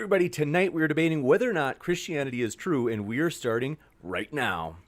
everybody, tonight we are debating whether or not Christianity is true, and we are starting right now.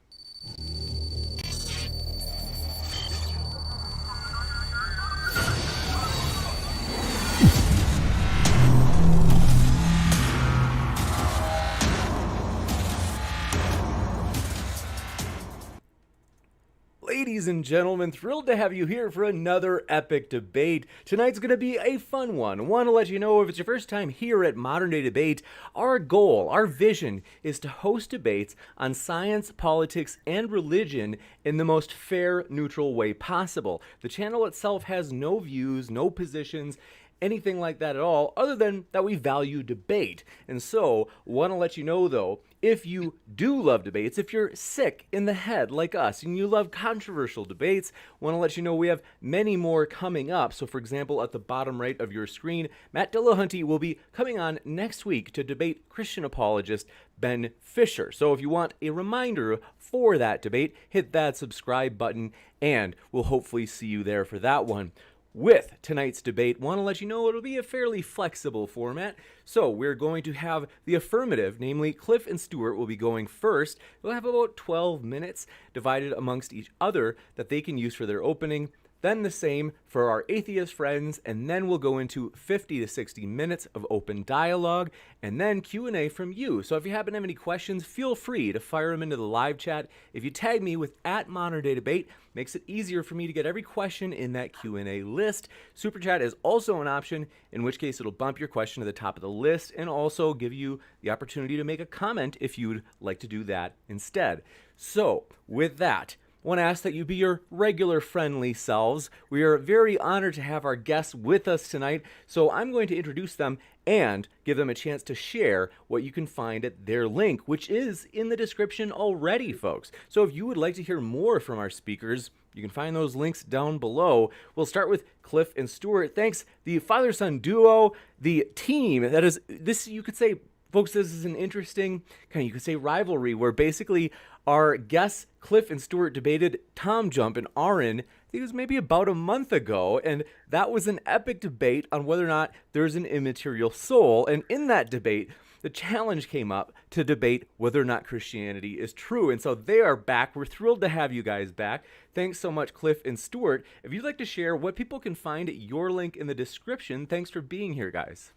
Ladies and gentlemen, thrilled to have you here for another epic debate. Tonight's going to be a fun one. I want to let you know, if it's your first time here at Modern Day Debate, our goal, our vision is to host debates on science, politics, and religion in the most fair, neutral way possible. The channel itself has no views, no positions, anything like that at all, other than that we value debate. And so, want to let you know though, if you do love debates, if you're sick in the head like us and you love controversial debates, want to let you know we have many more coming up. So for example, at the bottom right of your screen, Matt Dillahunty will be coming on next week to debate Christian apologist Ben Fisher. So if you want a reminder for that debate, hit that subscribe button and we'll hopefully see you there for that one. With tonight's debate, want to let you know it'll be a fairly flexible format. So we're going to have the affirmative, namely Cliffe and Stewart will be going first. They'll have about 12 minutes divided amongst each other that they can use for their opening. Then the same for our atheist friends, and then we'll go into 50 to 60 minutes of open dialogue, and then Q&A from you. So if you happen to have any questions, feel free to fire them into the live chat. If you tag me with @ModernDayDebate, makes it easier for me to get every question in that Q&A list. Super chat is also an option, in which case it'll bump your question to the top of the list and also give you the opportunity to make a comment if you'd like to do that instead. So with that, I want to ask that you be your regular friendly selves. We are very honored to have our guests with us tonight, so I'm going to introduce them and give them a chance to share what you can find at their link, which is in the description already, folks. So if you would like to hear more from our speakers, you can find those links down below. We'll start with Cliffe and Stewart. Thanks, the father-son duo, the team. That is, this, you could say, folks, this is an interesting kind of, you could say, rivalry where basically our guests, Cliffe and Stewart, debated TJump and Arin, I think it was maybe about a month ago, and that was an epic debate on whether or not there's an immaterial soul. And in that debate, the challenge came up to debate whether or not Christianity is true. And so they are back. We're thrilled to have you guys back. Thanks so much, Cliffe and Stewart. If you'd like to share what people can find at your link in the description, thanks for being here, guys.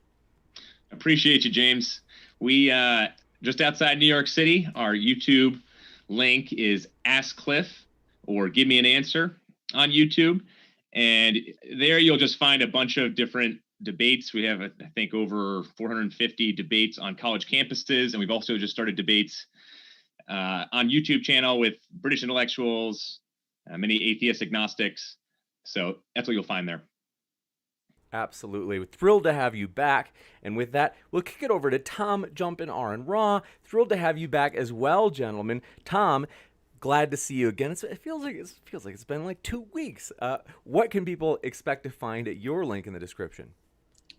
Appreciate you, James. We just outside New York City, our YouTube link is Ask Cliffe or Give Me an Answer on YouTube. And there you'll just find a bunch of different debates. We have, I think, over 450 debates on college campuses. And we've also just started debates on YouTube channel with British intellectuals, many atheist agnostics. So that's what you'll find there. Absolutely. We're thrilled to have you back. And with that, we'll kick it over to TJump and Arin Raw. Thrilled to have you back as well, gentlemen. Tom, glad to see you again. It feels like it's been like 2 weeks. What can people expect to find at your link in the description?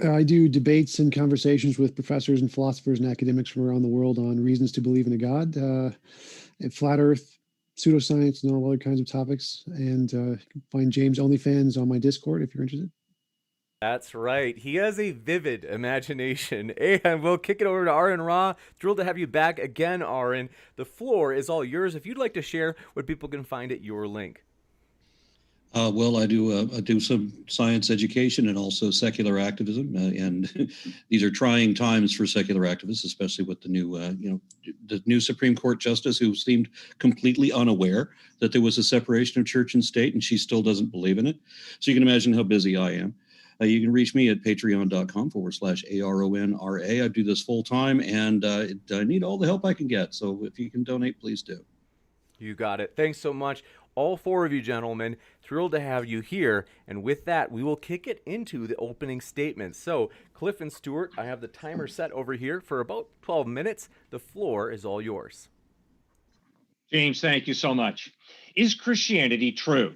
I do debates and conversations with professors and philosophers and academics from around the world on reasons to believe in a God, and flat Earth, pseudoscience, and all other kinds of topics. And you can find James OnlyFans on my Discord if you're interested. That's right. He has a vivid imagination. And we'll kick it over to Arin Raw. Thrilled to have you back again, Arin. The floor is all yours. If you'd like to share what people can find at your link. Well, I do some science education and also secular activism, and these are trying times for secular activists, especially with the new, the new Supreme Court justice who seemed completely unaware that there was a separation of church and state, and she still doesn't believe in it. So you can imagine how busy I am. You can reach me at patreon.com/ARONRA. I do this full time, and I need all the help I can get. So if you can donate, please do. You got it. Thanks so much. All four of you gentlemen, thrilled to have you here. And with that, we will kick it into the opening statements. So Cliffe and Stewart, I have the timer set over here for about 12 minutes. The floor is all yours. James, thank you so much. Is Christianity true?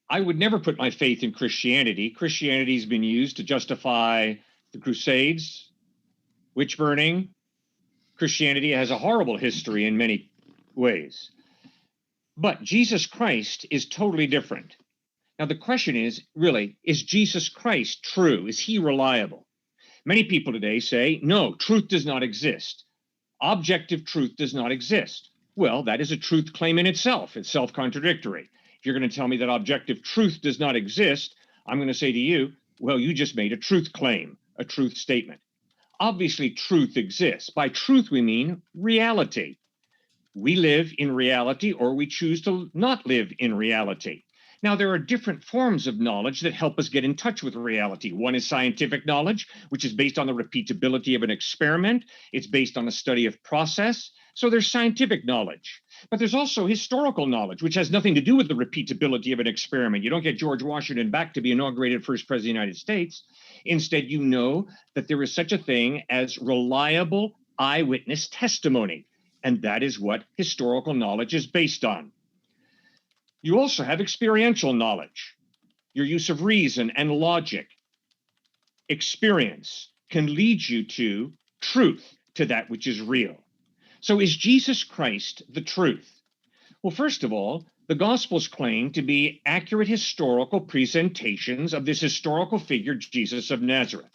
I would never put my faith in Christianity. Christianity has been used to justify the Crusades, witch burning. Christianity has a horrible history in many ways. But Jesus Christ is totally different. Now, the question is, really, is Jesus Christ true? Is he reliable? Many people today say, no, truth does not exist. Objective truth does not exist. Well, that is a truth claim in itself. It's self-contradictory. If you're going to tell me that objective truth does not exist, I'm going to say to you, well, you just made a truth claim, a truth statement. Obviously, truth exists. By truth, we mean reality. We live in reality, or we choose to not live in reality. Now, there are different forms of knowledge that help us get in touch with reality. One is scientific knowledge, which is based on the repeatability of an experiment. It's based on a study of process. So there's scientific knowledge. But there's also historical knowledge, which has nothing to do with the repeatability of an experiment. You don't get George Washington back to be inaugurated first president of the United States. Instead, you know that there is such a thing as reliable eyewitness testimony. And that is what historical knowledge is based on. You also have experiential knowledge. Your use of reason and logic, experience can lead you to truth, to that which is real. So is Jesus Christ the truth? Well, first of all, the Gospels claim to be accurate historical presentations of this historical figure, Jesus of Nazareth.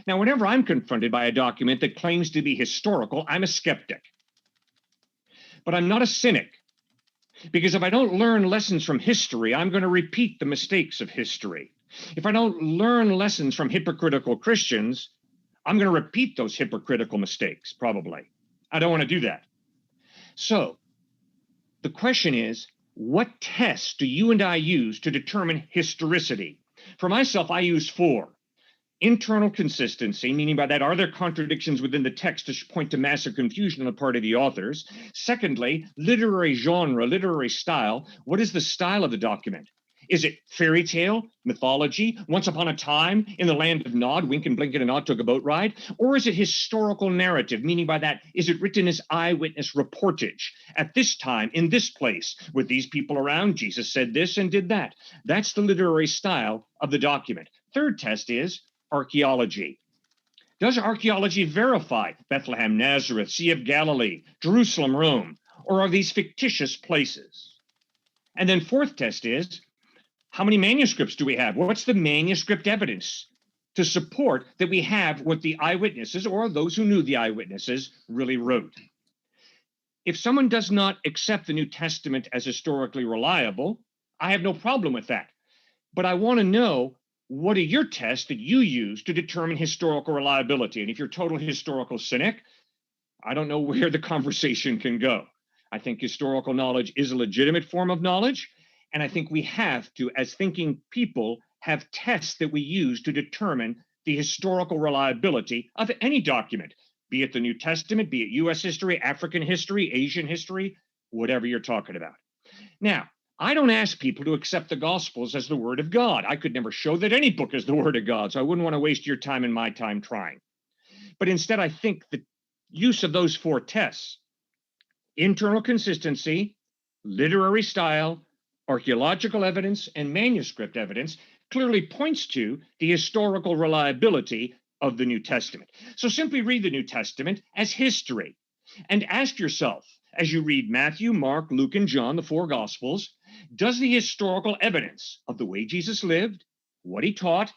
Now, whenever I'm confronted by a document that claims to be historical, I'm a skeptic. But I'm not a cynic, because if I don't learn lessons from history, I'm going to repeat the mistakes of history. If I don't learn lessons from hypocritical Christians, I'm going to repeat those hypocritical mistakes, probably. I don't want to do that. So the question is, what tests do you and I use to determine historicity? For myself, I use 4. Internal consistency, meaning by that, are there contradictions within the text to point to massive confusion on the part of the authors? Secondly, literary genre, literary style. What is the style of the document? Is it fairy tale, mythology, once upon a time in the land of Nod, Wink and Blink and Nod took a boat ride? Or is it historical narrative, meaning by that, is it written as eyewitness reportage? At this time, in this place, with these people around, Jesus said this and did that. That's the literary style of the document. Third test is archaeology. Does archaeology verify Bethlehem, Nazareth, Sea of Galilee, Jerusalem, Rome, or are these fictitious places? And then fourth test is, how many manuscripts do we have? What's the manuscript evidence to support that we have what the eyewitnesses or those who knew the eyewitnesses really wrote? If someone does not accept the New Testament as historically reliable, I have no problem with that. But I want to know, what are your tests that you use to determine historical reliability? And if you're a total historical cynic, I don't know where the conversation can go. I think historical knowledge is a legitimate form of knowledge. And I think we have to, as thinking people, have tests that we use to determine the historical reliability of any document, be it the New Testament, be it US history, African history, Asian history, whatever you're talking about. Now, I don't ask people to accept the Gospels as the Word of God. I could never show that any book is the Word of God, so I wouldn't want to waste your time and my time trying. But instead, I think the use of those 4 tests, internal consistency, literary style, archaeological evidence, and manuscript evidence, clearly points to the historical reliability of the New Testament. So simply read the New Testament as history and ask yourself, as you read Matthew, Mark, Luke, and John, the 4 Gospels, does the historical evidence of the way Jesus lived, what he taught,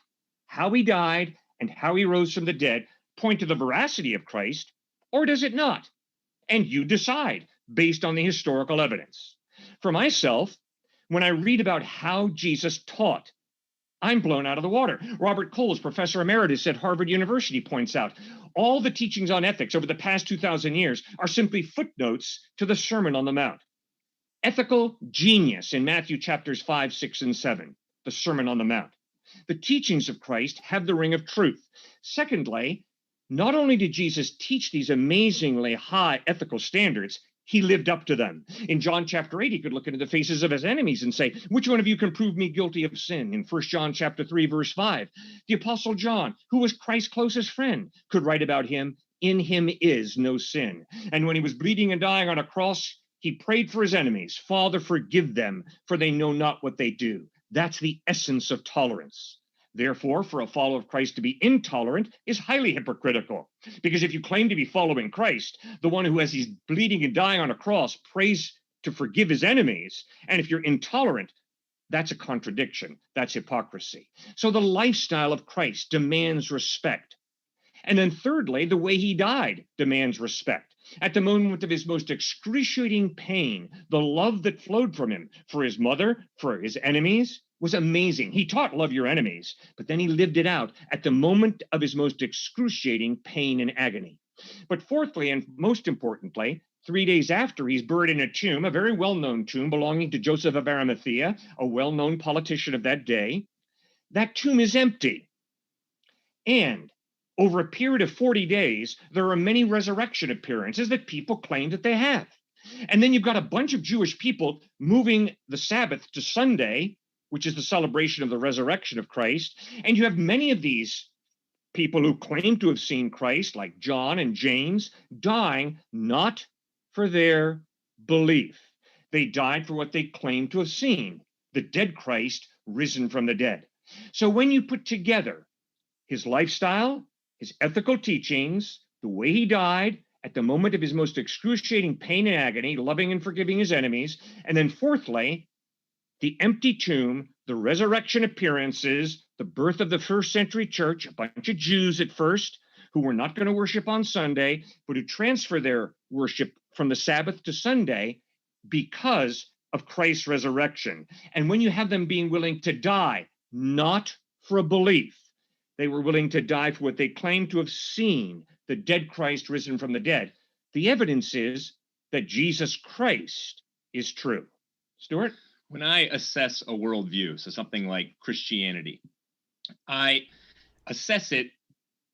how he died, and how he rose from the dead point to the veracity of Christ, or does it not? And you decide based on the historical evidence. For myself, when I read about how Jesus taught, I'm blown out of the water. Robert Coles, professor emeritus at Harvard University, points out all the teachings on ethics over the past 2,000 years are simply footnotes to the Sermon on the Mount. Ethical genius in Matthew chapters 5, 6, and 7, the Sermon on the Mount. The teachings of Christ have the ring of truth. Secondly, not only did Jesus teach these amazingly high ethical standards, he lived up to them. In John chapter 8, he could look into the faces of his enemies and say, which one of you can prove me guilty of sin? In 1 John chapter 3, verse 5, the Apostle John, who was Christ's closest friend, could write about him, in him is no sin. And when he was bleeding and dying on a cross, he prayed for his enemies, Father, forgive them, for they know not what they do. That's the essence of tolerance. Therefore, for a follower of Christ to be intolerant is highly hypocritical. Because if you claim to be following Christ, the one who, as he's bleeding and dying on a cross, prays to forgive his enemies, and if you're intolerant, that's a contradiction. That's hypocrisy. So the lifestyle of Christ demands respect. And then thirdly, the way he died demands respect. At the moment of his most excruciating pain, the love that flowed from him for his mother, for his enemies, was amazing. He taught love your enemies, but then he lived it out at the moment of his most excruciating pain and agony. But fourthly, and most importantly, 3 days after, he's buried in a tomb, a very well-known tomb belonging to Joseph of Arimathea, a well-known politician of that day. That tomb is empty. And over a period of 40 days, there are many resurrection appearances that people claim that they have. And then you've got a bunch of Jewish people moving the Sabbath to Sunday, which is the celebration of the resurrection of Christ. And you have many of these people who claim to have seen Christ, like John and James, dying not for their belief. They died for what they claimed to have seen, the dead Christ risen from the dead. So when you put together his lifestyle, his ethical teachings, the way he died at the moment of his most excruciating pain and agony, loving and forgiving his enemies, and then fourthly, the empty tomb, the resurrection appearances, the birth of the first century church, a bunch of Jews at first who were not going to worship on Sunday, but who transferred their worship from the Sabbath to Sunday because of Christ's resurrection. And when you have them being willing to die, not for a belief, they were willing to die for what they claimed to have seen, the dead Christ risen from the dead. The evidence is that Jesus Christ is true. Stuart? When I assess a worldview, so something like Christianity, I assess it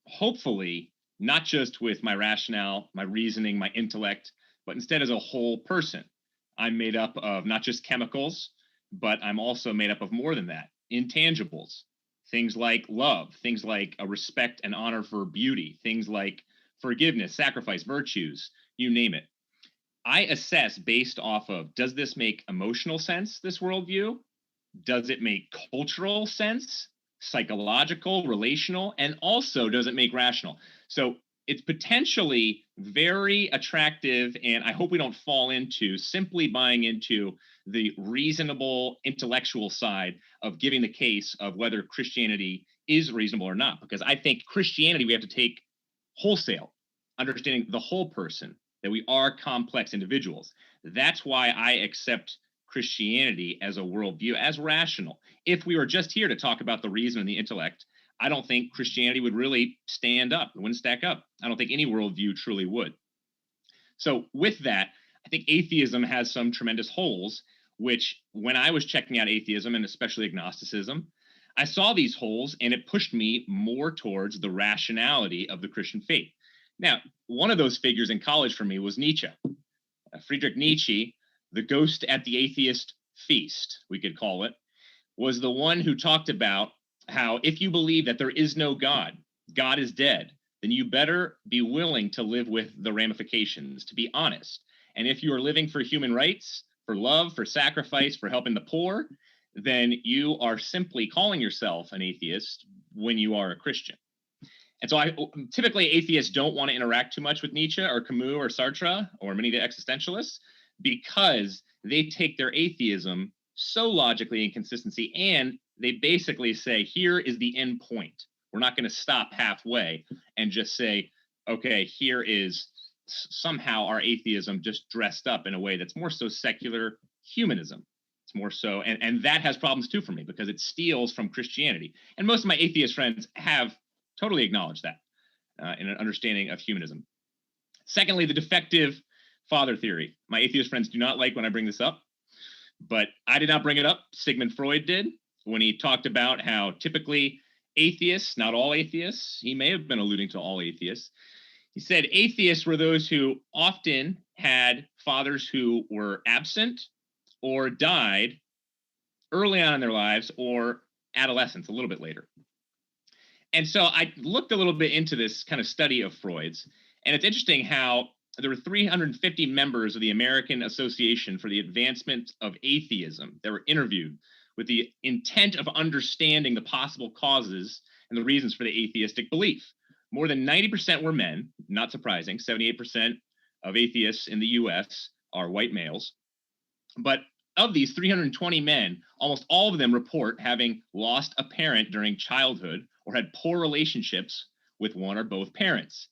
hopefully not just with my rationale, my reasoning, my intellect, but instead as a whole person. I'm made up of not just chemicals, but I'm also made up of more than that, intangibles. Things like love, things like a respect and honor for beauty, things like forgiveness, sacrifice, virtues, you name it. I assess based off of, does this make emotional sense, this worldview? Does it make cultural sense, psychological, relational, and also does it make rational? So it's potentially very attractive, and I hope we don't fall into simply buying into the reasonable intellectual side of giving the case of whether Christianity is reasonable or not, because I think Christianity we have to take wholesale, understanding the whole person, that we are complex individuals. That's why I accept Christianity as a worldview, as rational. If we were just here to talk about the reason and the intellect, I don't think Christianity would really stand up. It wouldn't stack up. I don't think any worldview truly would. So with that, I think atheism has some tremendous holes, which when I was checking out atheism and especially agnosticism, I saw these holes and it pushed me more towards the rationality of the Christian faith. Now, one of those figures in college for me was Nietzsche. Friedrich Nietzsche, the ghost at the atheist feast, we could call it, was the one who talked about how if you believe that there is no God, God is dead, then you better be willing to live with the ramifications, to be honest. And if you are living for human rights, for love, for sacrifice, for helping the poor, then you are simply calling yourself an atheist when you are a Christian. And so typically atheists don't want to interact too much with Nietzsche or Camus or Sartre or many of the existentialists because they take their atheism so logically in consistency, and they basically say, here is the end point. We're not going to stop halfway and just say, okay, here is somehow our atheism just dressed up in a way that's more so secular humanism. It's more so, and that has problems too for me because it steals from Christianity. And most of my atheist friends have totally acknowledged that in an understanding of humanism. Secondly, the defective father theory. My atheist friends do not like when I bring this up, but I did not bring it up. Sigmund Freud did when he talked about how typically atheists, not all atheists, he may have been alluding to all atheists. He said atheists were those who often had fathers who were absent or died early on in their lives or adolescence, a little bit later. And so I looked a little bit into this kind of study of Freud's, and it's interesting how there were 350 members of the American Association for the Advancement of Atheism that were interviewed with the intent of understanding the possible causes and the reasons for the atheistic belief. More than 90% were men, not surprising. 78% of atheists in the US are white males. But of these 320 men, almost all of them report having lost a parent during childhood or had poor relationships with one or both parents.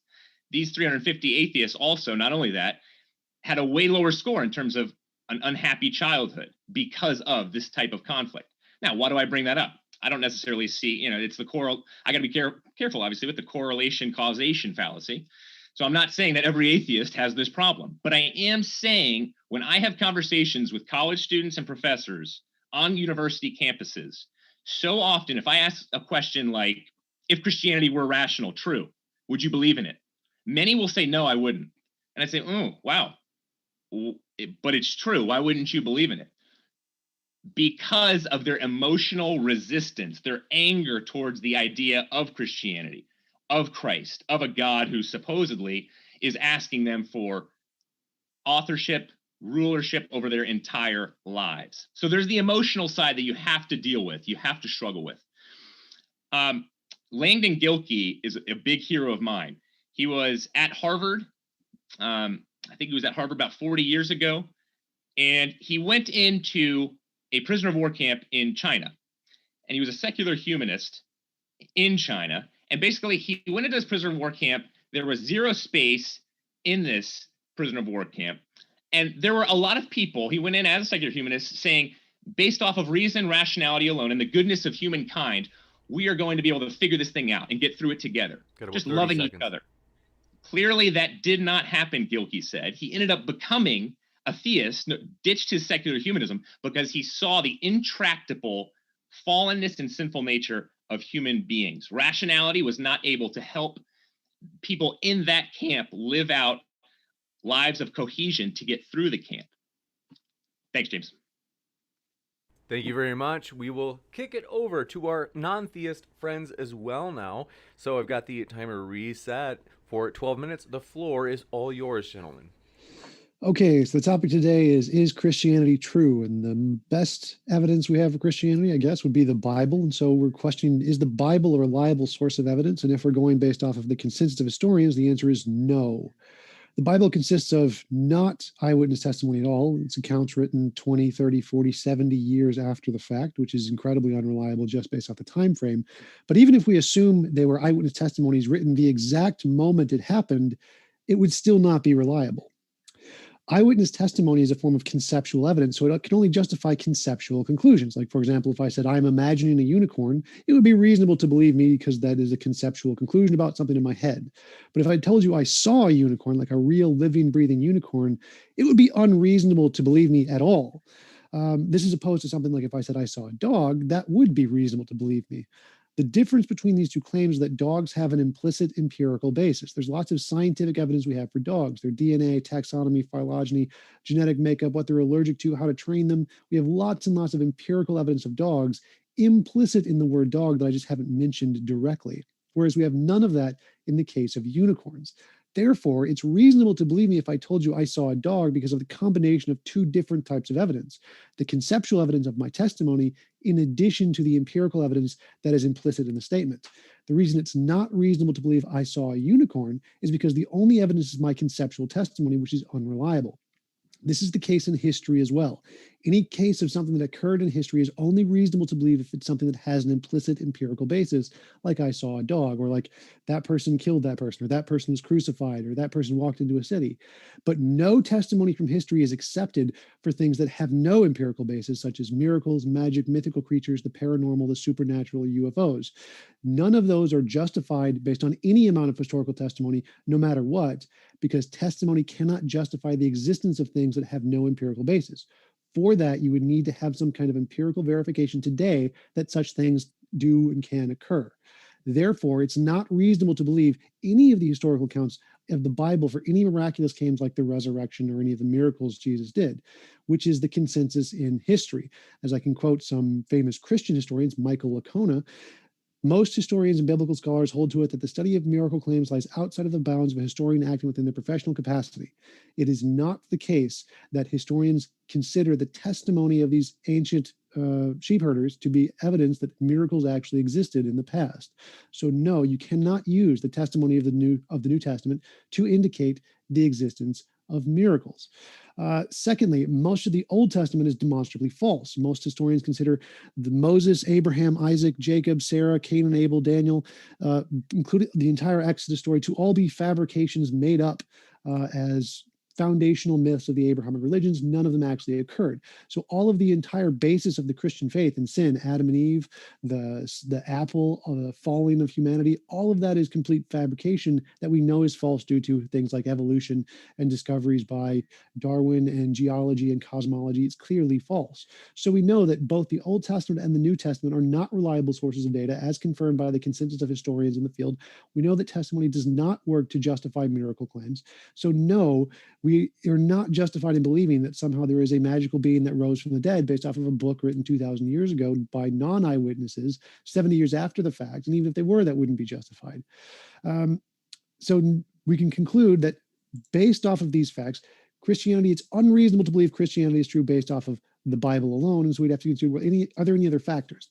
These 350 atheists also, not only that, had a way lower score in terms of an unhappy childhood because of this type of conflict. Now, why do I bring that up? I don't necessarily see, it's the I got to be careful, obviously, with the correlation causation fallacy. So I'm not saying that every atheist has this problem, but I am saying when I have conversations with college students and professors on university campuses, so often if I ask a question like, if Christianity were rational, true, would you believe in it? Many will say, no, I wouldn't. And I say, oh, wow, but it's true. Why wouldn't you believe in it? Because of their emotional resistance, their anger towards the idea of Christianity, of Christ, of a God who supposedly is asking them for authorship, rulership over their entire lives. So there's the emotional side that you have to deal with, you have to struggle with. Langdon Gilkey is a big hero of mine. He was at Harvard. I think he was at Harvard about 40 years ago. And he went into a prisoner of war camp in China. And he was a secular humanist in China. And basically, he went into this prisoner of war camp. There was zero space in this prisoner of war camp. And there were a lot of people, he went in as a secular humanist, saying, based off of reason, rationality alone, and the goodness of humankind, we are going to be able to figure this thing out and get through it together. Just loving each other. Clearly, that did not happen, Gilkey said. He ended up becoming a theist, ditched his secular humanism because he saw the intractable fallenness and sinful nature of human beings. Rationality was not able to help people in that camp live out lives of cohesion to get through the camp. Thanks, James. Thank you very much. We will kick it over to our non-theist friends as well now. So I've got the timer reset for 12 minutes. The floor is all yours, gentlemen. Okay, so the topic today is Christianity true? And the best evidence we have for Christianity, I guess, would be the Bible. And so we're questioning, is the Bible a reliable source of evidence? And if we're going based off of the consensus of historians, the answer is no. The Bible consists of not eyewitness testimony at all. It's accounts written 20, 30, 40, 70 years after the fact, which is incredibly unreliable just based off the time frame. But even if we assume they were eyewitness testimonies written the exact moment it happened, it would still not be reliable. Eyewitness testimony is a form of conceptual evidence, so it can only justify conceptual conclusions. Like, for example, if I said, I'm imagining a unicorn, it would be reasonable to believe me because that is a conceptual conclusion about something in my head. But if I told you I saw a unicorn, like a real living, breathing unicorn, it would be unreasonable to believe me at all. This is opposed to something like if I said I saw a dog, that would be reasonable to believe me. The difference between these two claims is that dogs have an implicit empirical basis. There's lots of scientific evidence we have for dogs, their DNA, taxonomy, phylogeny, genetic makeup, what they're allergic to, how to train them. We have lots and lots of empirical evidence of dogs implicit in the word dog that I just haven't mentioned directly, whereas we have none of that in the case of unicorns. Therefore, it's reasonable to believe me if I told you I saw a dog because of the combination of two different types of evidence, the conceptual evidence of my testimony in addition to the empirical evidence that is implicit in the statement. The reason it's not reasonable to believe I saw a unicorn is because the only evidence is my conceptual testimony, which is unreliable. This is the case in history as well. Any case of something that occurred in history is only reasonable to believe if it's something that has an implicit empirical basis, like I saw a dog, or like that person killed that person, or that person was crucified, or that person walked into a city. But no testimony from history is accepted for things that have no empirical basis, such as miracles, magic, mythical creatures, the paranormal, the supernatural, or UFOs. None of those are justified based on any amount of historical testimony, no matter what, because testimony cannot justify the existence of things that have no empirical basis. For that, you would need to have some kind of empirical verification today that such things do and can occur. Therefore, it's not reasonable to believe any of the historical accounts of the Bible for any miraculous claims like the resurrection or any of the miracles Jesus did, which is the consensus in history. As I can quote some famous Christian historians, Michael Licona, most historians and biblical scholars hold to it that the study of miracle claims lies outside of the bounds of a historian acting within their professional capacity. It is not the case that historians consider the testimony of these ancient sheep herders to be evidence that miracles actually existed in the past. So no, you cannot use the testimony of the New Testament to indicate the existence of miracles. Secondly, most of the Old Testament is demonstrably false. Most historians consider the Moses, Abraham, Isaac, Jacob, Sarah, Cain, and Abel, Daniel, including the entire Exodus story, to all be fabrications made up as foundational myths of the Abrahamic religions. None of them actually occurred. So all of the entire basis of the Christian faith and sin, Adam and Eve, the apple, the falling of humanity, all of that is complete fabrication that we know is false due to things like evolution and discoveries by Darwin and geology and cosmology. It's clearly false. So we know that both the Old Testament and the New Testament are not reliable sources of data, as confirmed by the consensus of historians in the field. We know that testimony does not work to justify miracle claims. So no, we are not justified in believing that somehow there is a magical being that rose from the dead based off of a book written 2,000 years ago by non-eyewitnesses 70 years after the fact. And even if they were, that wouldn't be justified. So we can conclude that based off of these facts, Christianity, it's unreasonable to believe Christianity is true based off of the Bible alone. And so we'd have to consider, are there any other factors?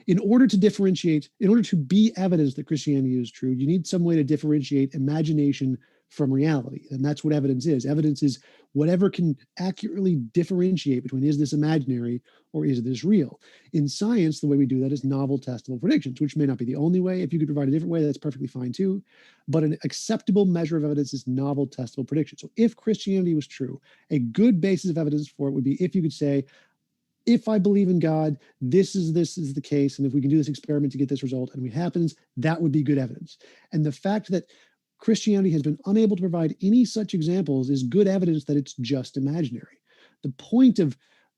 In order to differentiate, in order to be evidence that Christianity is true, you need some way to differentiate imagination from reality. And that's what evidence is. Evidence is whatever can accurately differentiate between, is this imaginary or is this real? In science, the way we do that is novel testable predictions, which may not be the only way. If you could provide a different way, that's perfectly fine too. But an acceptable measure of evidence is novel testable prediction. So if Christianity was true, a good basis of evidence for it would be if you could say, if I believe in God, this is the case, and if we can do this experiment to get this result and it happens, that would be good evidence. And the fact that Christianity has been unable to provide any such examples is good evidence that it's just imaginary. The point of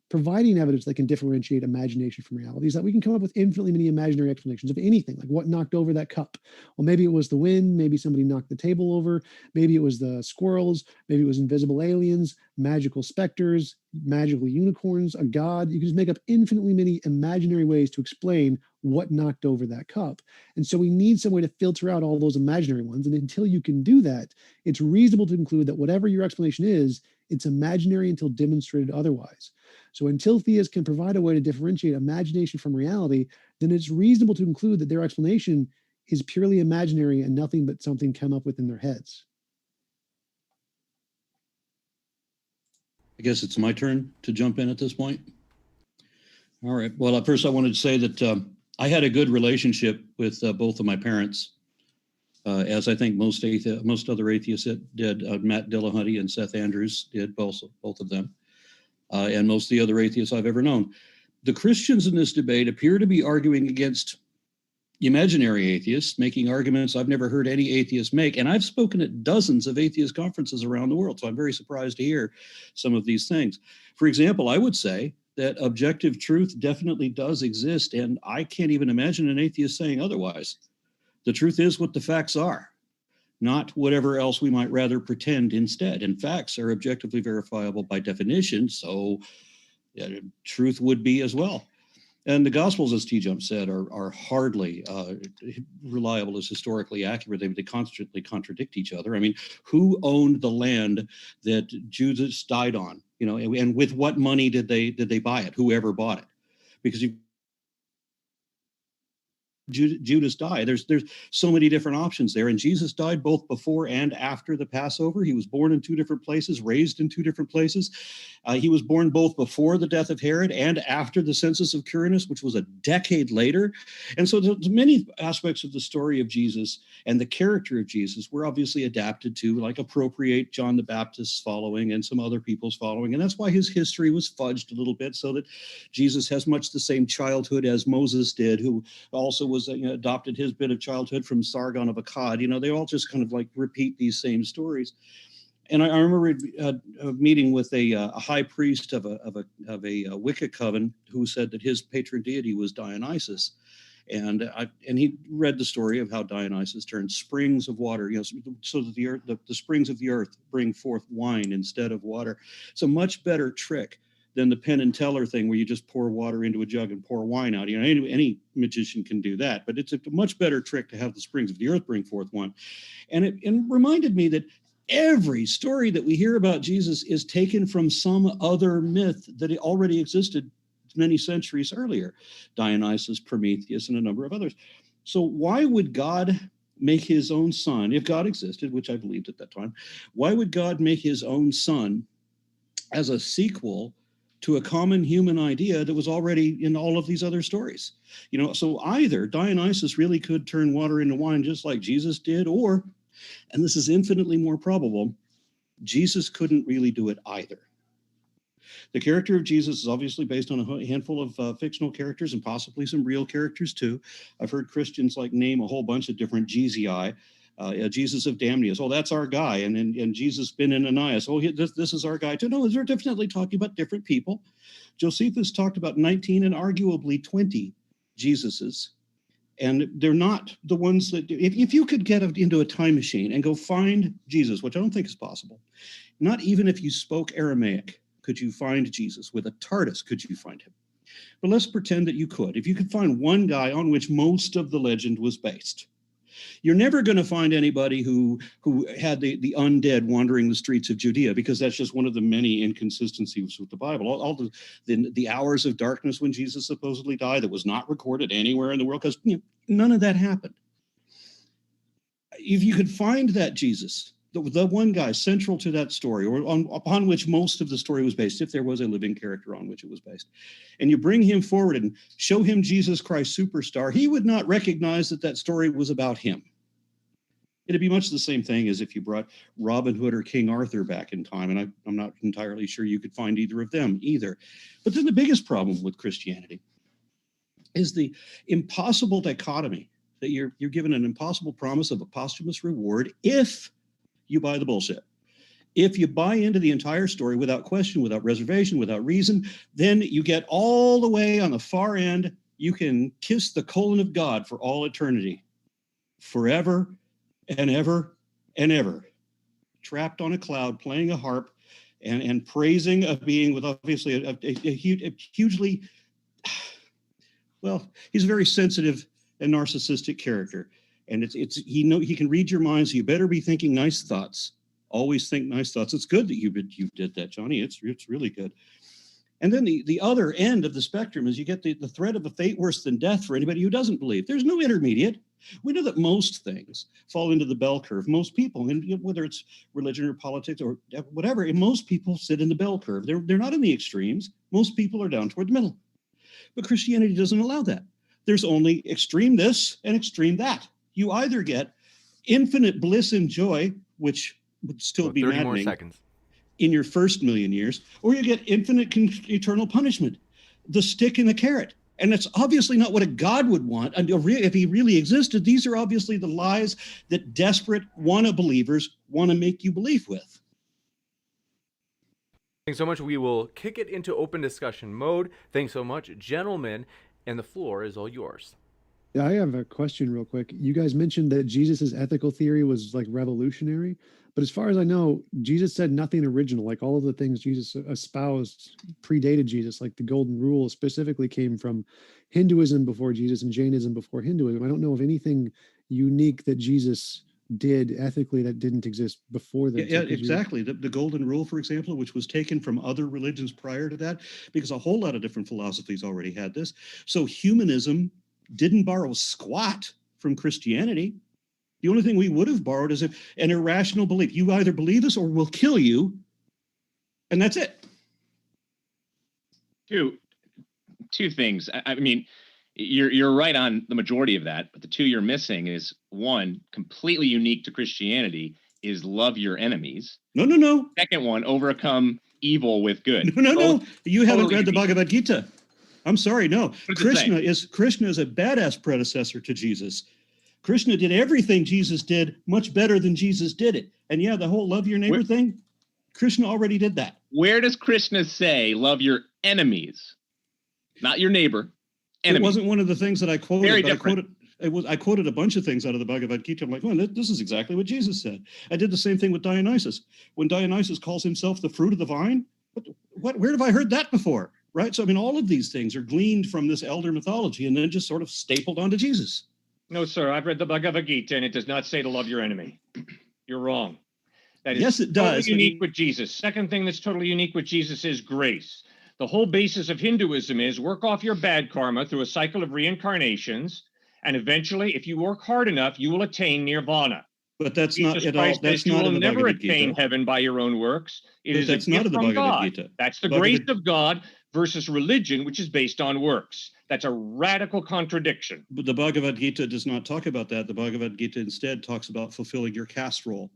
providing evidence that can differentiate imagination from reality is that we can come up with infinitely many imaginary explanations of anything, like what knocked over that cup. Well, maybe it was the wind, maybe somebody knocked the table over, maybe it was the squirrels, maybe it was invisible aliens, magical specters, magical unicorns, a god. You can just make up infinitely many imaginary ways to explain what knocked over that cup. And so we need some way to filter out all those imaginary ones. And until you can do that, it's reasonable to conclude that whatever your explanation is, it's imaginary until demonstrated otherwise. So until theists can provide a way to differentiate imagination from reality, then it's reasonable to conclude that their explanation is purely imaginary and nothing but something come up with in their heads. I guess it's my turn to jump in at this point. All right. Well, at first I wanted to say that I had a good relationship with both of my parents, as I think most other atheists did. Matt Dillahunty and Seth Andrews did, both of them, and most of the other atheists I've ever known. The Christians in this debate appear to be arguing against imaginary atheists, making arguments I've never heard any atheist make. And I've spoken at dozens of atheist conferences around the world, so I'm very surprised to hear some of these things. For example, I would say that objective truth definitely does exist, and I can't even imagine an atheist saying otherwise. The truth is what the facts are, not whatever else we might rather pretend instead. And facts are objectively verifiable by definition, so truth would be as well. And the Gospels, as TJump said, are hardly reliable as historically accurate. They constantly contradict each other. I mean, who owned the land that Judas died on? You know, and with what money did they buy it? Whoever bought it? Because Judas died. There's so many different options there. And Jesus died both before and after the Passover. He was born in two different places, raised in two different places. He was born both before the death of Herod and after the census of Quirinus, which was a decade later. And so there's many aspects of the story of Jesus and the character of Jesus were obviously adapted to, like, appropriate John the Baptist's following and some other people's following. And that's why his history was fudged a little bit, so that Jesus has much the same childhood as Moses did, who also was adopted his bit of childhood from Sargon of Akkad. You know, they all just kind of like repeat these same stories. And I remember a meeting with a high priest of a Wicca coven who said that his patron deity was Dionysus. And he read the story of how Dionysus turned springs of water, so that the springs of the earth bring forth wine instead of water. It's a much better trick than the Penn and Teller thing, where you just pour water into a jug and pour wine out. Any magician can do that, but it's a much better trick to have the springs of the earth bring forth wine. And it reminded me that every story that we hear about Jesus is taken from some other myth that already existed many centuries earlier. Dionysus, Prometheus, and a number of others. So why would God make his own son, if God existed, which I believed at that time, why would God make his own son as a sequel to a common human idea that was already in all of these other stories? So either Dionysus really could turn water into wine just like Jesus did, or, and this is infinitely more probable, Jesus couldn't really do it either. The character of Jesus is obviously based on a handful of fictional characters and possibly some real characters too. I've heard Christians name a whole bunch of different Jesusii. Jesus of Damnius, oh, that's our guy. And Jesus ben Ananias, oh, this is our guy too. No, they're definitely talking about different people. Josephus talked about 19 and arguably 20 Jesuses. And they're not the ones that, if you could get into a time machine and go find Jesus, which I don't think is possible, not even if you spoke Aramaic, could you find Jesus. With a TARDIS, could you find him? But let's pretend that you could. If you could find one guy on which most of the legend was based, you're never going to find anybody who had the undead wandering the streets of Judea, because that's just one of the many inconsistencies with the Bible. All the hours of darkness when Jesus supposedly died that was not recorded anywhere in the world, because none of that happened. If you could find that Jesus, the one guy central to that story, or upon which most of the story was based, if there was a living character on which it was based, and you bring him forward and show him Jesus Christ Superstar, he would not recognize that story was about him. It'd be much the same thing as if you brought Robin Hood or King Arthur back in time, and I'm not entirely sure you could find either of them either. But then the biggest problem with Christianity is the impossible dichotomy that you're given an impossible promise of a posthumous reward if you buy the bullshit. If you buy into the entire story without question, without reservation, without reason, then you get all the way on the far end. You can kiss the colon of God for all eternity, forever and ever and ever, trapped on a cloud, playing a harp and praising a being with obviously a hugely, well, he's a very sensitive and narcissistic character. And he can read your mind, so you better be thinking nice thoughts. Always think nice thoughts. It's good that you did that, Johnny. It's really good. And then the other end of the spectrum is you get the threat of a fate worse than death for anybody who doesn't believe. There's no intermediate. We know that most things fall into the bell curve. Most people, and whether it's religion or politics or whatever, most people sit in the bell curve. They're not in the extremes. Most people are down toward the middle. But Christianity doesn't allow that. There's only extreme this and extreme that. You either get infinite bliss and joy, which would still be 30 more maddening seconds in your first million years, or you get infinite eternal punishment, the stick and the carrot. And that's obviously not what a God would want. And if he really existed, these are obviously the lies that desperate wanna-believers want to make you believe with. Thanks so much. We will kick it into open discussion mode. Thanks so much, gentlemen, and the floor is all yours. Yeah, I have a question real quick. You guys mentioned that Jesus's ethical theory was revolutionary, but as far as I know, Jesus said nothing original. All of the things Jesus espoused predated Jesus, like the golden rule specifically came from Hinduism before Jesus and Jainism before Hinduism. I don't know of anything unique that Jesus did ethically that didn't exist before that. Yeah, exactly. The golden rule, for example, which was taken from other religions prior to that, because a whole lot of different philosophies already had this. So humanism didn't borrow squat from Christianity. The only thing we would have borrowed is an irrational belief. You either believe us or we'll kill you, and that's it. Two things. I mean, you're right on the majority of that, but the two you're missing is, one, completely unique to Christianity, is love your enemies. No. Second one, overcome evil with good. No. You haven't read the unique. Bhagavad Gita. I'm sorry, no. Krishna is a badass predecessor to Jesus. Krishna did everything Jesus did much better than Jesus did it. And yeah, the whole love your neighbor thing, Krishna already did that. Where does Krishna say love your enemies? Not your neighbor. Enemies. It wasn't one of the things that I quoted. Very but different. I quoted a bunch of things out of the Bhagavad Gita. I'm like, well, this is exactly what Jesus said. I did the same thing with Dionysus. When Dionysus calls himself the fruit of the vine, where have I heard that before? Right? So, I mean, all of these things are gleaned from this elder mythology and then just sort of stapled onto Jesus. No, sir. I've read the Bhagavad Gita, and it does not say to love your enemy. You're wrong. That is Yes, it does. totally unique with Jesus. Second thing that's totally unique with Jesus is grace. The whole basis of Hinduism is work off your bad karma through a cycle of reincarnations, And eventually, if you work hard enough, you will attain nirvana. But that's Jesus not at all. Christ That's says you not will in the never Bhagavad attain Gita. heaven by your own works. It But is a that's not gift in the from Bhagavad God. Gita. That's the Bhagavad- grace of God versus religion, which is based on works. That's a radical contradiction. But the Bhagavad Gita does not talk about that. The Bhagavad Gita instead talks about fulfilling your caste role,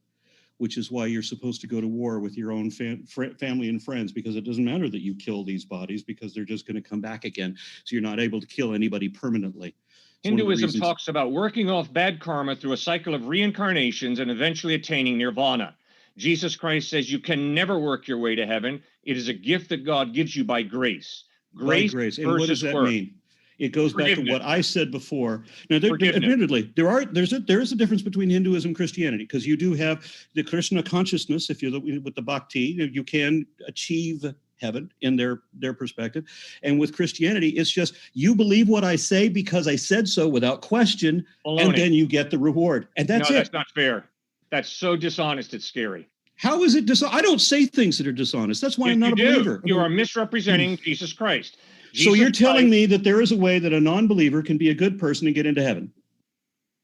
which is why you're supposed to go to war with your own family and friends, because it doesn't matter that you kill these bodies because they're just going to come back again. So you're not able to kill anybody permanently. Hinduism talks about working off bad karma through a cycle of reincarnations and eventually attaining nirvana. Jesus Christ says you can never work your way to heaven. It is a gift that God gives you by grace. Grace. And what does that mean? It goes back to what I said before. Now, admittedly, there is a difference between Hinduism and Christianity, because you do have the Krishna consciousness. If you're with the bhakti, you can achieve heaven in their perspective. And with Christianity, it's just you believe what I say because I said so without question, and then you get the reward. And that's it. No, that's not fair. That's so dishonest, it's scary. How is it dishonest? I don't say things that are dishonest. That's why I'm not a believer. You are misrepresenting Jesus Christ. So you're telling me that there is a way that a non-believer can be a good person and get into heaven?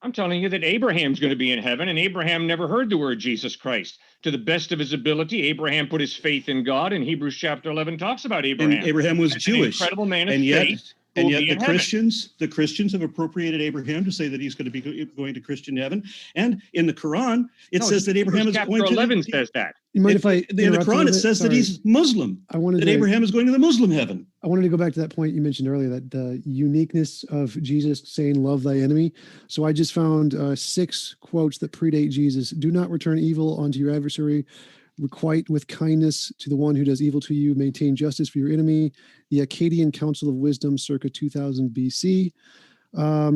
I'm telling you that Abraham's going to be in heaven, and Abraham never heard the word Jesus Christ. To the best of his ability, Abraham put his faith in God, and Hebrews chapter 11 talks about Abraham. And Abraham was Jewish. An incredible man of faith. And yet the Christians have appropriated Abraham to say that he's going to be going to Christian heaven. And in the Quran, it says that Abraham is going to... Chapter 11 says that. You mind if I in the Quran, it says that he's Muslim, that Abraham is going to the Muslim heaven. I wanted to go back to that point you mentioned earlier, that the uniqueness of Jesus saying, love thy enemy. So I just found 6 quotes that predate Jesus. Do not return evil unto your adversary. Requite with kindness to the one who does evil to you. Maintain justice for your enemy. The Akkadian Council of Wisdom, circa 2000 BC.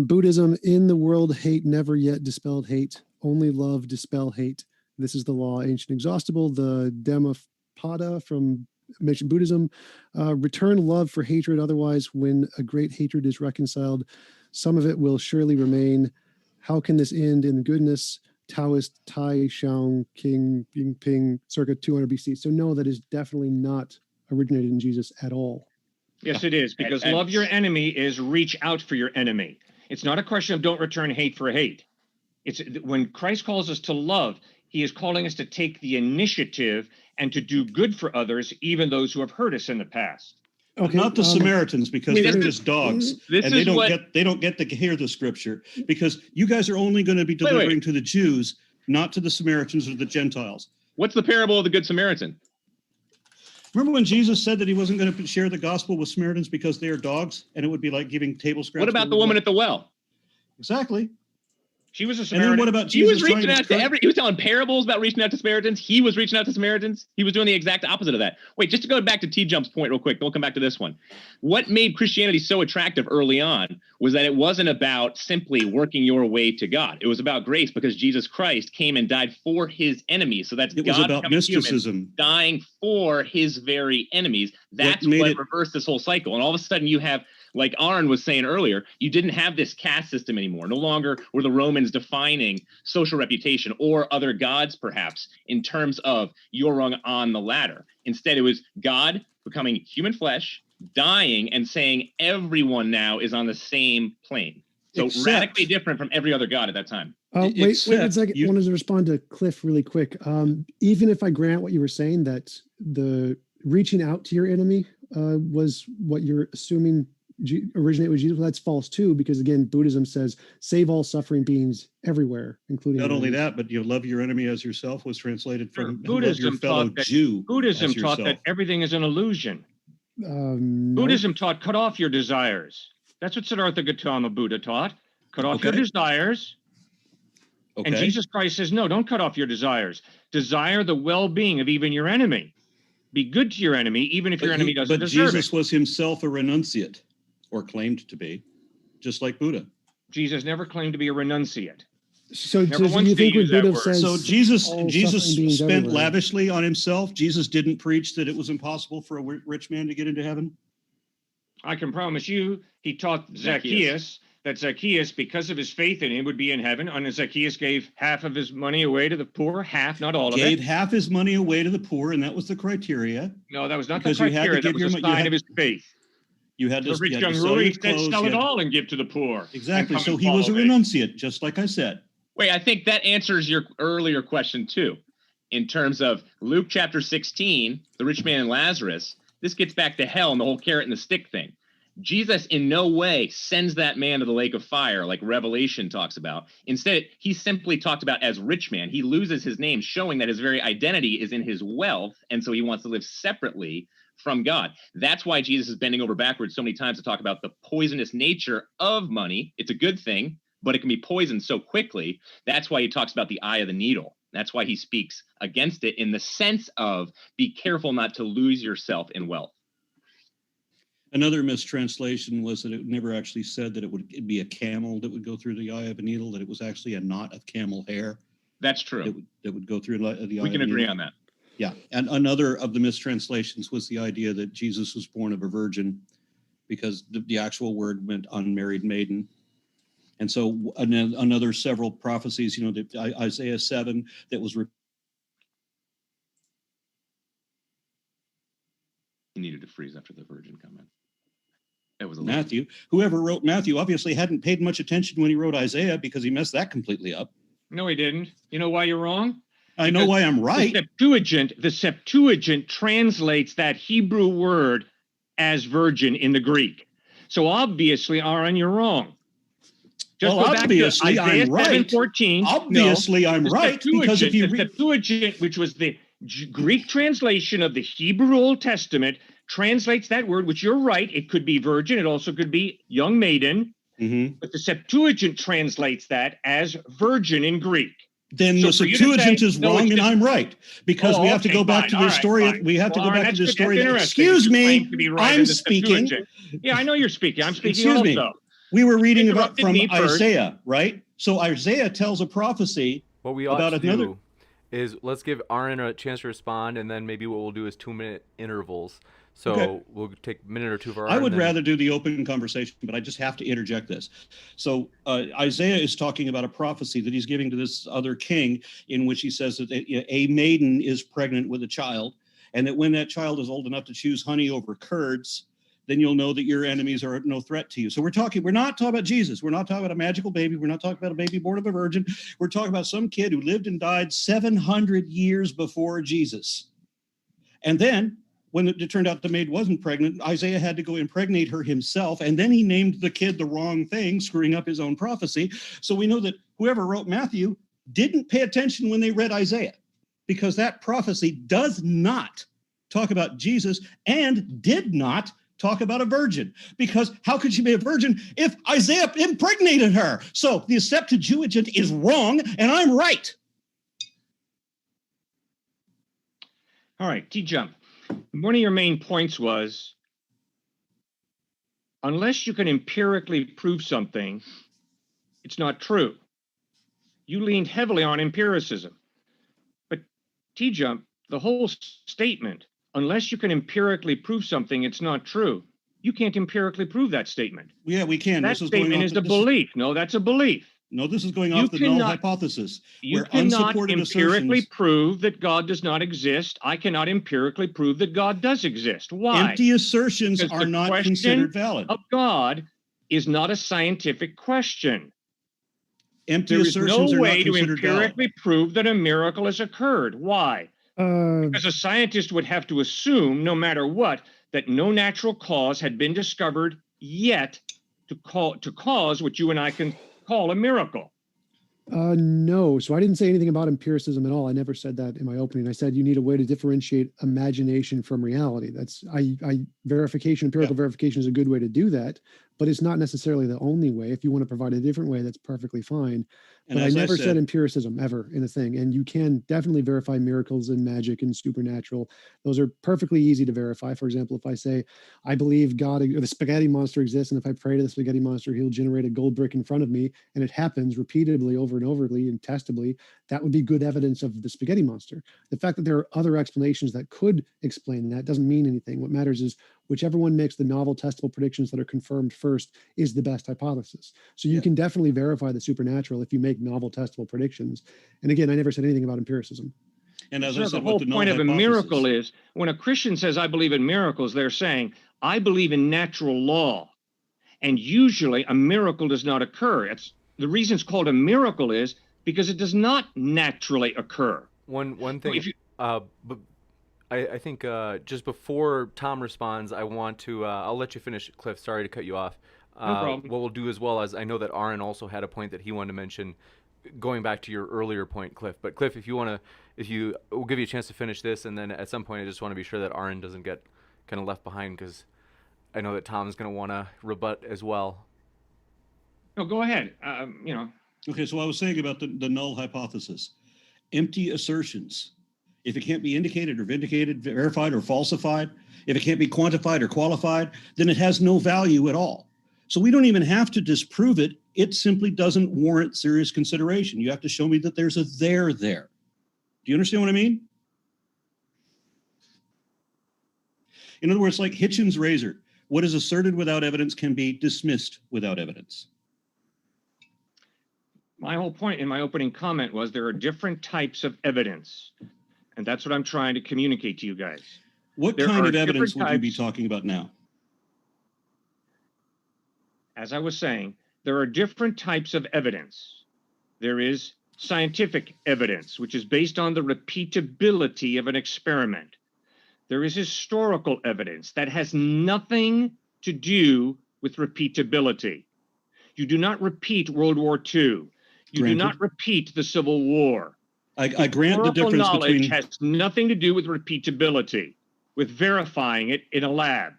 Buddhism, in the world hate, never yet dispelled hate. Only love dispel hate. This is the law, ancient exhaustible. The Dhammapada from mentioned Buddhism. Return love for hatred. Otherwise, when a great hatred is reconciled, some of it will surely remain. How can this end in goodness? Taoist Tai Xiang King Bing Ping, circa 200 BC. So no, that is definitely not originated in Jesus at all. Yes, it is, because love your enemy is reach out for your enemy. It's not a question of don't return hate for hate. It's when Christ calls us to love, he is calling us to take the initiative and to do good for others, even those who have hurt us in the past. Okay, not the Samaritans, because they're just dogs, and they don't get to hear the scripture, because you guys are only going to be delivering to the Jews, not to the Samaritans or the Gentiles. What's the parable of the Good Samaritan? Remember when Jesus said that he wasn't going to share the gospel with Samaritans because they are dogs, and it would be like giving table scraps? What about the woman at the well? Exactly. She was a Samaritan. And then what about he Jesus? Was reaching out to he was telling parables about reaching out to Samaritans. He was reaching out to Samaritans. He was doing the exact opposite of that. Wait, just to go back to TJump's point real quick, we'll come back to this one. What made Christianity so attractive early on was that it wasn't about simply working your way to God. It was about grace, because Jesus Christ came and died for his enemies. So that's it God was about mysticism, dying for his very enemies. That's what reversed this whole cycle. And all of a sudden you have, like Arin was saying earlier, you didn't have this caste system anymore. No longer were the Romans defining social reputation or other gods, perhaps, in terms of your rung on the ladder. Instead, it was God becoming human flesh, dying, and saying everyone now is on the same plane. So radically different from every other god at that time. Wait a second. I wanted to respond to Cliffe really quick. Even if I grant what you were saying, that the reaching out to your enemy was what you're assuming originate with Jesus, that's false too, because again, Buddhism says save all suffering beings everywhere, including not only that, but you love your enemy as yourself was translated from Buddhism your fellow Jew. Buddhism taught that everything is an illusion. Buddhism taught cut off your desires. That's what Siddhartha Gautama Buddha taught. Cut off your desires. And Jesus Christ says, no, don't cut off your desires. Desire the well-being of even your enemy. Be good to your enemy, even if your enemy doesn't deserve it. But Jesus was himself a renunciate, or claimed to be, just like Buddha. Jesus never claimed to be a renunciate. So do you think when Buddha says... So Jesus spent lavishly on himself? Jesus didn't preach that it was impossible for a rich man to get into heaven? I can promise you, he taught Zacchaeus that Zacchaeus, because of his faith in him, would be in heaven. And Zacchaeus gave half of his money away to the poor, half, not all of it. Gave half his money away to the poor, and that was the criteria. No, that was not the criteria. That was a sign of his faith. You had to, The rich you had to young sell ruler your said, clothes. sell you it had- all and give to the poor. Exactly. And come So and he was a follow me. renunciate, just like I said. Wait, I think that answers your earlier question too. In terms of Luke chapter 16, the rich man and Lazarus, this gets back to hell and the whole carrot and the stick thing. Jesus in no way sends that man to the lake of fire like Revelation talks about. Instead, he simply talked about as rich man. He loses his name, showing that his very identity is in his wealth, and so he wants to live separately from God. That's why Jesus is bending over backwards so many times to talk about the poisonous nature of money. It's a good thing, but it can be poisoned so quickly. That's why he talks about the eye of the needle. That's why he speaks against it in the sense of be careful not to lose yourself in wealth. Another mistranslation was that it never actually said that it'd be a camel that would go through the eye of a needle, that it was actually a knot of camel hair That's true. that would go through the eye of a needle. We can agree on that. Yeah. And another of the mistranslations was the idea that Jesus was born of a virgin, because the actual word meant unmarried maiden. And so another several prophecies, Isaiah 7 that was He needed to freeze after the virgin comment. It was a Matthew. Whoever wrote Matthew obviously hadn't paid much attention when he wrote Isaiah, because he messed that completely up. No, he didn't. You know why you're wrong? I know why I'm right. The Septuagint translates that Hebrew word as virgin in the Greek. So obviously, Aron, you're wrong. Just Well, go back obviously, to Isaiah I'm right. 7:14. Obviously, I'm right, because if you the Septuagint, which was the Greek translation of the Hebrew Old Testament, translates that word, which you're right. It could be virgin. It also could be young maiden. But the Septuagint translates that as virgin in Greek. Then So the for you to Septuagint say, is no, wrong, it's and just- I'm right, because we have to okay, go back fine. to All the right, story. fine. We have to Well, go back Aron, to the that's story. interesting. Excuse You me, claim to be right in I'm the speaking. Septuagint. Yeah, I know you're speaking. I'm speaking Excuse me. also. We were reading about Interrupted from me first. Isaiah, right? So Isaiah tells a prophecy. What we ought about to another. do is let's give Arin a chance to respond, and then maybe what we'll do is 2-minute intervals. So Okay. we'll take a minute or two for Arin. I would rather do the open conversation, but I just have to interject this. So Isaiah is talking about a prophecy that he's giving to this other king, in which he says that a maiden is pregnant with a child, and that when that child is old enough to choose honey over curds, then you'll know that your enemies are no threat to you. So we're not talking about Jesus. We're not talking about a magical baby. We're not talking about a baby born of a virgin. We're talking about some kid who lived and died 700 years before Jesus. And then when it turned out the maid wasn't pregnant, Isaiah had to go impregnate her himself. And then he named the kid the wrong thing, screwing up his own prophecy. So we know that whoever wrote Matthew didn't pay attention when they read Isaiah, because that prophecy does not talk about Jesus and did not talk about a virgin, because how could she be a virgin if Isaiah impregnated her? So the Septuagint is wrong, and I'm right. All right, TJump. One of your main points was, unless you can empirically prove something, it's not true. You leaned heavily on empiricism. But TJump, the whole statement, unless you can empirically prove something, it's not true. You can't empirically prove that statement. Yeah, we can. That statement is a belief. No, that's a belief. No, this is going off the null hypothesis. You where cannot unsupported empirically assertions, prove that God does not exist. I cannot empirically prove that God does exist. Why? empty assertions Because are the not question considered valid. of God is not a scientific question. Empty There is assertions no are way not to considered valid. empirically prove that a miracle has occurred. Why? Because a scientist would have to assume, no matter what, that no natural cause had been discovered yet to cause what you and I can call a miracle. No. So I didn't say anything about empiricism at all. I never said that in my opening. I said you need a way to differentiate imagination from reality. That's empirical verification is a good way to do that, but it's not necessarily the only way. If you want to provide a different way, that's perfectly fine. And But I as never said said empiricism ever in a thing. And you can definitely verify miracles and magic and supernatural. Those are perfectly easy to verify. For example, if I say, I believe God, or the spaghetti monster exists, and if I pray to the spaghetti monster, he'll generate a gold brick in front of me, and it happens repeatedly over and overly and testably, that would be good evidence of the spaghetti monster. The fact that there are other explanations that could explain that doesn't mean anything. What matters is whichever one makes the novel testable predictions that are confirmed first is the best hypothesis. So you can definitely verify the supernatural if you make novel testable predictions. And again, I never said anything about empiricism. And as So I the said, whole with the null point of a hypothesis, miracle is when a Christian says, I believe in miracles, they're saying, I believe in natural law, and usually a miracle does not occur. It's the reason it's called a miracle is because it does not naturally occur. One thing, If you, but I think just before Tom responds, I want to I'll let you finish, Cliff. Sorry to cut you off. No problem. What we'll do as well, as I know that Arin also had a point that he wanted to mention, going back to your earlier point, Cliff. But Cliff, if you want to, we'll give you a chance to finish this, and then at some point, I just want to be sure that Arin doesn't get kind of left behind, because I know that Tom's going to want to rebut as well. no, go ahead. Okay, so I was saying about the null hypothesis. Empty assertions. If it can't be indicated or vindicated, verified or falsified, if it can't be quantified or qualified, then it has no value at all. So we don't even have to disprove it. It simply doesn't warrant serious consideration. You have to show me that there's a there there. Do you understand what I mean? In other words, like Hitchens' razor, what is asserted without evidence can be dismissed without evidence. My whole point in my opening comment was there are different types of evidence. And that's what I'm trying to communicate to you guys. What There kind are of evidence different would you be types. talking about now? As I was saying, there are different types of evidence. There is scientific evidence, which is based on the repeatability of an experiment. There is historical evidence that has nothing to do with repeatability. You do not repeat World War II. You do not repeat the Civil War. I grant the difference knowledge between... has nothing to do with repeatability, with verifying it in a lab,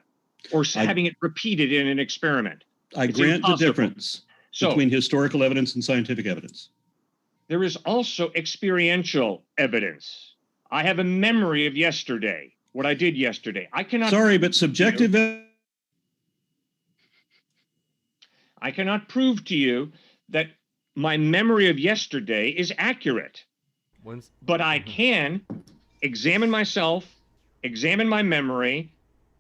or having it repeated in an experiment. I grant the difference between historical evidence and scientific evidence. There is also experiential evidence. I have a memory of yesterday, what I did yesterday. I cannot... Sorry, but subjective... I cannot prove to you that my memory of yesterday is accurate. But I can examine myself, examine my memory,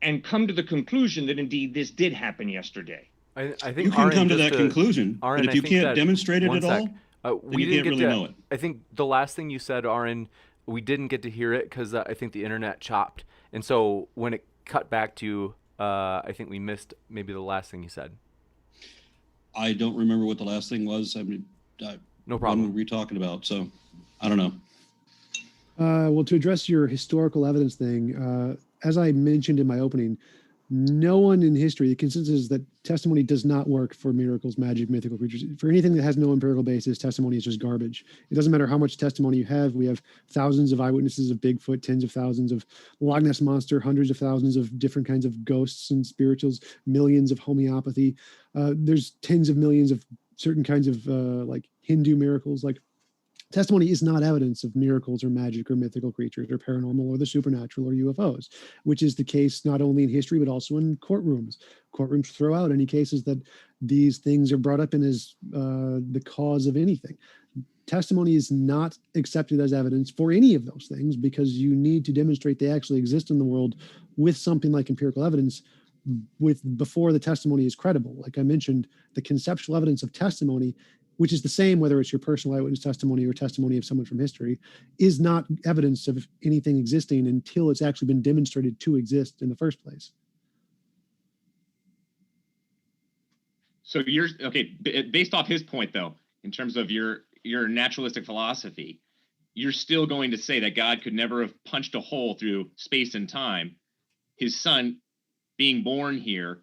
and come to the conclusion that indeed this did happen yesterday. I think you can come to that conclusion, Arin, but if you can't demonstrate it at all, we you can't really know it. I think the last thing you said, Arin, we didn't get to hear it because I think the internet chopped. And so when it cut back to you, I think we missed maybe the last thing you said. I don't remember what the last thing was. I mean, no problem. What were we talking about? So I don't know. Well, to address your historical evidence thing, as I mentioned in my opening, no one in history, the consensus is that testimony does not work for miracles, magic, mythical creatures. For anything that has no empirical basis, testimony is just garbage. It doesn't matter how much testimony you have. We have thousands of eyewitnesses of Bigfoot, tens of thousands of Loch Ness Monster, hundreds of thousands of different kinds of ghosts and spirituals, millions of homeopathy. There's tens of millions of certain kinds of like Hindu miracles. Like, testimony is not evidence of miracles or magic or mythical creatures or paranormal or the supernatural or UFOs, which is the case not only in history, but also in courtrooms. Courtrooms throw out any cases that these things are brought up in as the cause of anything. Testimony is not accepted as evidence for any of those things because you need to demonstrate they actually exist in the world with something like empirical evidence before the testimony is credible. Like I mentioned, the conceptual evidence of testimony, which is the same whether it's your personal eyewitness testimony or testimony of someone from history, is not evidence of anything existing until it's actually been demonstrated to exist in the first place. So you're, okay, based off his point though, in terms of your naturalistic philosophy, you're still going to say that God could never have punched a hole through space and time. His son being born here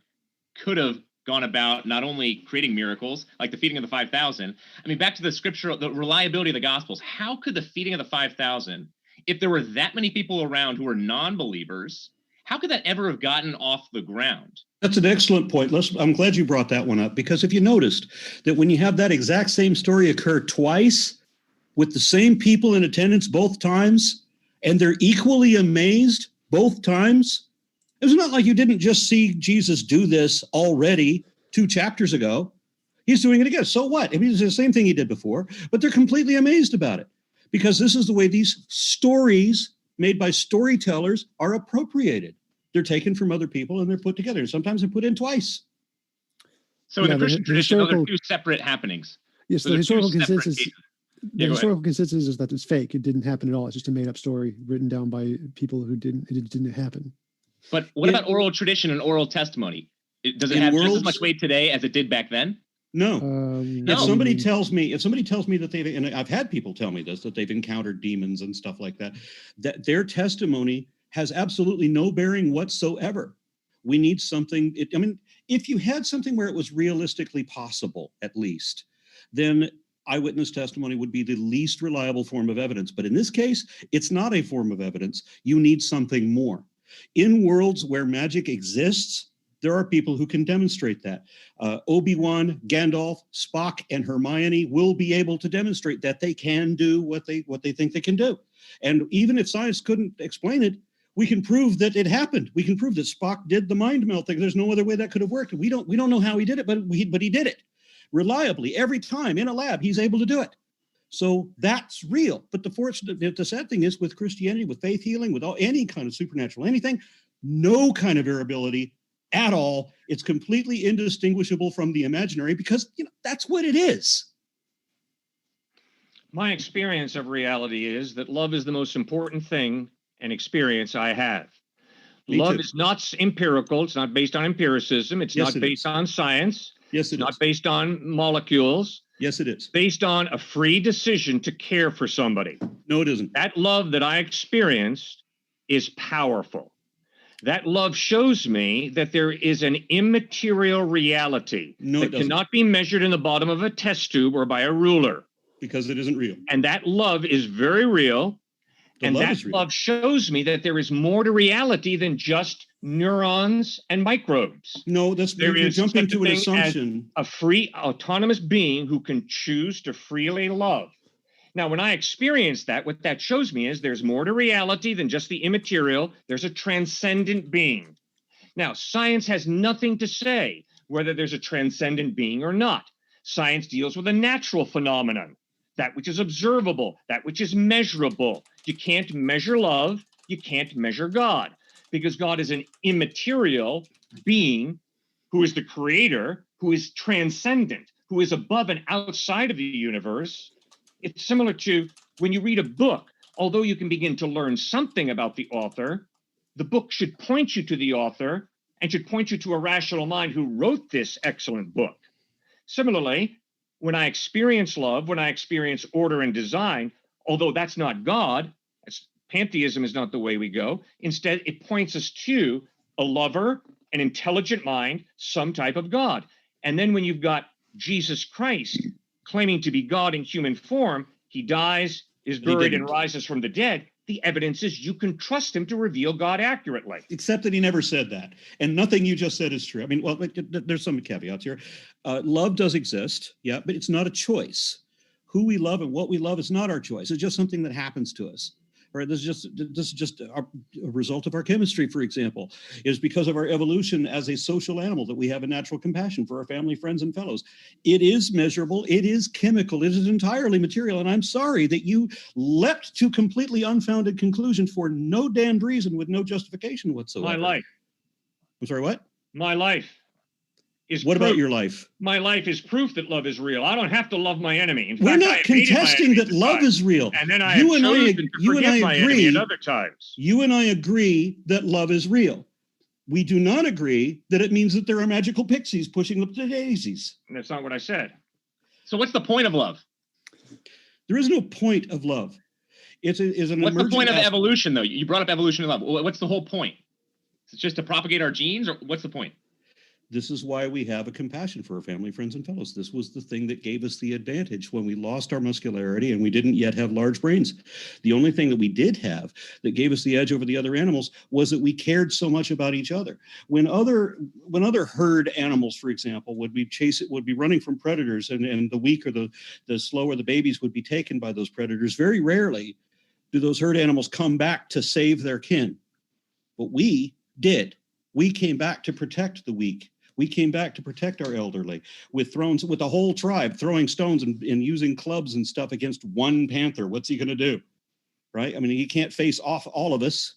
could have gone about not only creating miracles like the feeding of the 5,000. I mean, back to the scriptural, the reliability of the Gospels. How could the feeding of the 5,000, if there were that many people around who were non-believers, how could that ever have gotten off the ground? That's an excellent point. I'm glad you brought that one up, because if you noticed that when you have that exact same story occur twice with the same people in attendance both times, and they're equally amazed both times, it's not like you didn't just see Jesus do this already 2 chapters ago. He's doing it again. So what? I mean, it's the same thing he did before, but they're completely amazed about it because this is the way these stories made by storytellers are appropriated. They're taken from other people and they're put together. And sometimes they're put in twice. So in the Christian tradition, those are 2 separate happenings. Yes, the historical consensus. The historical consensus is that it's fake. It didn't happen at all. It's just a made-up story written down by people who it didn't happen. But what about oral tradition and oral testimony? Does it have just as much weight today as it did back then? No. No. If somebody tells me that they've, and I've had people tell me this, that they've encountered demons and stuff like that, that their testimony has absolutely no bearing whatsoever. We need something. I mean, if you had something where it was realistically possible, at least, then eyewitness testimony would be the least reliable form of evidence. But in this case, it's not a form of evidence. You need something more. In worlds where magic exists, there are people who can demonstrate that. Obi-Wan, Gandalf, Spock, and Hermione will be able to demonstrate that they can do what they think they can do. And even if science couldn't explain it, we can prove that it happened. We can prove that Spock did the mind meld thing. There's no other way that could have worked. We don't know how he did it, but he did it reliably every time in a lab. He's able to do it. So that's real. But the sad thing is, with Christianity, with faith healing, with any kind of supernatural anything, no kind of variability at all. It's completely indistinguishable from the imaginary because that's what it is. My experience of reality is that love is the most important thing and experience I have. Love is not empirical. It's not based on empiricism. It's not based on science. Yes, it's not based on molecules. Yes, it is. Based on a free decision to care for somebody. No, it isn't. That love that I experienced is powerful. That love shows me that there is an immaterial reality that cannot be measured in the bottom of a test tube or by a ruler. Because it isn't real. And that love is very real. And that love shows me that there is more to reality than just neurons and microbes. No, you're jumping to an assumption. A free, autonomous being who can choose to freely love. Now, when I experience that, what that shows me is there's more to reality than just the immaterial. There's a transcendent being. Now, science has nothing to say whether there's a transcendent being or not. Science deals with a natural phenomenon, that which is observable, that which is measurable. You can't measure love. You can't measure God, because God is an immaterial being who is the creator, who is transcendent, who is above and outside of the universe. It's similar to when you read a book, although you can begin to learn something about the author, the book should point you to the author and should point you to a rational mind who wrote this excellent book. Similarly, when I experience love, when I experience order and design, although that's not God, pantheism is not the way we go. Instead, it points us to a lover, an intelligent mind, some type of God. And then when you've got Jesus Christ claiming to be God in human form, he dies, is buried, and rises from the dead. The evidence is you can trust him to reveal God accurately. Except that he never said that. And nothing you just said is true. I mean, well, there's some caveats here. Love does exist, yeah, but it's not a choice. Who we love and what we love is not our choice. It's just something that happens to us. Right? This is just a result of our chemistry, for example. It is because of our evolution as a social animal that we have a natural compassion for our family, friends, and fellows. It is measurable. It is chemical. It is entirely material. And I'm sorry that you leapt to completely unfounded conclusions for no damned reason with no justification whatsoever. My life. I'm sorry, what? My life. What about your life? My life is proof that love is real. I don't have to love my enemy. In We're fact, not contesting that love is real. And then I have chosen to forgive my enemy at other times. You and I agree that love is real. We do not agree that it means that there are magical pixies pushing up the daisies. And that's not what I said. So what's the point of love? There is no point of love. What's the point of evolution, though? You brought up evolution of love. What's the whole point? Is it just to propagate our genes, or what's the point? This is why we have a compassion for our family, friends, and fellows. This was the thing that gave us the advantage when we lost our muscularity and we didn't yet have large brains. The only thing that we did have that gave us the edge over the other animals was that we cared so much about each other. When other herd animals, for example, would be running from predators, and the weak or the slower the babies would be taken by those predators, very rarely do those herd animals come back to save their kin. But we did. We came back to protect the weak. We came back to protect our elderly with the whole tribe throwing stones and using clubs and stuff against one panther. What's he going to do? Right? I mean, he can't face off all of us.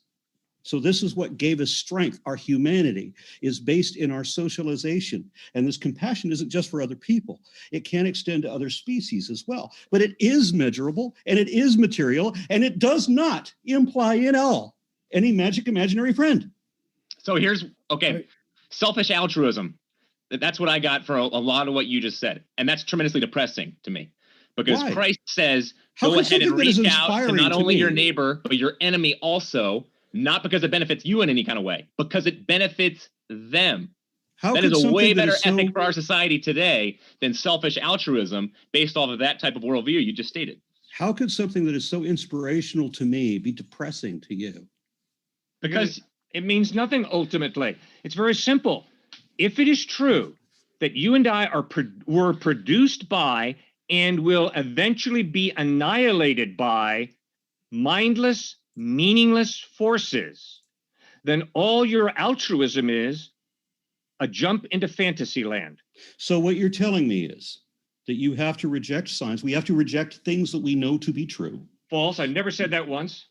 So this is what gave us strength. Our humanity is based in our socialization. And this compassion isn't just for other people. It can extend to other species as well. But it is measurable, and it is material, and it does not imply at all any magic imaginary friend. So here's okay. Right. Selfish altruism. That's what I got for a lot of what you just said, and that's tremendously depressing to me, because Why? Christ says, How "Go could ahead and something that is reach out to inspiring not to only your me- neighbor but your enemy also, not because it benefits you in any kind of way, because it benefits them." How That could is a way something that better is so ethic for our society today than selfish altruism based off of that type of worldview you just stated. how could something that is so inspirational to me be depressing to you? Because it means nothing ultimately. It's very simple. If it is true that you and I were produced by and will eventually be annihilated by mindless, meaningless forces, then all your altruism is a jump into fantasy land. So what you're telling me is that you have to reject science. We have to reject things that we know to be true. False. I never said that once.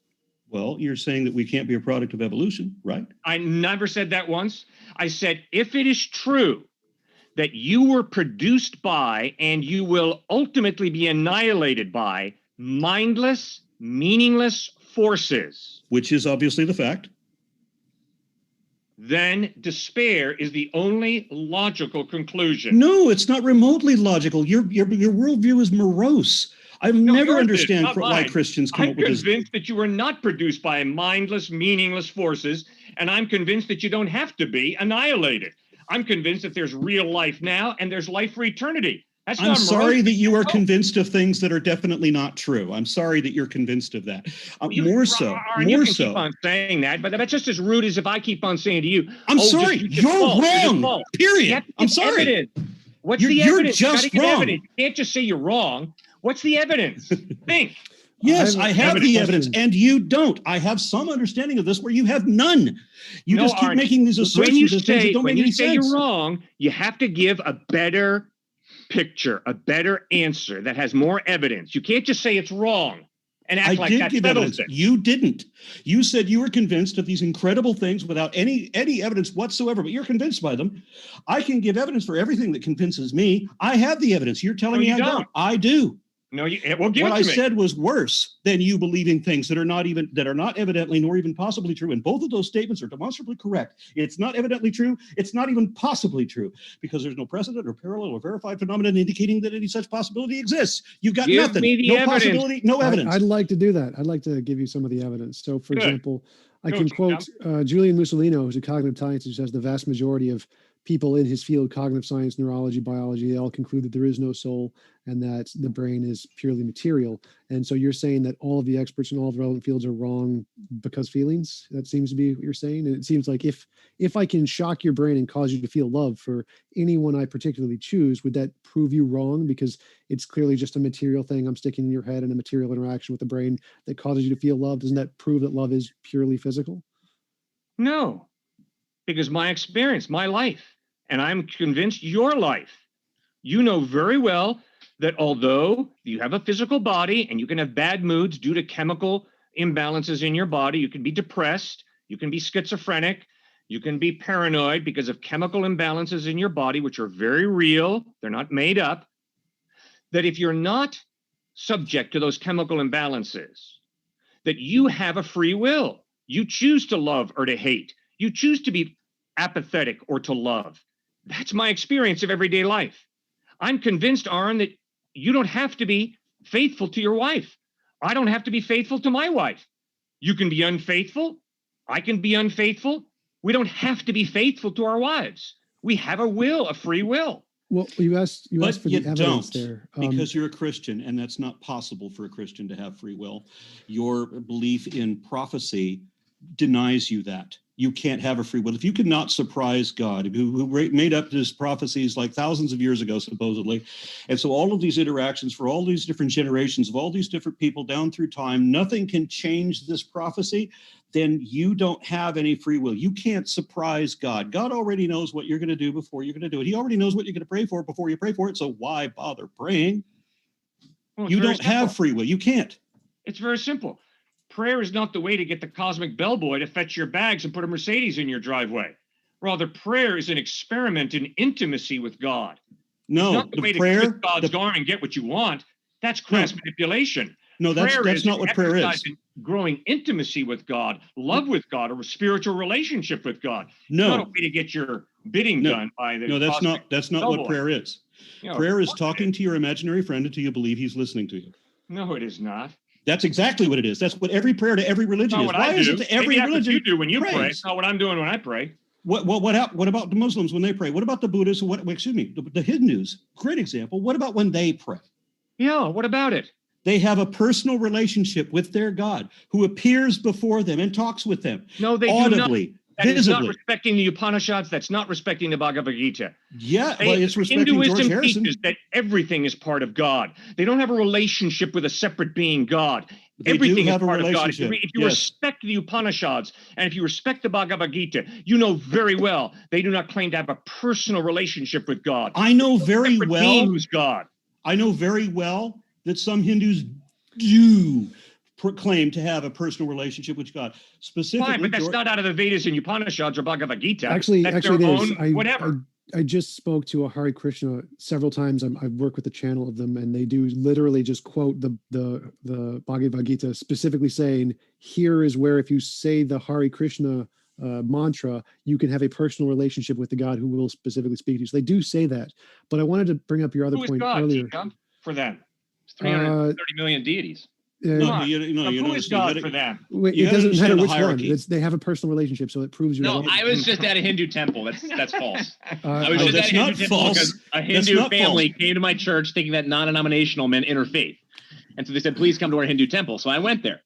Well, you're saying that we can't be a product of evolution, right? I never said that once. I said, if it is true that you were produced by and you will ultimately be annihilated by mindless, meaningless forces, Which is obviously the fact. then despair is the only logical conclusion. No, it's not remotely logical. Your worldview is morose. I've never yours is, understand not why mine. Christians come I'm up with this. convinced that you were not produced by mindless, meaningless forces, and I'm convinced that you don't have to be annihilated. I'm convinced that there's real life now and there's life for eternity. That's I'm not sorry morose. that you are convinced of things that are definitely not true. I'm sorry that you're convinced of that. More so. Arin, you can keep on saying that, but that's just as rude as if I keep on saying to you, I'm "Oh, sorry. just You're false, you're just wrong. false." You Period. have to I'm give sorry. evidence. What's You're- the you're evidence? You just gotta give wrong. evidence. You can't just say you're wrong. What's the evidence? Think. Yes, I have the evidence, question. and you don't. I have some understanding of this where you have none. You No, just keep Arin, making these assertions of things that don't when make you any say sense. you're wrong, you have to give a better picture, a better answer that has more evidence. You can't just say it's wrong and act I like did that give settles evidence. it. You didn't. You said you were convinced of these incredible things without any evidence whatsoever, but you're convinced by them. I can give evidence for everything that convinces me. I have the evidence. You're telling No, me you I don't. don't. I do. No, well, give What it I to me. said was worse than you believing things that are not evidently nor even possibly true. And both of those statements are demonstrably correct. It's not evidently true. It's not even possibly true, because there's no precedent or parallel or verified phenomenon indicating that any such possibility exists. You've got Give nothing. me the No evidence. possibility, no evidence. I'd like to do that. I'd like to give you some of the evidence. So, for Good. example, I Go, can quote Julian Mussolino, who's a cognitive scientist, who says the vast majority of people in his field, cognitive science, neurology, biology, they all conclude that there is no soul and that the brain is purely material. And so you're saying that all of the experts in all the relevant fields are wrong because feelings? That seems to be what you're saying. And it seems like if I can shock your brain and cause you to feel love for anyone I particularly choose, would that prove you wrong? Because it's clearly just a material thing I'm sticking in your head and a material interaction with the brain that causes you to feel love. Doesn't that prove that love is purely physical? No, because my experience, my life, and I'm convinced your life, you know very well that although you have a physical body and you can have bad moods due to chemical imbalances in your body, you can be depressed, you can be schizophrenic, you can be paranoid because of chemical imbalances in your body, which are very real, they're not made up, that if you're not subject to those chemical imbalances, that you have a free will. You choose to love or to hate. You choose to be apathetic or to love. That's my experience of everyday life. I'm convinced, Arin, that you don't have to be faithful to your wife. I don't have to be faithful to my wife. You can be unfaithful. I can be unfaithful. We don't have to be faithful to our wives. We have a will, a free will. Well, you asked But for you the evidence don't, there. because you're a Christian, and that's not possible for a Christian to have free will. Your belief in prophecy denies you that. You can't have a free will. If you cannot surprise God, who made up his prophecies like thousands of years ago, supposedly, and so all of these interactions for all these different generations of all these different people down through time, nothing can change this prophecy, then you don't have any free will. You can't surprise God. God already knows what you're going to do before you're going to do it. He already knows what you're going to pray for before you pray for it, so why bother praying? Well, You don't have free will. You can't. It's very simple. Prayer is not the way to get the cosmic bellboy to fetch your bags and put a Mercedes in your driveway. Rather, prayer is an experiment in intimacy with God. No, It's not the way to twist God's arm and get what you want. That's crass manipulation. No, that's not what prayer is. exercising growing intimacy with God, love with God, or a spiritual relationship with God. No. It's not a way to get your bidding done by the. No, that's not what Double. prayer is. You know, Prayer is of course talking it to your imaginary friend until you believe he's listening to you. No, it is not. That's exactly what it is. That's what every prayer to every religion Not is. what Why I is do. it to every Maybe that's religion? what you do when you pray. prays? It's not what I'm doing when I pray. What about the Muslims when they pray? What about the Buddhists? The Hindus? Great example. What about when they pray? Yeah, what about it? They have a personal relationship with their God who appears before them and talks with them. No, they audibly, do not. That is not visibly. respecting the Upanishads. That's not respecting the Bhagavad Gita. Yeah, well, it's respecting Hinduism George Harrison. teaches that everything is part of God. They don't have a relationship with a separate being, God. They Everything do is have a part of God. relationship. If you respect the Upanishads and if you respect the Bhagavad Gita, you know very well they do not claim to have a personal relationship with God. I know very Separate well. being who's God. I know very well that some Hindus do proclaim to have a personal relationship with God. Specifically, Fine, but that's not out of the Vedas and Upanishads or Bhagavad Gita. Actually, that's it their is. own whatever. I just spoke to a Hare Krishna several times. I've worked with the channel of them, and they do literally just quote the Bhagavad Gita, specifically saying, "Here is where if you say the Hare Krishna mantra, you can have a personal relationship with the God who will specifically speak to you." So they do say that. But I wanted to bring up your other Who is point God, earlier. TJump, for them? It's 330 million deities. Come on. you Who is God for them? It You gotta doesn't matter understand the which one. hierarchy. They have a personal relationship, so it proves you. No, I was just at a Hindu temple. That's false. I was No, just that's at a not Hindu temple false. because a That's Hindu not family false. came to my church thinking that non-denominational meant interfaith. And so they said, please come to our Hindu temple. So I went there.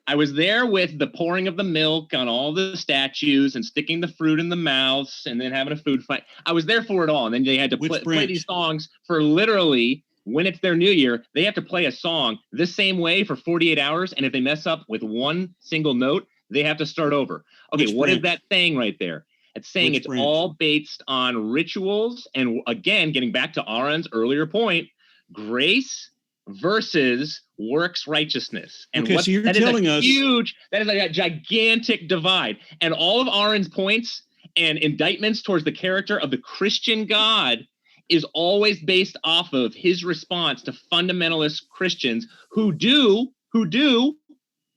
I was there with the pouring of the milk on all the statues and sticking the fruit in the mouths and then having a food fight. I was there for it all. And then they had to play branch? these songs for literally, when it's their new year, they have to play a song the same way for 48 hours. And if they mess up with one single note, they have to start over. Okay, Which what is branch? that saying right there? It's saying Which it's branch? all based on rituals. And again, getting back to Aron's earlier point, grace versus works righteousness. And Okay, so you're that is telling us- that is a gigantic divide. And all of Aron's points and indictments towards the character of the Christian God is always based off of his response to fundamentalist Christians who do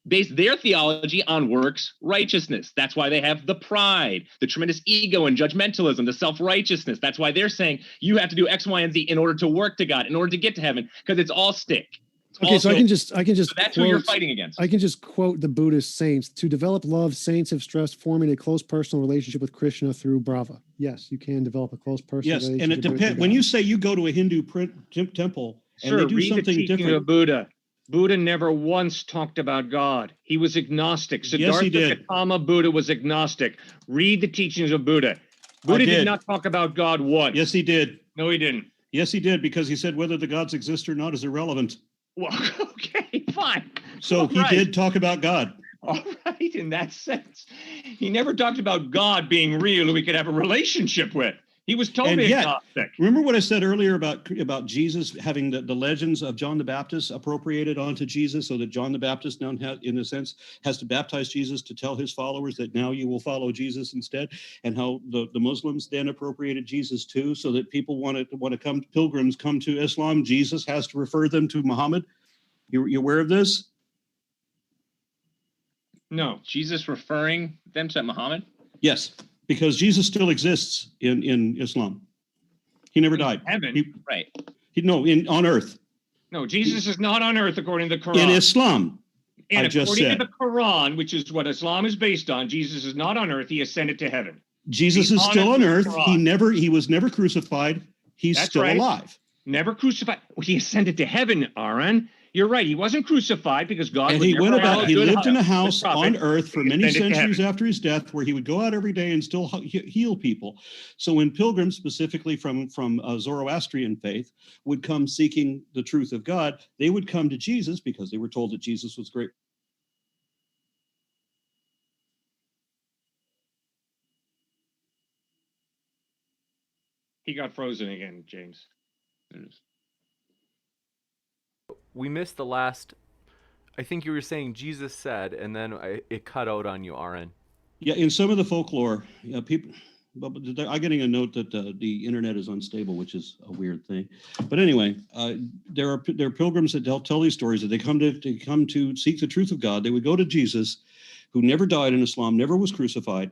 base their theology on works righteousness. That's why they have the pride, the tremendous ego and judgmentalism, the self-righteousness. That's why they're saying you have to do X, Y, and Z in order to work to God, in order to get to heaven, because it's all stick. Okay, so I can just so that's who you're fighting against. I can just quote the Buddhist saints. To develop love, saints have stressed forming a close personal relationship with Krishna through Brahma. Yes, you can develop a close personal Yes, relationship. and it depends. When you say you go to a Hindu temple and Sure, they do read the something teaching different, of Buddha. Buddha never once talked about God. He was agnostic. Yes, he Siddhartha did. Gautama Buddha was agnostic. Read the teachings of Buddha. Buddha did not talk about God once. yes, he did. No, he didn't. Yes, he did, because he said whether the gods exist or not is irrelevant. Well, okay, fine. So All he right. did talk about God. All right, in that sense. He never talked about God being real who we could have a relationship with. He was totally And yet, agnostic. remember what I said earlier about Jesus having the legends of John the Baptist appropriated onto Jesus, so that John the Baptist now, in a sense, has to baptize Jesus to tell his followers that now you will follow Jesus instead, and how the Muslims then appropriated Jesus too, so that people want to come, pilgrims come to Islam. Jesus has to refer them to Muhammad. You aware of this? No. Jesus referring them to Muhammad? Yes, because Jesus still exists in Islam. He never died. Heaven. Right. On earth. No, Jesus is not on earth according to the Quran. In Islam. And I just according said. to the Quran, which is what Islam is based on, Jesus is not on earth. He ascended to heaven. Jesus is still on earth. He was never crucified. He's That's still right. alive. Never crucified. He ascended to heaven, Aron. You're right. He wasn't crucified because God. And would he never went allow about, a he good lived in a good house prophet on earth for to many ascend into centuries heaven. after his death, where he would go out every day and still heal people. So when pilgrims, specifically from Zoroastrian faith, would come seeking the truth of God, they would come to Jesus because they were told that Jesus was great. He got frozen again, James. We missed the last. I think you were saying Jesus said, and then it cut out on you, Arin. Yeah, in some of the folklore, people But I'm getting a note that the internet is unstable, which is a weird thing. But anyway, there are pilgrims that tell these stories that they come to seek the truth of God. They would go to Jesus, who never died in Islam, never was crucified,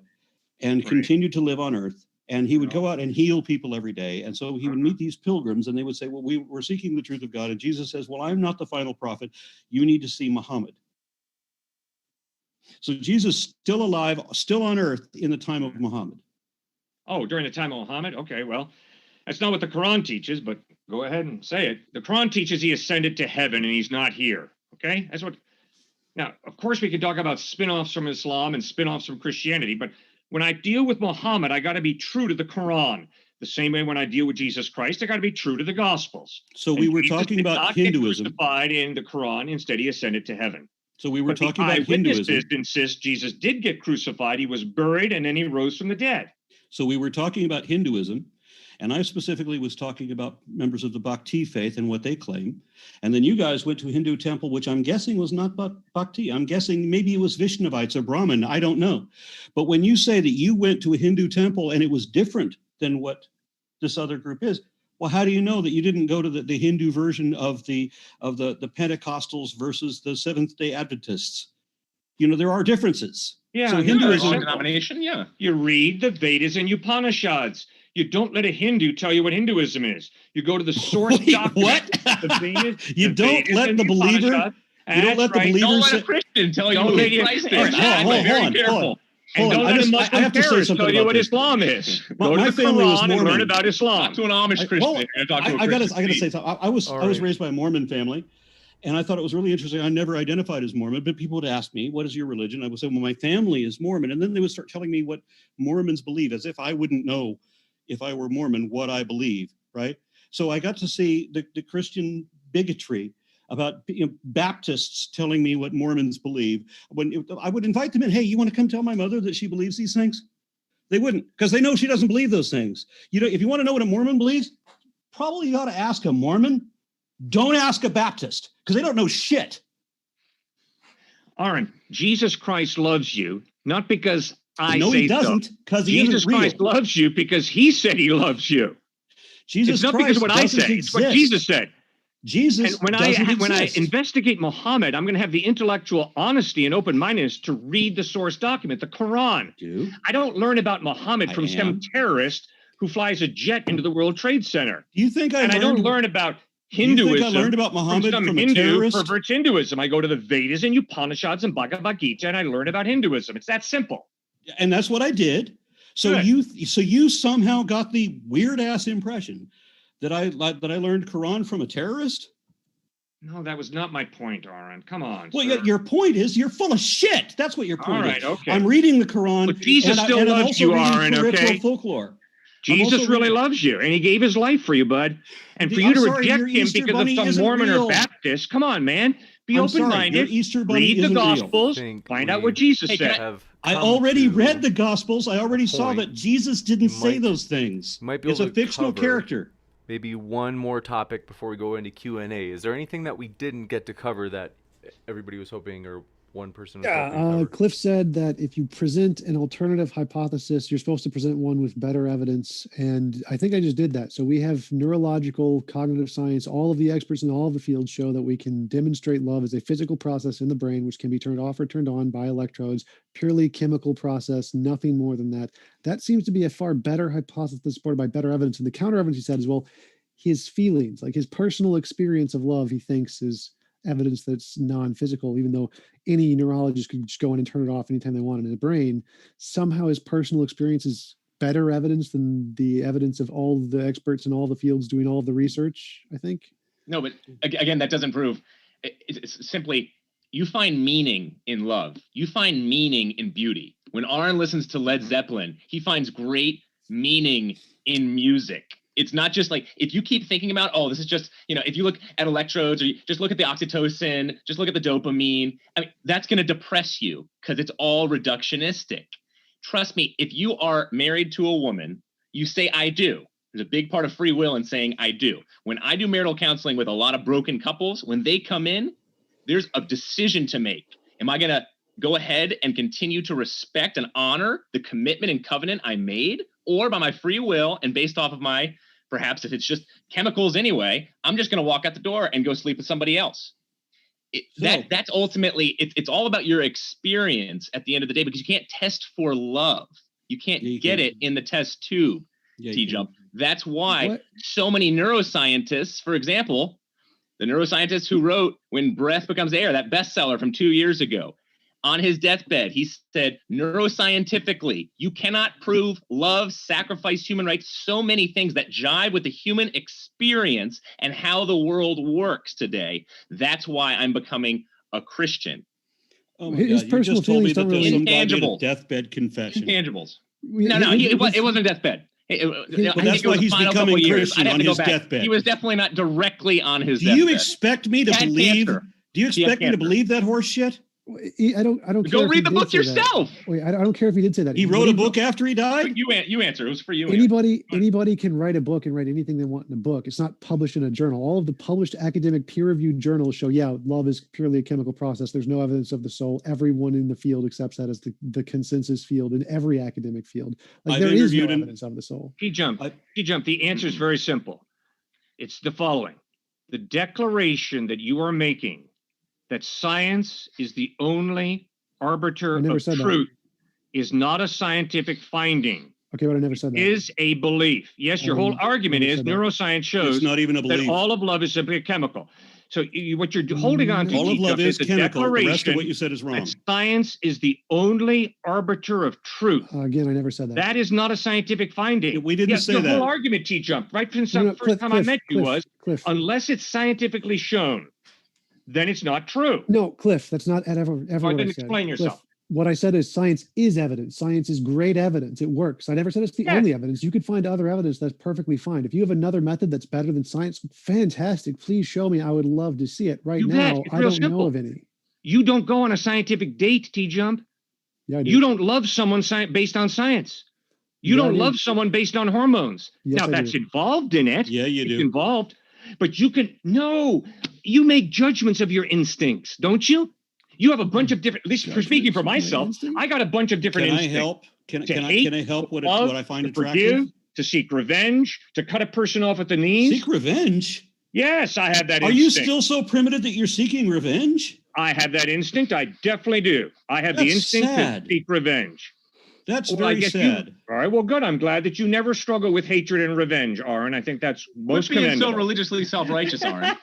and continued to live on earth. And he would go out and heal people every day. And so he would meet these pilgrims, and they would say, well, we're seeking the truth of God. And Jesus says, well, I'm not the final prophet. You need to see Muhammad. So Jesus still alive, still on earth in the time of Muhammad. Oh, during the time of Muhammad? Okay, well, that's not what the Quran teaches, but go ahead and say it. The Quran teaches he ascended to heaven and he's not here. Okay? That's what. Now, of course, we can talk about spin-offs from Islam and spin-offs from Christianity, but when I deal with Muhammad, I got to be true to the Quran. The same way when I deal with Jesus Christ, I got to be true to the Gospels. So we were talking about Hinduism. Crucified in the Quran, instead he ascended to heaven. So we were talking about Hinduism. Eyewitnesses insist Jesus did get crucified. He was buried and then he rose from the dead. So we were talking about Hinduism, and I specifically was talking about members of the Bhakti faith and what they claim. And then you guys went to a Hindu temple, which I'm guessing was not Bhakti. I'm guessing maybe it was Vaishnavites or Brahmin. I don't know. But when you say that you went to a Hindu temple and it was different than what this other group is, well, how do you know that you didn't go to the Hindu version of the Pentecostals versus the Seventh-day Adventists? You know, there are differences. Yeah, so Hinduism, denomination, yeah. You read the Vedas and Upanishads. You don't let a Hindu tell you what Hinduism is. You go to the source document. What? The Vedas, you don't let the believer. You don't let the believer. Don't let a Christian tell you who Christ is. Hold on. And don't let a Muslim terrorist tell you what Islam is. Go to the Quran and learn about Islam. Talk to an Amish Christian. I got to say something. I was raised by a Mormon family. And I thought it was really interesting. I never identified as Mormon, but people would ask me, what is your religion? I would say, well, my family is Mormon. And then they would start telling me what Mormons believe, as if I wouldn't know, if I were Mormon, what I believe, right? So I got to see the Christian bigotry about Baptists telling me what Mormons believe. When I would invite them in, hey, you want to come tell my mother that she believes these things? They wouldn't, because they know she doesn't believe those things. You know, if you want to know what a Mormon believes, probably you ought to ask a Mormon. Don't ask a Baptist, because they don't know shit. Arin, Jesus Christ loves you, not because I say he doesn't, because he Jesus isn't real. Christ loves you because he said he loves you. Jesus it's not Christ because of what I said. Exist. It's what Jesus said. Jesus and when I investigate Muhammad, I'm going to have the intellectual honesty and open-mindedness to read the source document, the Quran. I don't learn about Muhammad from some terrorist who flies a jet into the World Trade Center. Do you think I don't learn about Hinduism. You think I learned about Muhammad from a terrorist? Perverts Hinduism. I go to the Vedas and Upanishads and Bhagavad Gita and I learn about Hinduism. It's that simple. And that's what I did. So you somehow got the weird ass impression that I learned Quran from a terrorist? No, that was not my point, Aron. Come on. Well, your point is you're full of shit. That's what your point is. All right, okay. I'm reading the Quran. But Jesus still loves you, Aron, okay? Folklore. Jesus really loves you, and he gave his life for you, bud. And for you to reject him because of some Mormon or Baptist, come on, man. Be open-minded. Read the Gospels. Find out what Jesus said. I already read the Gospels. I already saw that Jesus didn't say those things. It's a fictional character. Maybe one more topic before we go into Q&A. Is there anything that we didn't get to cover that everybody was hoping or one person was hoping to cover? Cliffe said that if you present an alternative hypothesis, you're supposed to present one with better evidence. And I think I just did that. So we have neurological, cognitive science, all of the experts in all of the fields show that we can demonstrate love as a physical process in the brain, which can be turned off or turned on by electrodes, purely chemical process, nothing more than that. That seems to be a far better hypothesis supported by better evidence. And the counter evidence he said is, well, his feelings, like his personal experience of love, he thinks is evidence that's non-physical, even though any neurologist could just go in and turn it off anytime they want in the brain. Somehow his personal experience is better evidence than the evidence of all the experts in all the fields doing all of the research, I think. No, but again, that doesn't prove. It's simply, you find meaning in love. You find meaning in beauty. When Aron listens to Led Zeppelin, he finds great meaning in music. It's not just like, if you keep thinking about, oh, this is just, if you look at electrodes or you just look at the oxytocin, just look at the dopamine, I mean, that's going to depress you because it's all reductionistic. Trust me, if you are married to a woman, you say, I do. There's a big part of free will in saying I do. When I do marital counseling with a lot of broken couples, when they come in, there's a decision to make. Am I going to go ahead and continue to respect and honor the commitment and covenant I made? or by my free will and based off of my, perhaps if it's just chemicals anyway, I'm just going to walk out the door and go sleep with somebody else. That's ultimately, it's all about your experience at the end of the day, because you can't test for love. You can't get it in the test tube, TJump. That's why so many neuroscientists, for example, the neuroscientist who wrote When Breath Becomes Air, that bestseller from 2 years ago, on his deathbed, he said, neuroscientifically, you cannot prove love, sacrifice, human rights, so many things that jive with the human experience and how the world works today. That's why I'm becoming a Christian. Oh my His God, personal you just told me feelings that don't there's really- some guy made a Intangibles. deathbed confession. Intangibles. No, it wasn't deathbed. But that's why he's becoming Christian on his deathbed. He was definitely not directly on his Do deathbed. you expect me to believe? cancer. Do you expect me to believe that horse shit? I don't care. Go if he read the did book say that. yourself. Wait, I don't care if he did say that. He wrote a book after he died? You answer. It was for you. Anybody can write a book and write anything they want in a book. It's not published in a journal. All of the published academic peer-reviewed journals show, love is purely a chemical process. There's no evidence of the soul. Everyone in the field accepts that as the consensus field in every academic field. Like, there is no evidence of the soul. TJump, the answer is very simple. It's the following. The declaration that you are making that science is the only arbiter of truth is not a scientific finding. Okay, but I never said that. Is a belief. Yes, your whole argument is neuroscience shows it's not even a belief. that all of love is simply a chemical. So what you're holding on to, all of love is the chemical. The rest of declaration what you said is wrong. that science is the only arbiter of truth. Again, I never said that. That is not a scientific finding. We didn't say the that. whole argument, TJump, right from the first time I met you was, unless it's scientifically shown, then it's not true. No, Cliff, that's not ever what I said. Explain yourself. Cliff, what I said is science is evidence. Science is great evidence. It works. I never said it's the only evidence. You could find other evidence that's perfectly fine. If you have another method that's better than science, fantastic. Please show me. I would love to see it. Right now, I don't know of any. You don't go on a scientific date, TJump. Yeah, I do. You don't love someone based on science. You don't love someone based on hormones. Yes, now, that's involved in it. Yeah, you do. It's involved. But you make judgments of your instincts, don't you? You have a bunch of different, at least for speaking for myself, I got a bunch of different instincts. Can I help what I find attractive? Forgive, to seek revenge, to cut a person off at the knees. Seek revenge? Yes, I have that instinct. Are you still so primitive that you're seeking revenge? I have that instinct. I definitely do. I have the instinct to seek revenge. That's very sad. All right, well, good. I'm glad that you never struggle with hatred and revenge, Aron. I think that's most commendable. Being so religiously self-righteous, Aron.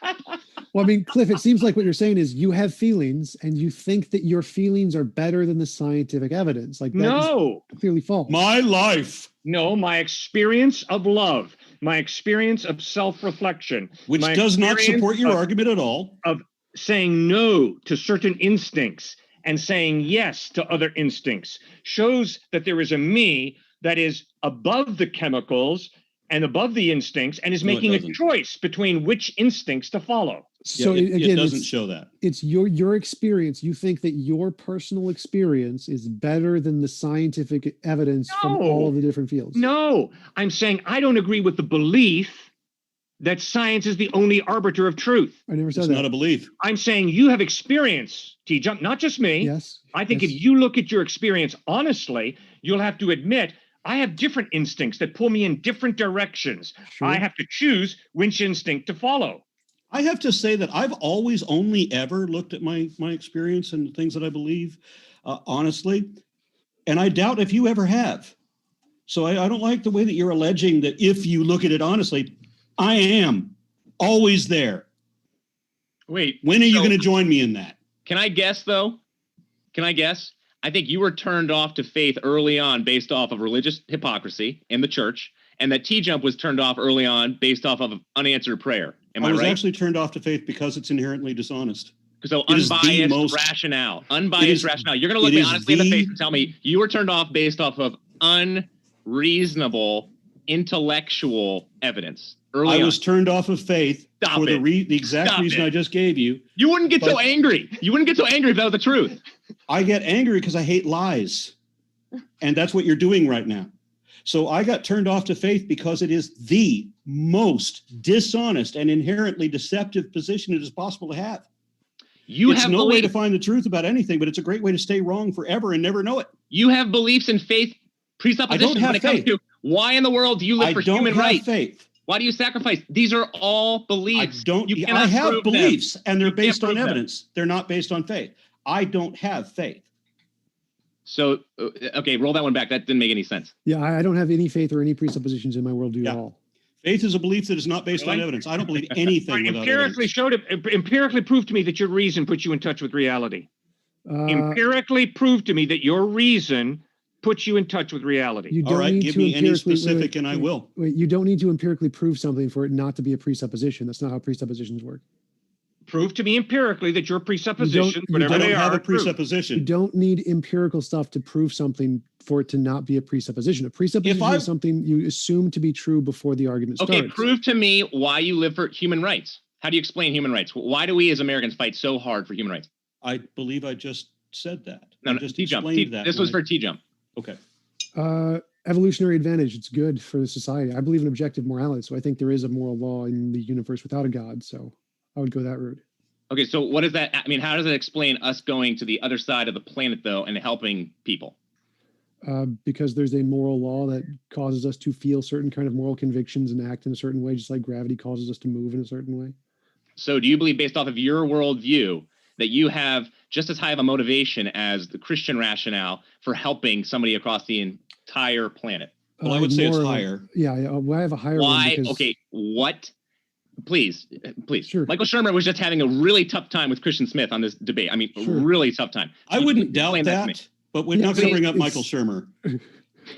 Well, I mean, Cliff, it seems like what you're saying is you have feelings and you think that your feelings are better than the scientific evidence. Like, that is clearly false. My life. No, my experience of love, my experience of self-reflection. Which does not support your argument at all. Of saying no to certain instincts and saying yes to other instincts shows that there is a me that is above the chemicals and above the instincts and is making a choice between which instincts to follow. So it doesn't show that. It's your experience. You think that your personal experience is better than the scientific evidence from all of the different fields. No, I'm saying I don't agree with the belief that science is the only arbiter of truth. I never said that. It's not a belief. I'm saying you have experience, TJump, not just me. Yes. I think if you look at your experience honestly, you'll have to admit I have different instincts that pull me in different directions. Sure. I have to choose which instinct to follow. I have to say that I've always only ever looked at my experience and the things that I believe honestly, and I doubt if you ever have. So I don't like the way that you're alleging that if you look at it honestly, I am always there. Wait. When are you going to join me in that? Can I guess, though? Can I guess? I think you were turned off to faith early on based off of religious hypocrisy in the church, and that TJump was turned off early on based off of unanswered prayer. Am I right? I was actually turned off to faith because it's inherently dishonest. So unbiased rationale. Unbiased rationale. You're going to look me honestly in the face and tell me you were turned off based off of unreasonable intellectual evidence. I was turned off of faith for the exact reason I just gave you. You wouldn't get so angry. You wouldn't get so angry if that was the truth. I get angry because I hate lies. And that's what you're doing right now. So I got turned off to faith because it is the most dishonest and inherently deceptive position it is possible to have. It's no way to find the truth about anything, but it's a great way to stay wrong forever and never know it. You have beliefs in faith presuppositions when it comes to Why in the world do you live I for don't human have rights? faith. Why do you sacrifice? These are all I beliefs. don't. You I cannot have prove them. beliefs, and they're You can't based on prove them. evidence. They're not based on faith. I don't have faith. So, okay, roll that one back. That didn't make any sense. Yeah, I don't have any faith or any presuppositions in my worldview Yeah. at all. Faith is a belief that is not based on Really? evidence. I don't believe anything without Empirically evidence. empirically prove to me that your reason puts you in touch with reality. Uh, Empirically prove to me that your reason puts you in touch with reality. you All don't right, need give to me any empirically- wait, specific and I will. Wait, you don't need to empirically prove something for it not to be a presupposition. That's not how presuppositions work. Prove to me empirically that your presuppositions, you whatever I they don't have are, a are true. You presupposition. don't need empirical stuff to prove something for it to not be a presupposition. A presupposition I- is something you assume to be true before the argument Okay, starts. prove to me why you live for human rights. How do you explain human rights? Why do we as Americans fight so hard for human rights? I believe I just said that. No, I no, just TJump. explained that. This when was for TJump. Okay. Evolutionary advantage. It's good for the society. I believe in objective morality, so I think there is a moral law in the universe without a god. So I would go that route. Okay, so what does that? I mean, how does that explain us going to the other side of the planet though and helping people? Because there's a moral law that causes us to feel certain kind of moral convictions and act in a certain way, just like gravity causes us to move in a certain way. So, do you believe, based off of your worldview, that you have just as high of a motivation as the Christian rationale for helping somebody across the entire planet? Well, I would say it's more of a- higher. I have a higher one Why? because Okay, what? Please. Sure. Michael Shermer was just having a really tough time with Christian Smith on this debate. I mean, Sure. really tough time. I wouldn't doubt Explain to me. that, but we're Yeah, not going to so bring up it's- Michael Shermer.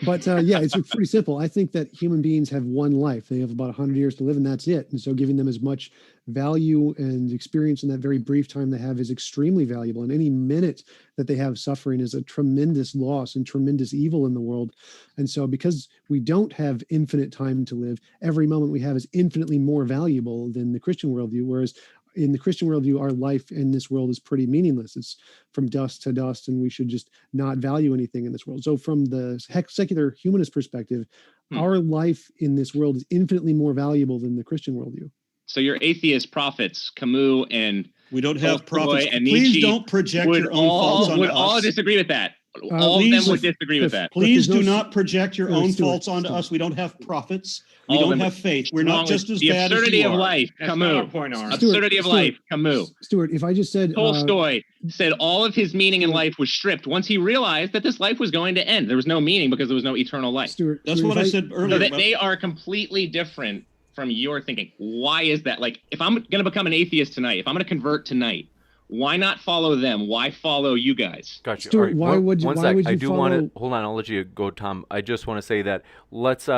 But yeah, it's pretty simple. I think that human beings have one life. They have about 100 years to live, and that's it. And so giving them as much value and experience in that very brief time they have is extremely valuable. And any minute that they have suffering is a tremendous loss and tremendous evil in the world. And so because we don't have infinite time to live, every moment we have is infinitely more valuable than the Christian worldview. Whereas in the Christian worldview, our life in this world is pretty meaningless. It's from dust to dust, and we should just not value anything in this world. So from the secular humanist perspective, our life in this world is infinitely more valuable than the Christian worldview. So your atheist prophets, Camus and We don't have Tolstoy prophets. and Please Nietzsche don't project would your own faults onto would all us. disagree with that. All of them please, would disagree with Cliff, that. Please There's do no- not project your No, own Stuart, faults onto Stuart. us. We don't have prophets. We All of don't them. have faith. We're Wrong not with just as the bad as absurdity you of are. life, That's not our Camus. point, Aron. Absurdity of life, Camus. Stuart, if I just said Tolstoy said all of his meaning in life was stripped once he realized that this life was going to end. There was no meaning because there was no eternal life. Stuart, That's Stuart, what if I said So earlier. that they are completely different from your thinking. Why is that? Like, if I'm going to become an atheist tonight, if I'm going to convert tonight, why not follow them? Why follow you guys? Gotcha. Stuart, All right, why would you- One why sec. would you I do want to follow- hold on. I'll let you go, Tom. I just want to say that let's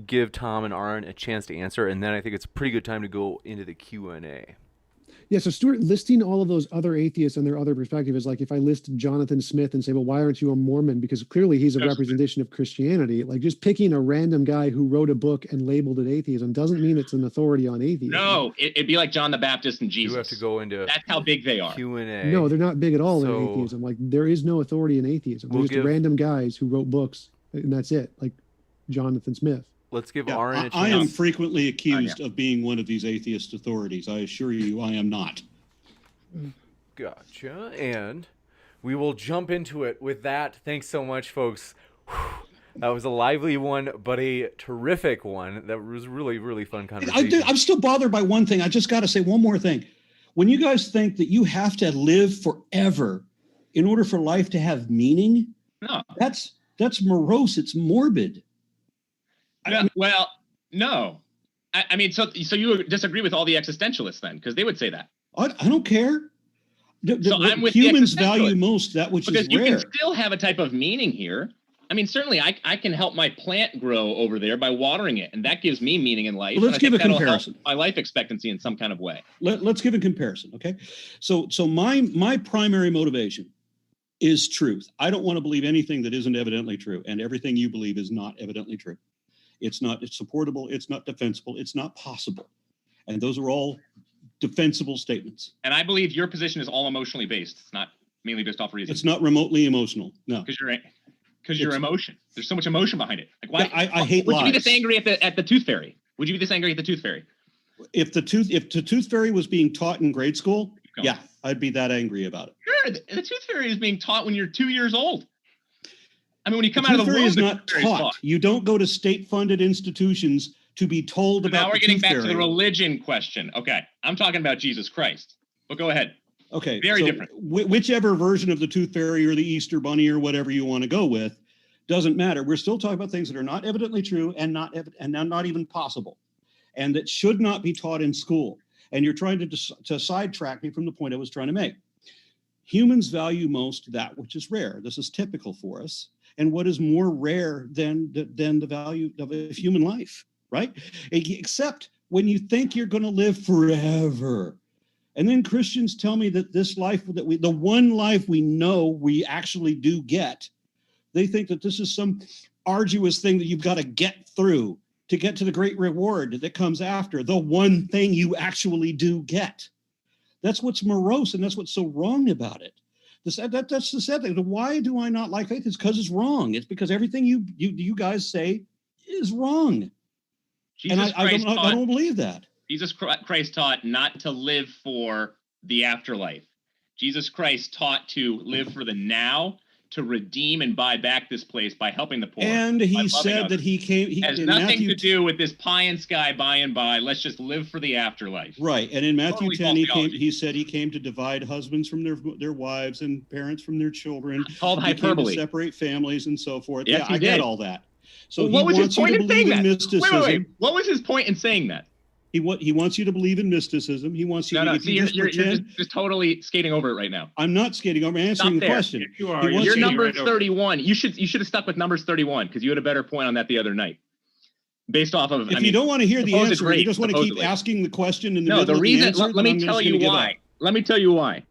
give Tom and Arin a chance to answer, and then I think it's a pretty good time to go into the Q&A. Yeah, so Stuart, listing all of those other atheists and their other perspective is like if I list Jonathan Smith and say, well, why aren't you a Mormon? Because clearly he's a Yes. representation of Christianity. Like just picking a random guy who wrote a book and labeled it atheism doesn't mean it's an authority on atheism. No, it'd be like John the Baptist and Jesus. You have to go into That's how big they are. Q&A. No, they're not big at all So- in atheism. Like there is no authority in atheism. They're We'll just give- random guys who wrote books and that's it. Like Jonathan Smith. Let's give Yeah, Arin a I am chance. frequently accused of being one of these atheist authorities. I assure you, I am not. Gotcha. And we will jump into it with that. Thanks so much, folks. Whew. That was a lively one, but a terrific one. That was really, really fun conversation. I'm still bothered by one thing. I just got to say one more thing. When you guys think that you have to live forever in order for life to have meaning, No. that's morose. It's morbid. Well, no. I mean, so you would disagree with all the existentialists then, because they would say that. I don't care. So I'm with the Humans value existentialists. most that which Because is you rare. can still have a type of meaning here. I mean, certainly I can help my plant grow over there by watering it, and that gives me meaning in life. Well, let's and I think give a that'll help comparison. my life expectancy in some kind of way. Let's give a comparison, okay? So my primary motivation is truth. I don't want to believe anything that isn't evidently true, and everything you believe is not evidently true. It's supportable, it's not defensible, it's not possible. And those are all defensible statements. And I believe your position is all emotionally based. It's not mainly based off reason. It's not remotely emotional. No. Because you're emotion. There's so much emotion behind it. Like why? Yeah, I hate Would you be lies. this angry at the tooth fairy? Would you be this angry at the tooth fairy? If the tooth fairy was being taught in grade school, Go. yeah, I'd be that angry about it. Sure, the tooth fairy is being taught when you're 2 years old. I mean, when you come The out tooth of the fairy womb, is the not tooth fairy is taught. You don't go to state-funded institutions to be told So about now we're the getting tooth back fairy. to the religion question. Okay, I'm talking about Jesus Christ. But go ahead. Okay, Very so different. Whichever version of the tooth fairy or the Easter bunny or whatever you want to go with doesn't matter. We're still talking about things that are not evidently true and not even possible, and that should not be taught in school. And you're trying to sidetrack me from the point I was trying to make. Humans value most that which is rare. This is typical for us. And what is more rare than the value of a human life, right? Except when you think you're going to live forever. And then Christians tell me that this life the one life we know we actually do get, they think that this is some arduous thing that you've got to get through to get to the great reward that comes after the one thing you actually do get. That's what's morose, and that's what's so wrong about it. That's the sad thing. Why do I not like faith? It's because it's wrong. It's because everything you guys say is wrong. Jesus Christ I don't believe that. Jesus Christ taught not to live for the afterlife. Jesus Christ taught to live for the now, to redeem and buy back this place by helping the poor. And he said that he came. He has nothing to do with this pie in sky by and by. Let's just live for the afterlife. Right. And in Matthew 10, he said he came to divide husbands from their wives and parents from their children. Called he hyperbole. Came to separate families and so forth. Yes, I get all that. So well, what was his point in saying that? Mysticism. Wait. What was his point in saying that? He wants you to believe in mysticism. He wants you to you're just totally skating over it right now. I'm not skating over. I'm answering the question. You are. You're number 31. You should have stuck with numbers 31 because you had a better point on that the other night. Based off of, you don't want to hear the answer, you just want to keep asking the question in the middle of the answer. Let me tell you why. Let me tell you why.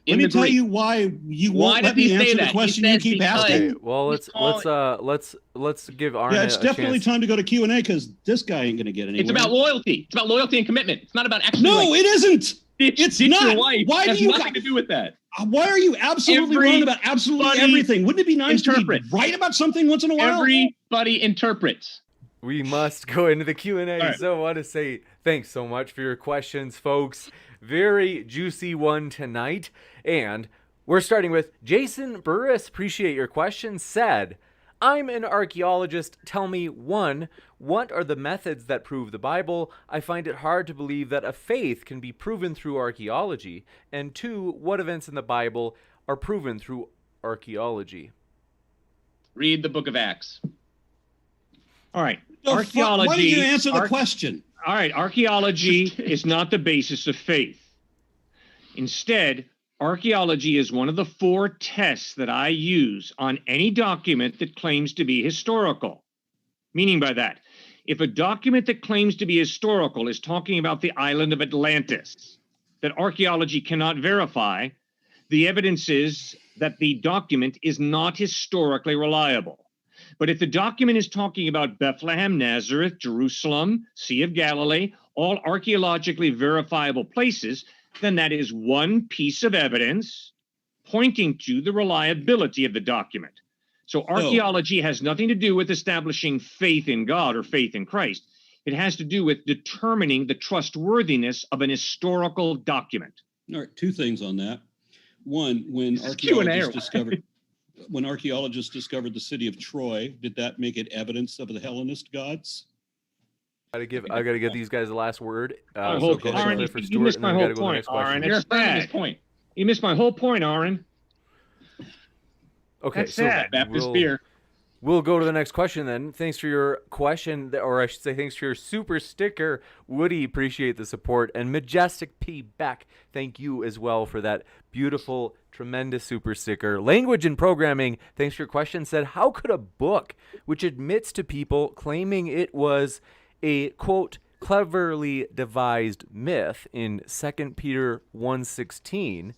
Let me tell you why you won't let me answer the question you keep asking. Okay, well, let's give Arin it's definitely time to go to Q&A because this guy ain't going to get anywhere. It's about loyalty. It's about loyalty and commitment. It's not about actually. No, it isn't. It's not. Your wife. Why it has do you nothing to do with that? Why are you absolutely wrong about absolutely everything? Wouldn't it be nice to be right about something once in a while? Everybody interprets. We must go into the Q&A. Right. So I want to say thanks so much for your questions, folks. Very juicy one tonight. And we're starting with Jason Burris. Appreciate your question. Said, I'm an archaeologist. Tell me, 1, what are the methods that prove the Bible? I find it hard to believe that a faith can be proven through archaeology. And 2, what events in the Bible are proven through archaeology? Read the book of Acts. All right. Archaeology. Why did you answer the question? All right. Archaeology is not the basis of faith. Instead, archaeology is one of the 4 tests that I use on any document that claims to be historical. Meaning by that, if a document that claims to be historical is talking about the island of Atlantis that archaeology cannot verify, the evidence is that the document is not historically reliable. But if the document is talking about Bethlehem, Nazareth, Jerusalem, Sea of Galilee, all archaeologically verifiable places, then that is one piece of evidence pointing to the reliability of the document. So archaeology has nothing to do with establishing faith in God or faith in Christ. It has to do with determining the trustworthiness of an historical document. All right, 2 things on that. One, when archaeologists discovered the city of Troy, did that make it evidence of the Hellenist gods? I gotta give these guys the last word. Arin, you missed my whole point, Arin. You're affirming his point. You missed my whole point, Arin. Okay, That's so sad. Baptist beer. We'll go to the next question then. Thanks for your question, or I should say thanks for your super sticker. Woody, appreciate the support. And Majestic P. Beck, thank you as well for that beautiful, tremendous super sticker. Language and Programming, thanks for your question, said, how could a book which admits to people claiming it was a, quote, cleverly devised myth in 2 Peter 1:16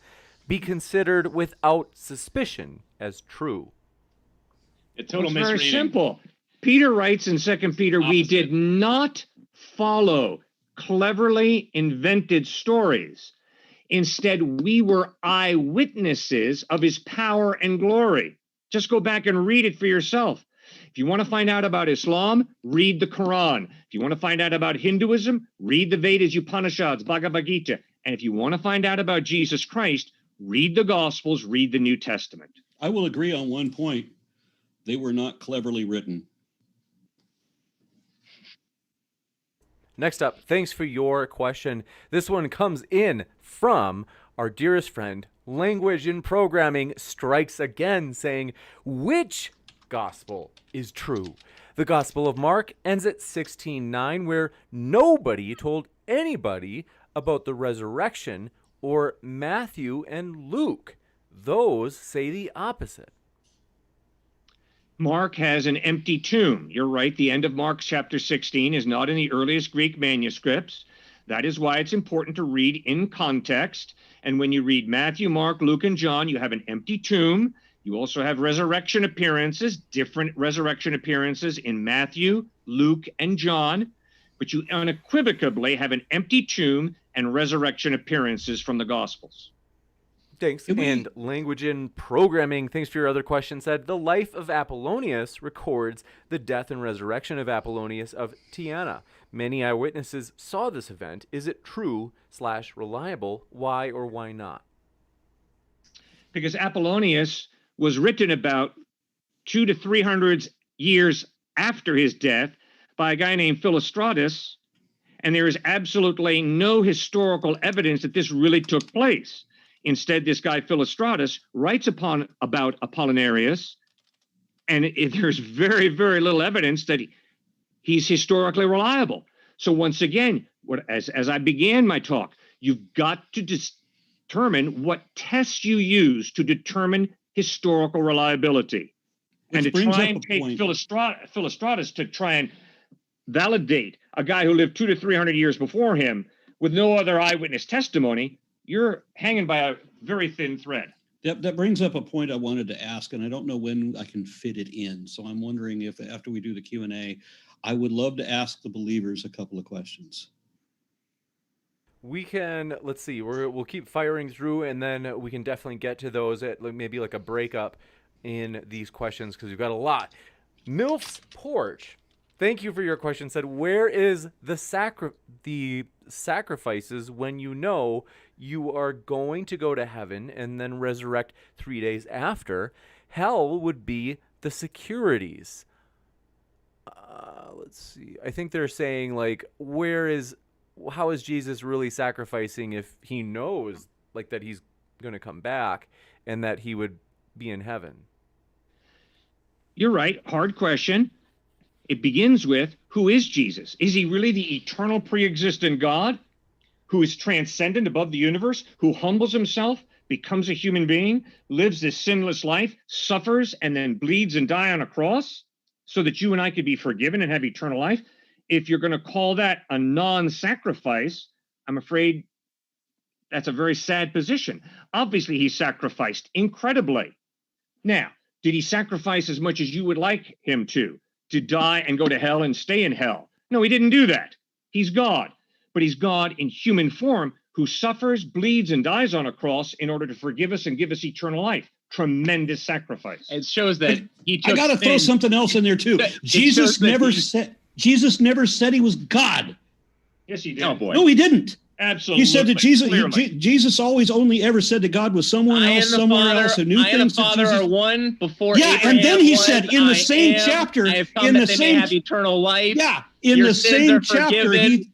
be considered without suspicion as true? It's total misreading. very simple. Peter writes in 2 Peter, we did not follow cleverly invented stories. Instead, we were eyewitnesses of his power and glory. Just go back and read it for yourself. If you want to find out about Islam, read the Quran. If you want to find out about Hinduism, read the Vedas, Upanishads, Bhagavad Gita. And if you want to find out about Jesus Christ, read the Gospels, read the New Testament. I will agree on one point. They were not cleverly written. Next up, thanks for your question. This one comes in from our dearest friend, Language and Programming Strikes Again, saying, which gospel is true? The Gospel of Mark ends at 16:9, where nobody told anybody about the resurrection, or Matthew and Luke. Those say the opposite. Mark has an empty tomb. You're right. The end of Mark chapter 16 is not in the earliest Greek manuscripts. That is why it's important to read in context. And when you read Matthew, Mark, Luke, and John, you have an empty tomb. You also have resurrection appearances, different resurrection appearances in Matthew, Luke, and John. But you unequivocally have an empty tomb and resurrection appearances from the Gospels. Thanks. And Language and Programming, thanks for your other question, said the life of Apollonius records the death and resurrection of Apollonius of Tyana. Many eyewitnesses saw this event. Is it true/reliable? Why or why not? Because Apollonius was written about 200 to 300 years after his death by a guy named Philostratus, and there is absolutely no historical evidence that this really took place. Instead, this guy Philostratus writes about Apollinarius, and there's very, very little evidence that he's historically reliable. So once again, as I began my talk, you've got to determine what tests you use to determine historical reliability. And to try and take Philostratus to try and validate a guy who lived 200 to 300 years before him with no other eyewitness testimony, you're hanging by a very thin thread. That brings up a point I wanted to ask, and I don't know when I can fit it in. So I'm wondering if after we do the Q&A, I would love to ask the believers a couple of questions. We can, let's see, we'll keep firing through, and then we can definitely get to those at maybe like a breakup in these questions, because we've got a lot. MILF's Porch, thank you for your question, said, where is the sacrifices when you know you are going to go to heaven and then resurrect 3 days after? Hell would be the securities. Let's see. I think they're saying, like, how is Jesus really sacrificing if he knows, like, that he's going to come back and that he would be in heaven? You're right. Hard question. It begins with, who is Jesus? Is he really the eternal pre-existent God who is transcendent above the universe, who humbles himself, becomes a human being, lives this sinless life, suffers, and then bleeds and dies on a cross so that you and I could be forgiven and have eternal life? If you're going to call that a non-sacrifice, I'm afraid that's a very sad position. Obviously, he sacrificed incredibly. Now, did he sacrifice as much as you would like him to die and go to hell and stay in hell? No, he didn't do that. He's God, but he's God in human form who suffers, bleeds, and dies on a cross in order to forgive us and give us eternal life. Tremendous sacrifice. It shows that he took I got to throw something else in there too. Jesus never said he was God. Yes, he did. Oh boy. No, he didn't. Absolutely. He said that Jesus always only ever said that God was someone else, somewhere else, who knew things. I and the Father are one before. Yeah, Abraham and then he was, said in the same chapter, I have come that they may have eternal life. Yeah, in Your the sins same are chapter, forgiven.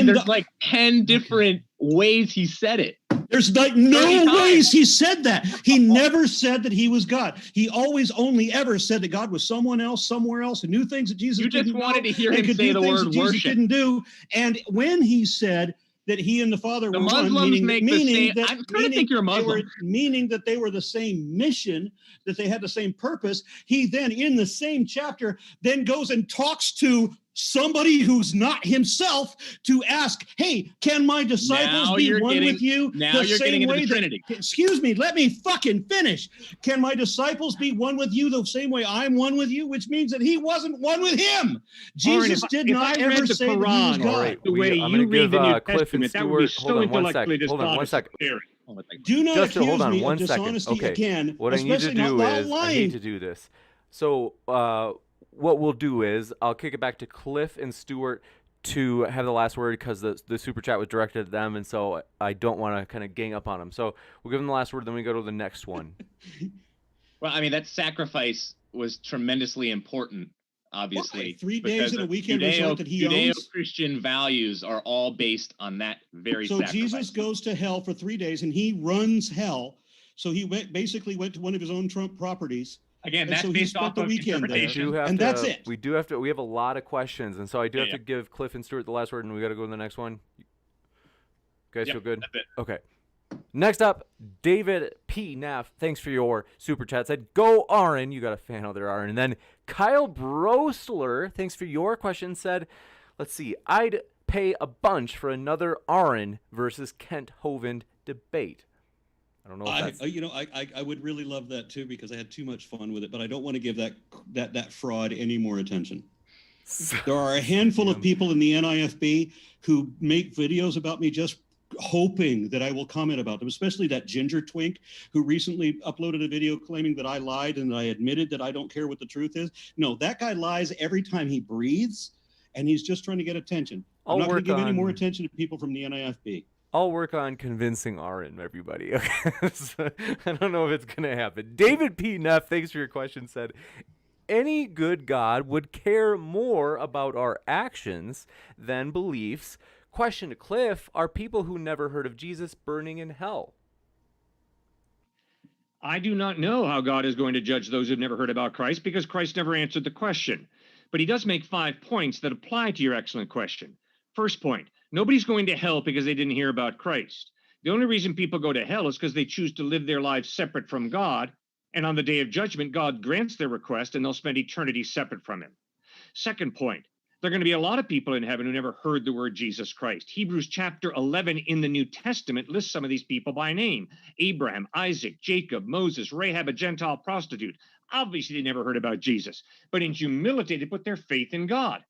There's like 10 different ways he said it. There's like no ways he said that. He never said that he was God. He always only ever said that God was someone else, somewhere else, who knew things that Jesus didn't know. You just wanted to hear him could say do the things word that Jesus worship. didn't do. And when he said that he and the Father were Muslims one, make the same. I'm trying to think you're a Muslim. Meaning that they were the same mission, that they had the same purpose. He then, in the same chapter, then goes and talks to somebody who's not himself to ask, hey, can my disciples be one with you? Now you're getting into the Trinity. Excuse me, let me fucking finish. Can my disciples be one with you the same way I'm one with you? Which means that he wasn't one with him. Jesus did not ever say that he was God. Right, I'm going to give Cliffe and Stewart, hold on one second. Do not Justin, accuse hold on me one of second. dishonesty again. What I need to do is, lying. I hate to do this. So what we'll do is I'll kick it back to Cliffe and Stewart to have the last word, because the super chat was directed at them, and so I don't want to kind of gang up on them. So we'll give them the last word, then we go to the next one. Well, that sacrifice was tremendously important, obviously. Why? 3 days because at a weekend resort that he owns? Judeo-Christian values are all based on that very So sacrifice. Jesus goes to hell for 3 days and he runs hell. So he basically went to one of his own Trump properties. Again, And that's so he based spent off the of weekend there. interpretation. And that's it. We have a lot of questions, and so I do have Yeah. to give Cliff and Stuart the last word, and we got to go to the next one. You guys Yep, feel good? that's it. Okay. Next up, David P. Neff, thanks for your super chat. Said, go Arin. You got a fan out there, Arin. And then Kyle Brosler, thanks for your question, said, let's see, I'd pay a bunch for another Arin versus Kent Hovind debate. I don't know if that's... I would really love that too, because I had too much fun with it, but I don't want to give that fraud any more attention. There are a handful of people in the NIFB who make videos about me just hoping that I will comment about them, especially that ginger twink who recently uploaded a video claiming that I lied and I admitted that I don't care what the truth is. No, that guy lies every time he breathes, and he's just trying to get attention. I'm not going to give any more attention to people from the NIFB. I'll work on convincing Arin, everybody. Okay? So, I don't know if it's going to happen. David P. Neff, thanks for your question, said, any good God would care more about our actions than beliefs. Question to Cliff, are people who never heard of Jesus burning in hell? I do not know how God is going to judge those who've never heard about Christ, because Christ never answered the question. But he does make 5 points that apply to your excellent question. First point, nobody's going to hell because they didn't hear about Christ. The only reason people go to hell is because they choose to live their lives separate from God, and on the day of judgment, God grants their request, and they'll spend eternity separate from him. Second point, there are going to be a lot of people in heaven who never heard the word Jesus Christ. Hebrews chapter 11 in the New Testament lists some of these people by name: Abraham, Isaac, Jacob, Moses, Rahab, a Gentile prostitute. Obviously, they never heard about Jesus, but in humility, they put their faith in God.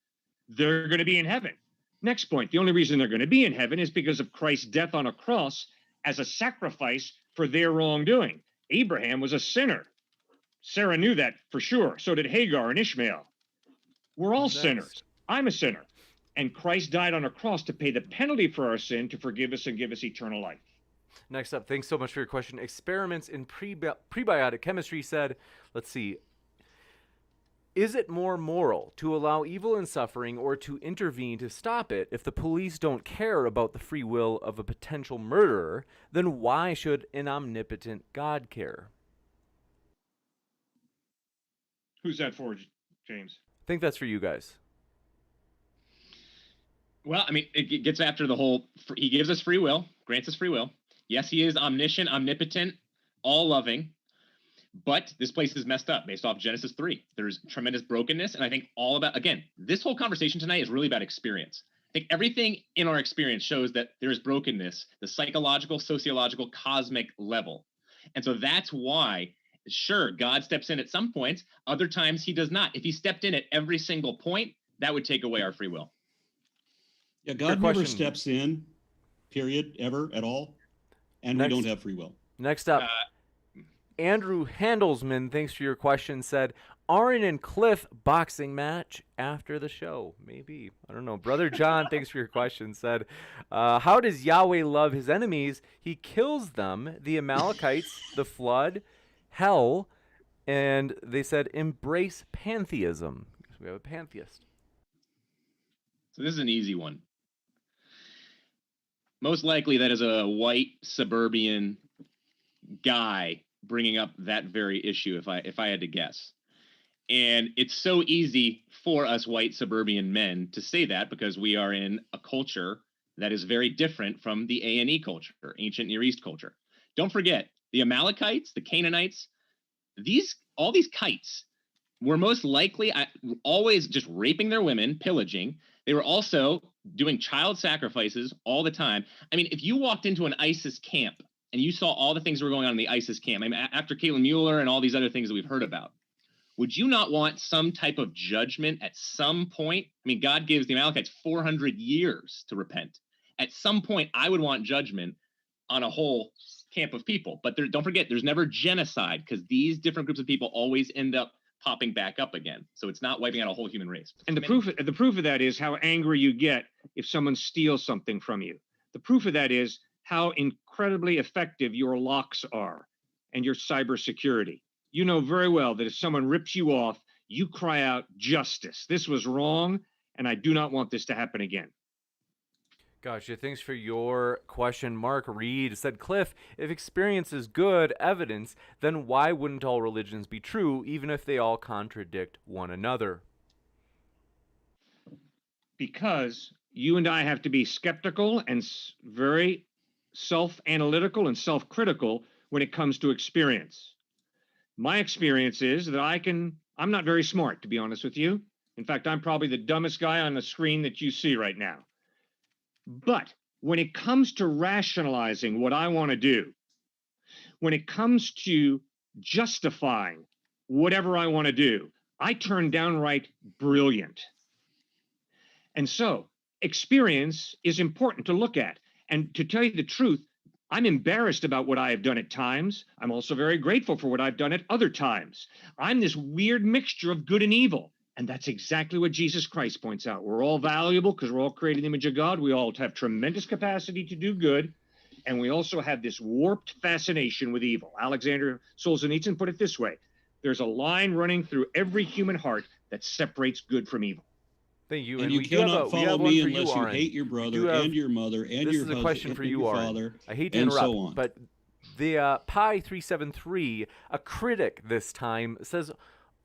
They're going to be in heaven. Next point, the only reason they're going to be in heaven is because of Christ's death on a cross as a sacrifice for their wrongdoing. Abraham was a sinner. Sarah knew that for sure. So did Hagar and Ishmael. We're all sinners. I'm a sinner. And Christ died on a cross to pay the penalty for our sin, to forgive us and give us eternal life. Next up, thanks so much for your question. Experiments in prebiotic chemistry said, let's see, is it more moral to allow evil and suffering or to intervene to stop it if the police don't care about the free will of a potential murderer? Then why should an omnipotent God care? Who's that for, James? I think that's for you guys. Well, I mean, it gets after the whole, he gives us free will, grants us free will. Yes, he is omniscient, omnipotent, all-loving, but this place is messed up based off Genesis 3. There's tremendous brokenness, and I think all about, again, this whole conversation tonight is really about experience. I think everything in our experience shows that there is brokenness, the psychological, sociological, cosmic level. And so that's why, sure, God steps in at some points, other times he does not. If he stepped in at every single point, that would take away our free will. Yeah, God never steps in, period, ever, at all, and we don't have free will. Next up, Andrew Handelsman, thanks for your question, said, Arin and Cliff boxing match after the show. Maybe. I don't know. Brother John, thanks for your question, said, how does Yahweh love his enemies? He kills them, the Amalekites, the flood, hell, and they said, embrace pantheism. We have a pantheist. So this is an easy one. Most likely that is a white suburban guy bringing up that very issue, if I had to guess. And it's so easy for us white suburban men to say that because we are in a culture that is very different from the A&E culture, ancient Near East culture. Don't forget, the Amalekites, the Canaanites, all these kites were most likely always just raping their women, pillaging. They were also doing child sacrifices all the time. I mean, if you walked into an ISIS camp and you saw all the things that were going on in the ISIS camp, I mean, after Caitlin Mueller and all these other things that we've heard about, would you not want some type of judgment at some point? I mean, God gives the Amalekites 400 years to repent. At some point, I would want judgment on a whole camp of people. But don't forget, there's never genocide because these different groups of people always end up popping back up again. So it's not wiping out a whole human race. And the proof of that is how angry you get if someone steals something from you. The proof of that is how incredibly effective your locks are and your cybersecurity. You know very well that if someone rips you off, you cry out justice. This was wrong, and I do not want this to happen again. Gotcha. Thanks for your question. Mark Reed said, Cliff, if experience is good evidence, then why wouldn't all religions be true, even if they all contradict one another? Because you and I have to be skeptical and very self-analytical and self-critical when it comes to experience. My experience is that I'm not very smart, to be honest with you. In fact, I'm probably the dumbest guy on the screen that you see right now. But when it comes to rationalizing what I want to do, when it comes to justifying whatever I want to do, I turn downright brilliant. And so experience is important to look at. And to tell you the truth, I'm embarrassed about what I have done at times. I'm also very grateful for what I've done at other times. I'm this weird mixture of good and evil. And that's exactly what Jesus Christ points out. We're all valuable because we're all created in the image of God. We all have tremendous capacity to do good. And we also have this warped fascination with evil. Alexander Solzhenitsyn put it this way. There's a line running through every human heart that separates good from evil. Thank you. And you cannot follow me unless you hate your brother and your mother and your husband. This is a question for you, Arin. I hate to interrupt, so on. but the Pi373, a critic this time, says,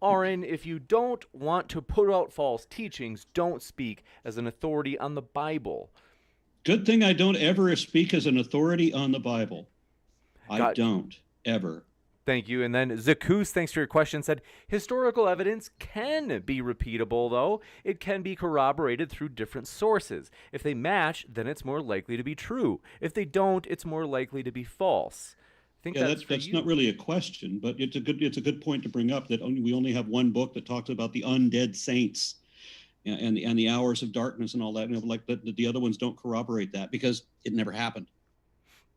Arin, if you don't want to put out false teachings, don't speak as an authority on the Bible. Good thing I don't ever speak as an authority on the Bible. I don't, ever. Thank you. And then Zakus, thanks for your question, said, historical evidence can be repeatable, though. It can be corroborated through different sources. If they match, then it's more likely to be true. If they don't, it's more likely to be false. I think that's not really a question, but it's a good point to bring up that we only have one book that talks about the undead saints and the hours of darkness and all that. Like the other ones don't corroborate that because it never happened.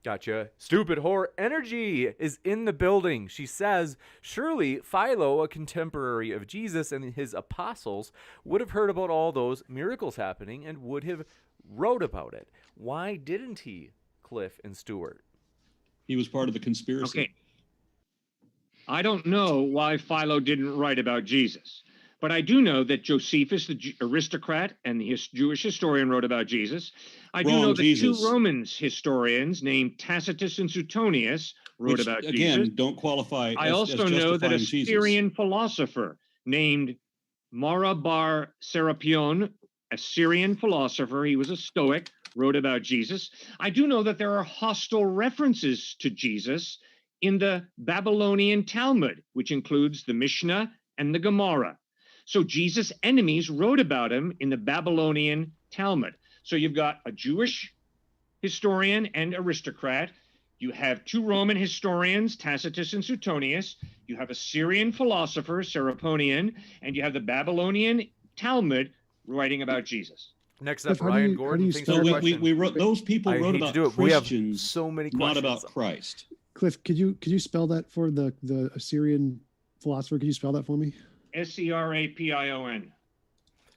Gotcha. Stupid whore energy is in the building. She says, surely Philo, a contemporary of Jesus and his apostles, would have heard about all those miracles happening and would have wrote about it. Why didn't he, Cliffe and Stewart? He was part of the conspiracy. Okay. I don't know why Philo didn't write about Jesus, but I do know that Josephus, the aristocrat and the Jewish historian, wrote about Jesus. I do know that two Romans historians named Tacitus and Suetonius wrote about Jesus. Again, don't qualify. I also know that a Syrian philosopher named Mara bar Serapion, a Syrian philosopher, he was a Stoic, wrote about Jesus. I do know that there are hostile references to Jesus in the Babylonian Talmud, which includes the Mishnah and the Gemara. So Jesus' enemies wrote about him in the Babylonian Talmud. So you've got a Jewish historian and aristocrat. You have two Roman historians, Tacitus and Suetonius. You have a Syrian philosopher, Serapion, and you have the Babylonian Talmud writing about Jesus. Next up, Ryan Gordon. We wrote, those people wrote about Christians, we have so many questions. Not about Christ. Cliff, could you spell that for the Assyrian philosopher? Could you spell that for me? Serapion.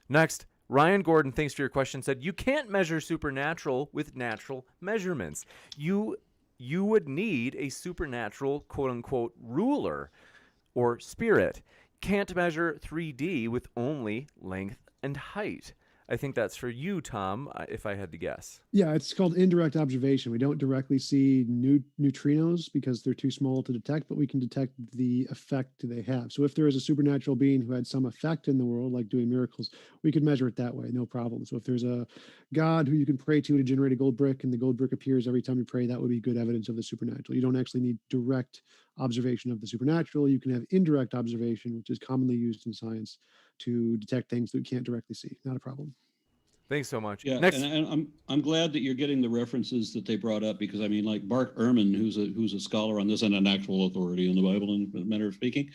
Next, Ryan Gordon, thanks for your question, said, you can't measure supernatural with natural measurements. You would need a supernatural, quote-unquote, ruler or spirit. Can't measure 3D with only length and height. I think that's for you, Tom, if I had to guess. Yeah, it's called indirect observation. We don't directly see neutrinos because they're too small to detect, but we can detect the effect they have. So if there is a supernatural being who had some effect in the world, like doing miracles, we could measure it that way, no problem. So if there's a God who you can pray to generate a gold brick and the gold brick appears every time you pray, that would be good evidence of the supernatural. You don't actually need direct observation of the supernatural. You can have indirect observation, which is commonly used in science to detect things that we can't directly see. Not a problem. Thanks so much. Yeah, next. And I'm glad that you're getting the references that they brought up, because I mean, like Bart Ehrman, who's a scholar on this and an actual authority in the Bible, in a manner of speaking,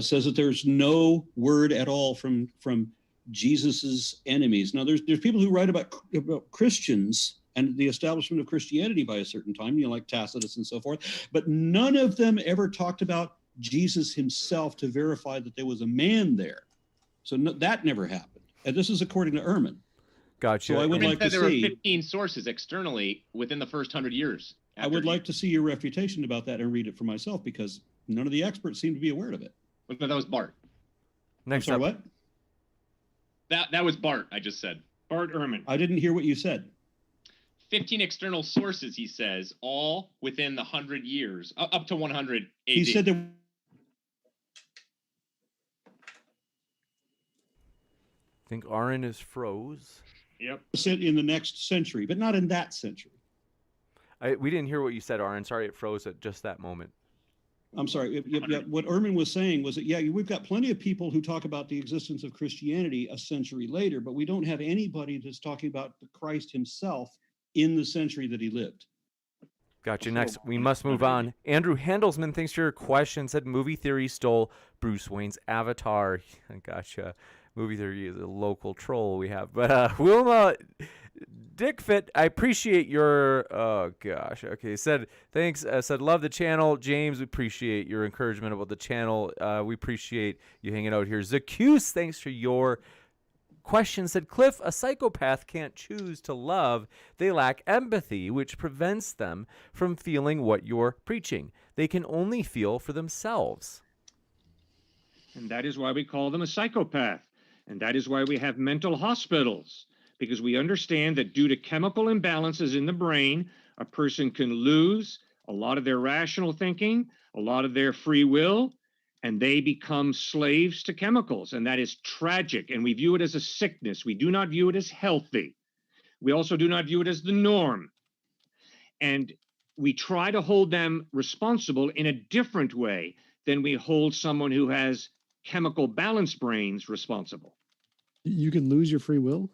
says that there's no word at all from Jesus's enemies. Now, there's people who write about Christians and the establishment of Christianity by a certain time, like Tacitus and so forth, but none of them ever talked about Jesus himself to verify that there was a man there. So that never happened. And this is according to Ehrman. Gotcha. So I would like to there see. There were 15 sources externally within the first 100 years. I would like to see your refutation about that and read it for myself, because None of the experts seem to be aware of it. No, that was Bart. Next Sorry, up, what? That was Bart, I just said. Bart Ehrman. I didn't hear what you said. 15 external sources, he says, all within the 100 years, up to 100 AD. He said there I think Arin is froze. Yep. said in the next century, but not in that century. We didn't hear what you said, Arin. Sorry, it froze at just that moment. I'm sorry. What Ehrman was saying was that, yeah, we've got plenty of people who talk about the existence of Christianity a century later, but we don't have anybody that's talking about the Christ himself in the century that he lived. Gotcha. Next, we must move on. Andrew Handelsman, thanks for your question. Said movie theory stole Bruce Wayne's avatar. Gotcha. Movie theory is a local troll we have. But Wilma Dickfit, I appreciate your, oh gosh. Okay, said, thanks. Said, love the channel. James, we appreciate your encouragement about the channel. We appreciate you hanging out here. Zacuse, thanks for your question. Said, Cliff, a psychopath can't choose to love. They lack empathy, which prevents them from feeling what you're preaching. They can only feel for themselves. And that is why we call them a psychopath. And that is why we have mental hospitals, because we understand that due to chemical imbalances in the brain, a person can lose a lot of their rational thinking, a lot of their free will, and they become slaves to chemicals. And that is tragic. And we view it as a sickness. We do not view it as healthy. We also do not view it as the norm. And we try to hold them responsible in a different way than we hold someone who has chemical balanced brains responsible. You can lose your free will?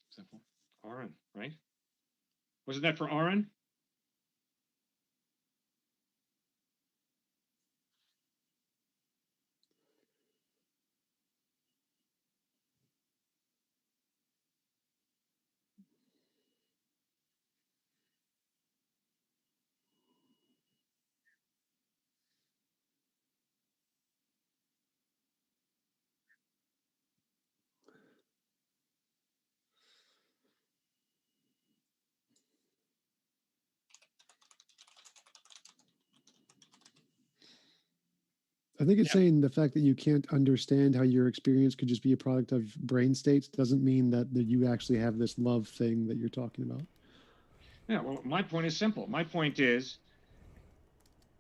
Simple. Aron, right? Wasn't that for Aron? I think it's Yeah. saying the fact that you can't understand how your experience could just be a product of brain states doesn't mean that you actually have this love thing that you're talking about. Yeah, well, my point is simple. My point is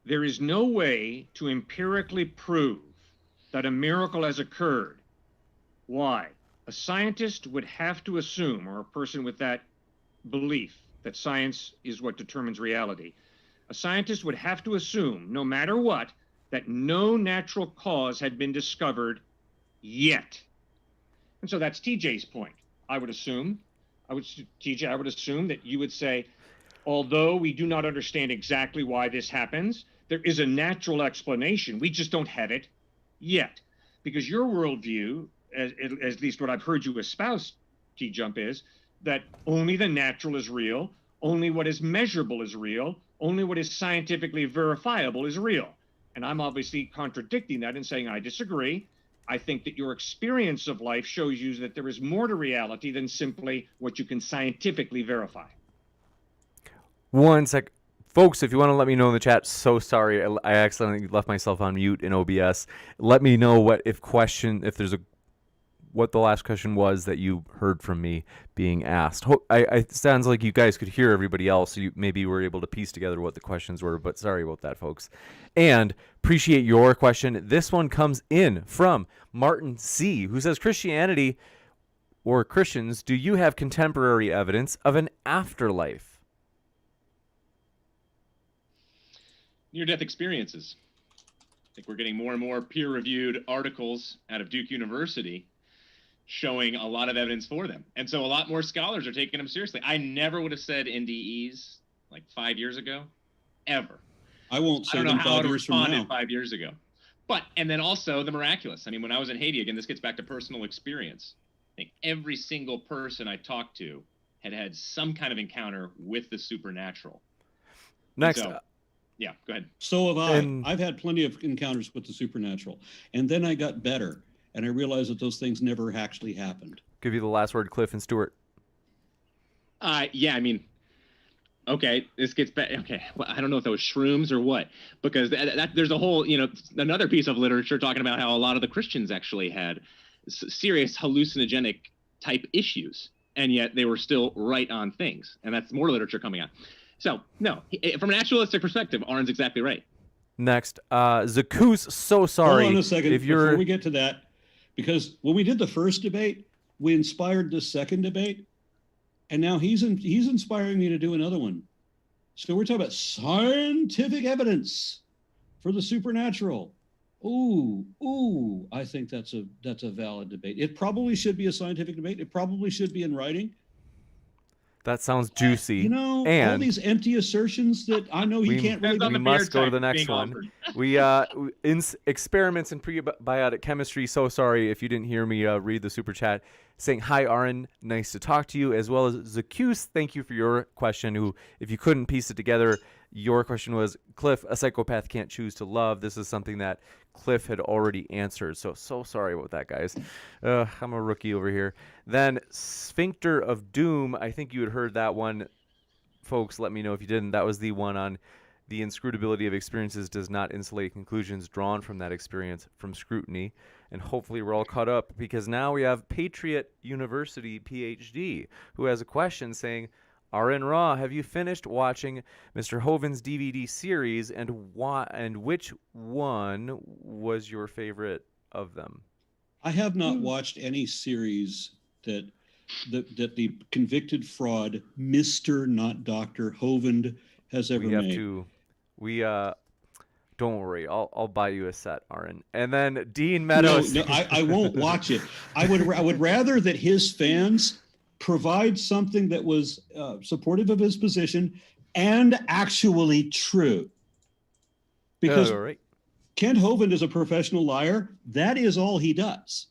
there is no way to empirically prove that a miracle has occurred. Why? A scientist would have to assume, or a person with that belief that science is what determines reality, a scientist would have to assume, no matter what, that no natural cause had been discovered yet. And so that's TJ's point. I would assume that you would say, although we do not understand exactly why this happens, there is a natural explanation. We just don't have it yet. Because your worldview, at least what I've heard you espouse, TJump, is that only the natural is real, only what is measurable is real, only what is scientifically verifiable is real. And I'm obviously contradicting that and saying I disagree. I think that your experience of life shows you that there is more to reality than simply what you can scientifically verify. One sec. Folks, if you want to let me know in the chat, so sorry. I accidentally left myself on mute in OBS. Let me know what the last question was that you heard from me being asked. It sounds like you guys could hear everybody else, so you maybe were able to piece together what the questions were, but sorry about that, folks. And appreciate your question. This one comes in from Martin C., who says, Christianity or Christians, do you have contemporary evidence of an afterlife? Near-death experiences. I think we're getting more and more peer-reviewed articles out of Duke University showing a lot of evidence for them. And so a lot more scholars are taking them seriously. I never would have said NDEs like 5 years ago, ever. I won't I say don't know them how 5 I years from responded now. 5 years ago. And then also the miraculous. I mean, when I was in Haiti, again, this gets back to personal experience. think every single person I talked to had some kind of encounter with the supernatural. Next, So, yeah, go ahead. So have I. And- I've had plenty of encounters with the supernatural. And then I got better, and I realized that those things never actually happened. give you the last word, Cliff and Stewart. Yeah, I mean, okay, this gets back. Okay, well, I don't know if that was shrooms or what, because there's a whole, another piece of literature talking about how a lot of the Christians actually had serious hallucinogenic type issues, and yet they were still right on things. And that's more literature coming out. So, no, from a naturalistic perspective, Aron's exactly right. Next, Zakus, so sorry. Hold on a second if you're before we get to that, because when we did the first debate, we inspired the second debate, and now he's inspiring me to do another one. So we're talking about scientific evidence for the supernatural. Ooh, I think that's a valid debate. It probably should be a scientific debate. It probably should be in writing. That sounds juicy. All and these empty assertions that I know he can't really. Depends on we the beer must go to type the next being one. offered. We in experiments in prebiotic chemistry. So sorry if you didn't hear me read the super chat saying hi, Arin. Nice to talk to you, as well as Zacuse. Thank you for your question. Who, if you couldn't piece it together, your question was, Cliff, a psychopath can't choose to love. This is something that Cliff had already answered. So sorry about that, guys. I'm a rookie over here. Then Sphincter of Doom. I think you had heard that one. Folks, let me know if you didn't. That was the one on the inscrutability of experiences does not insulate conclusions drawn from that experience from scrutiny. And hopefully we're all caught up, because now we have Patriot University PhD who has a question saying, Arin Raw, have you finished watching Mr. Hoven's DVD series, and which one was your favorite of them? I have not watched any series that the convicted fraud, Mr. not Dr. Hovind, has ever We have made. to. Don't worry. I'll buy you a set, Arin. And then Dean Meadows. No, I won't watch it. I would rather that his fans provide something that was supportive of his position and actually true. Because all right. Kent Hovind is a professional liar. That is all he does.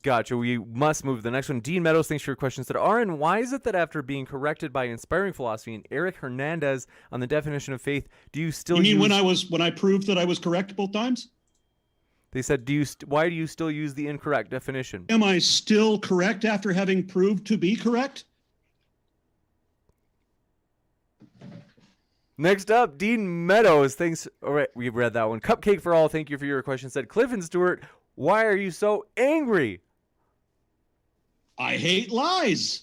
Gotcha. We must move to the next one. Dean Meadows, thanks for your question. Said, Arin, why is it that after being corrected by Inspiring Philosophy and Eric Hernandez on the definition of faith, do you still You mean use... when I proved that I was correct both times? They said, why do you still use the incorrect definition? Am I still correct after having proved to be correct? Next up, Dean Meadows. Thanks. All right, we've read that one. Cupcake for All, thank you for your question. Said, Cliff and Stewart, why are you so angry? I hate lies.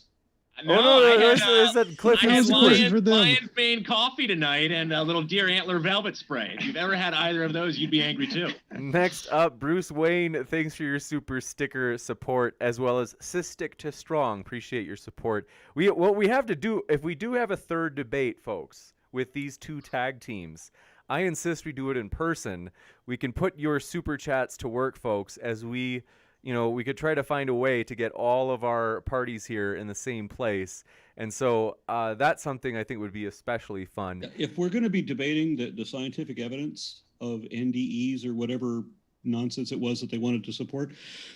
They said Cliff I and had Stewart. for them. Lion's Mane coffee tonight and a little deer antler velvet spray. If you've ever had either of those, you'd be angry too. Next up, Bruce Wayne, thanks for your super sticker support, as well as Stick to Strong. Appreciate your support. What we have to do, if we do have a third debate, folks, with these two tag teams, I insist we do it in person. We can put your super chats to work, folks, as we could try to find a way to get all of our parties here in the same place. And so that's something I think would be especially fun. If we're going to be debating the scientific evidence of NDEs or whatever nonsense it was that they wanted to support,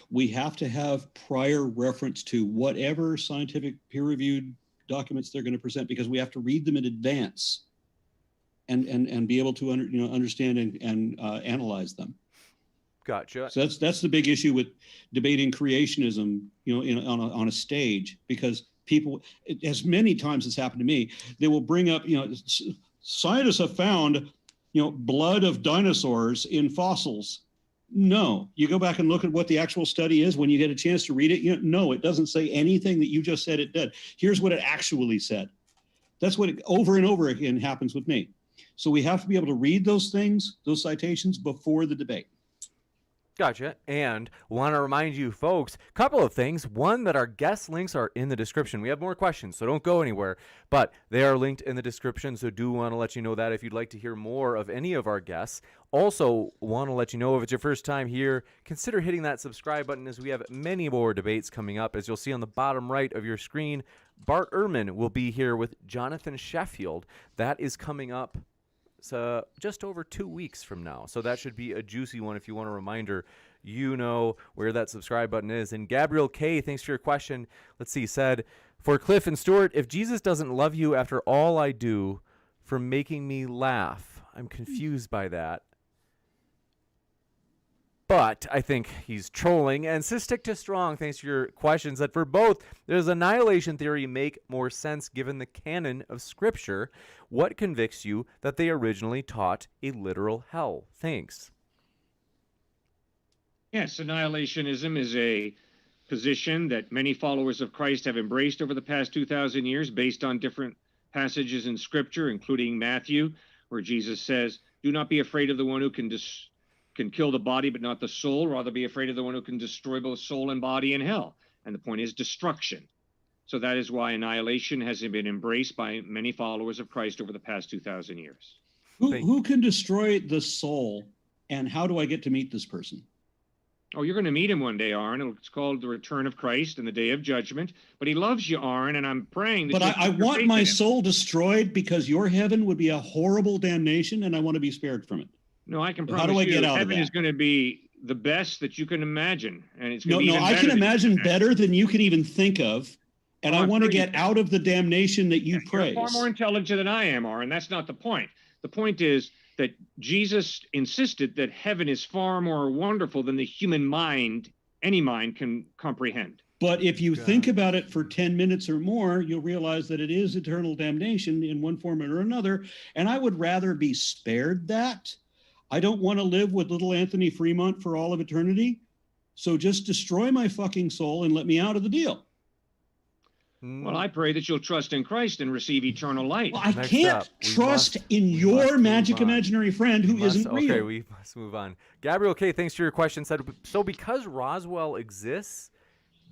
we have to have prior reference to whatever scientific peer-reviewed documents they're going to present, because we have to read them in advance and be able to understand and analyze them. Gotcha. So that's the big issue with debating creationism, on a stage, because people, as many times as happened to me, they will bring up, scientists have found, blood of dinosaurs in fossils. No, you go back and look at what the actual study is when you get a chance to read it. No, it doesn't say anything that you just said it did. Here's what it actually said. That's what over and over again happens with me. So we have to be able to read those things, those citations, before the debate. Gotcha. And want to remind you folks, a couple of things. One, that our guest links are in the description. We have more questions, so don't go anywhere, but they are linked in the description, so do want to let you know that if you'd like to hear more of any of our guests. Also want to let you know, if it's your first time here, consider hitting that subscribe button, as we have many more debates coming up. As you'll see on the bottom right of your screen, Bart Ehrman will be here with Jonathan Sheffield. That is coming up just over 2 weeks from now. So that should be a juicy one. If you want a reminder, you know where that subscribe button is. And Gabriel K., thanks for your question. Let's see, said, for Cliffe and Stuart, if Jesus doesn't love you after all I do for making me laugh, I'm confused by that. But I think he's trolling. And Cystic to Strong, thanks for your questions, that for both, does annihilation theory make more sense given the canon of Scripture? What convicts you that they originally taught a literal hell? Thanks. Yes, annihilationism is a position that many followers of Christ have embraced over the past 2,000 years based on different passages in Scripture, including Matthew, where Jesus says, do not be afraid of the one who can kill the body but not the soul. Rather be afraid of the one who can destroy both soul and body in hell. And the point is destruction. So that is why annihilation has been embraced by many followers of Christ over the past 2,000 years. Who can destroy the soul, and how do I get to meet this person? Oh, you're going to meet him one day, Arin. It's called the return of Christ and the day of judgment. But he loves you, Arin, and I'm praying that. But I want my soul destroyed because your heaven would be a horrible damnation, and I want to be spared from it. No, I can promise how do I you, get out of heaven that? is going to be the best that you can imagine, and it's No, going to be I can imagine better than you can even think of, and Oh, I I'm want to sure you get out of the damnation that you praise. You're far more intelligent than I am, Arin. That's not the point. The point is that Jesus insisted that heaven is far more wonderful than the human mind, any mind, can comprehend. But if you think about it for 10 minutes or more, you'll realize that it is eternal damnation in one form or another. And I would rather be spared that. I don't want to live with little Anthony Fremont for all of eternity. So just destroy my fucking soul and let me out of the deal. Well, I pray that you'll trust in Christ and receive eternal life. Well, I can't trust in your magic imaginary friend who isn't real. Okay, we must move on. Gabriel K., thanks for your question, said, so because Roswell exists,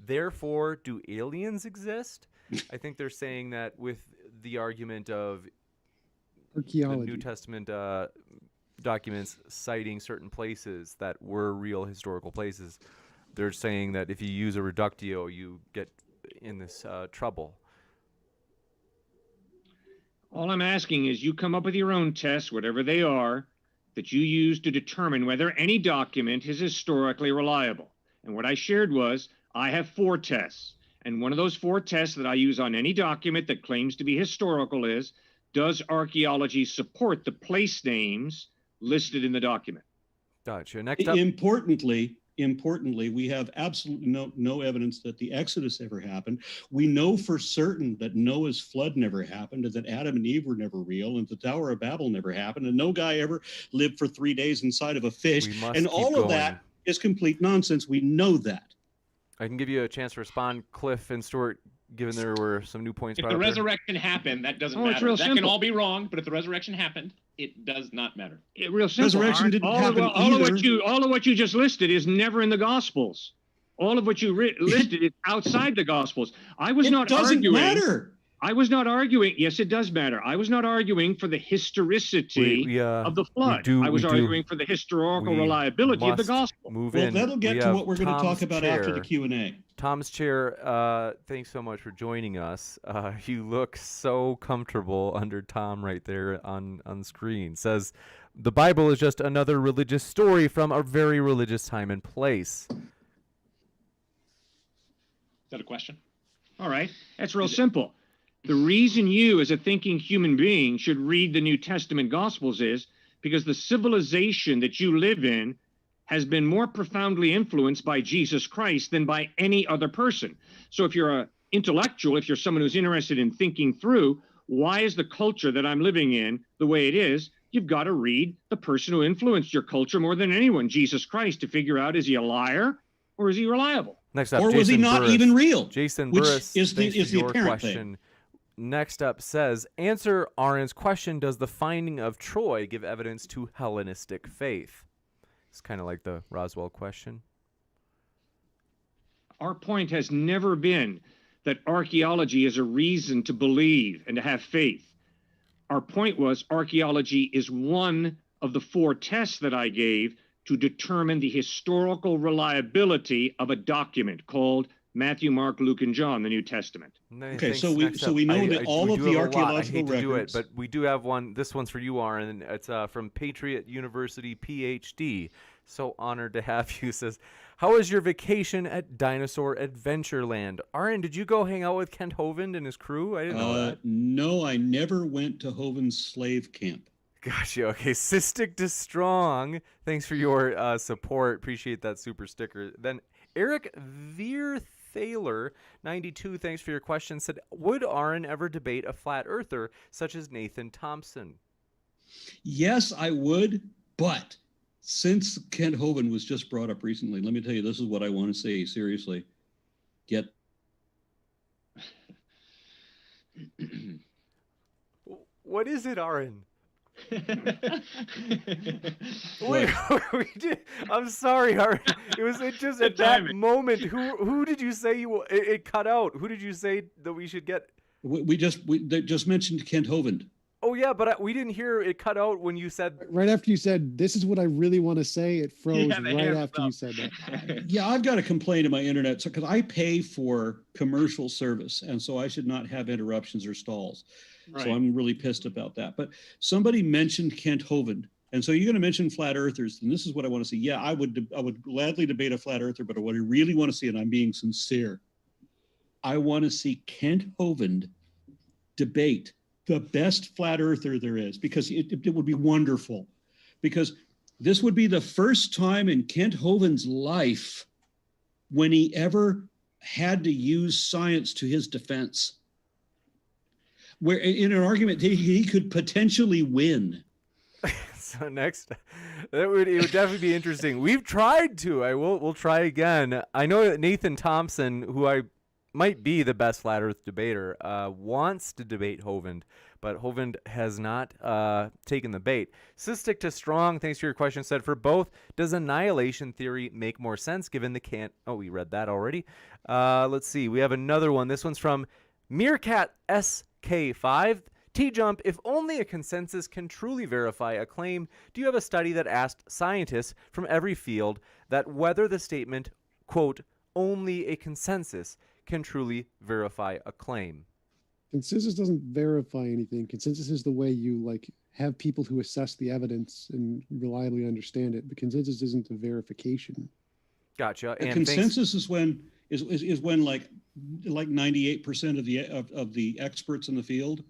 therefore do aliens exist? I think they're saying that with the argument of Archaeology. the New Testament documents citing certain places that were real historical places. They're saying that if you use a reductio, you get in this trouble. All I'm asking is you come up with your own tests, whatever they are, that you use to determine whether any document is historically reliable. And what I shared was, I have 4 tests. And one of those 4 tests that I use on any document that claims to be historical is, does archaeology support the place names listed in the document? Gotcha. Next up. Importantly, we have absolutely no evidence that the Exodus ever happened. We know for certain that Noah's flood never happened, and that Adam and Eve were never real, and the Tower of Babel never happened, and no guy ever lived for 3 days inside of a fish. And all of that is complete nonsense. We know that. I can give you a chance to respond, Cliffe and Stuart, given there were some new points. If the resurrection happened, that doesn't matter. Real that simple. can all be wrong, but if the resurrection happened, it does not matter. Real simple. Resurrection didn't happen either. All of what you just listed is never in the Gospels. All of what you listed is outside the Gospels. It doesn't matter. I was not arguing. Yes, it does matter. I was not arguing for the historicity of the flood. I was arguing for the historical reliability of the gospel. Well, that'll get to what we're going to talk about after the Q&A. Tom's chair, thanks so much for joining us. You look so comfortable under Tom right there on screen. Says, the Bible is just another religious story from a very religious time and place. Is that a question? All right. That's real simple. The reason you, as a thinking human being, should read the New Testament Gospels is because the civilization that you live in has been more profoundly influenced by Jesus Christ than by any other person. So if you're an intellectual, if you're someone who's interested in thinking through, why is the culture that I'm living in the way it is, you've got to read the person who influenced your culture more than anyone, Jesus Christ, to figure out, is he a liar or is he reliable? Next up, or Jason was he not Burris. even real? Jason which Burris, is the your apparent question. thing. Next up says, answer Arin's question, does the finding of Troy give evidence to Hellenistic faith? It's kind of like the Roswell question. Our point has never been that archaeology is a reason to believe and to have faith. Our point was archaeology is one of the 4 tests that I gave to determine the historical reliability of a document called Matthew, Mark, Luke, and John, the New Testament. Okay, so we know that all of the archaeological records. But we do have one. This one's for you, Arin. It's from Patriot University, PhD. So honored to have you. Says, how was your vacation at Dinosaur Adventureland? Arin, did you go hang out with Kent Hovind and his crew? I didn't know that. No, I never went to Hovind's slave camp. Gotcha. Okay, Cystic to Strong. Thanks for your support. Appreciate that super sticker. Then Eric Veerthaler, 92, thanks for your question, said, would Arin ever debate a flat earther such as Nathan Thompson? Yes, I would, but since Kent Hovind was just brought up recently, let me tell you, this is what I want to say, seriously. What is it, Arin? Wait, we did. I'm sorry, Arin. It was just at that moment. Who did you say it cut out? Who did you say that we should get? They just mentioned Kent Hovind. Oh yeah, but we didn't hear it cut out when you said. Right after you said, "This is what I really want to say," it froze right after you said that. Yeah, I've got a complaint to my internet because I pay for commercial service, and so I should not have interruptions or stalls. Right. So I'm really pissed about that. But somebody mentioned Kent Hovind, and so you're going to mention flat earthers, and this is what I want to see. Yeah, I would gladly debate a flat earther, but what I really want to see, and I'm being sincere, I want to see Kent Hovind debate the best flat earther there is, because it would be wonderful, because this would be the first time in Kent Hovind's life when he ever had to use science to his defense, where in an argument he could potentially win. So next, it would definitely be interesting. We've tried to. We'll try again. I know that Nathan Thompson, who I might be the best flat earth debater, wants to debate Hovind, but Hovind has not taken the bait. Cystic to Strong, thanks for your question, said, for both, does annihilation theory make more sense given the can't... Oh, we read that already. Let's see. We have another one. This one's from Meerkat SK5. TJump, if only a consensus can truly verify a claim, do you have a study that asked scientists from every field that whether the statement, quote, only a consensus can truly verify a claim? Consensus doesn't verify anything. Consensus is the way you have people who assess the evidence and reliably understand it. But consensus isn't a verification. Gotcha. And consensus is when 98% of the experts in the field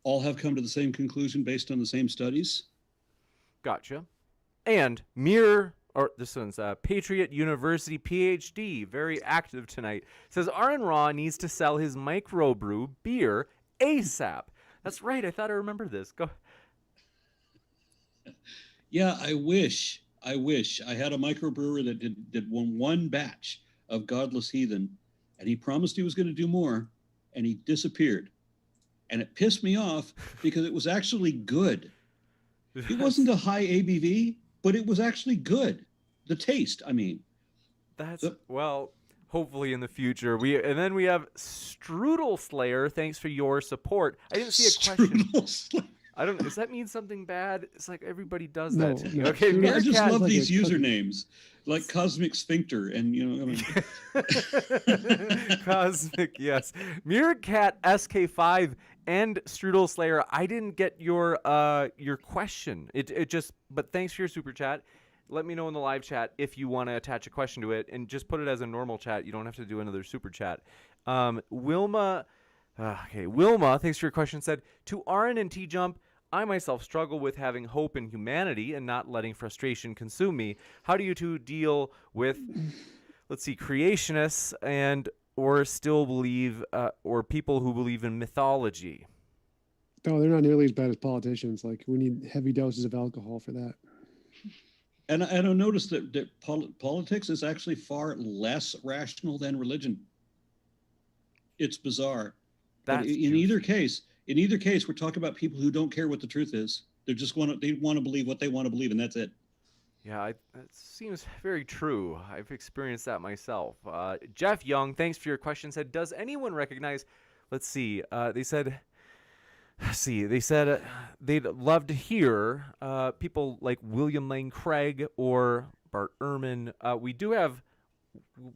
all have come to the same conclusion based on the same studies. Gotcha. And this one's Patriot University PhD, very active tonight, says Arin Raw needs to sell his microbrew beer ASAP. That's right. I thought I remembered this. Go. Yeah, I wish I had a microbrewer that did one batch of Godless Heathen, and he promised he was going to do more, and he disappeared. And it pissed me off because it was actually good. It wasn't a high ABV, but it was actually good. The taste, I mean. Well, hopefully in the future. And then we have Strudel Slayer. Thanks for your support. I didn't see a question. Strudel Slayer. Does that mean something bad? It's like everybody does No, that. no. Okay, I just love like these a cookie. usernames, like Cosmic Sphincter, and Cosmic, yes. Meerkat SK5 and Strudel Slayer. I didn't get your question. But thanks for your super chat. Let me know in the live chat if you want to attach a question to it, and just put it as a normal chat. You don't have to do another super chat. Wilma, thanks for your question, said, to Arin and TJump, I myself struggle with having hope in humanity and not letting frustration consume me. How do you two deal with, creationists or still believe, or people who believe in mythology? No, they're not nearly as bad as politicians. We need heavy doses of alcohol for that. And I noticed that politics is actually far less rational than religion. It's bizarre. In either case, we're talking about people who don't care what the truth is. They want to believe what they want to believe, and that's it. Yeah, it seems very true. I've experienced that myself. Jeff Young, thanks for your question, said, does anyone recognize, they said they'd love to hear people like William Lane Craig or Bart Ehrman. We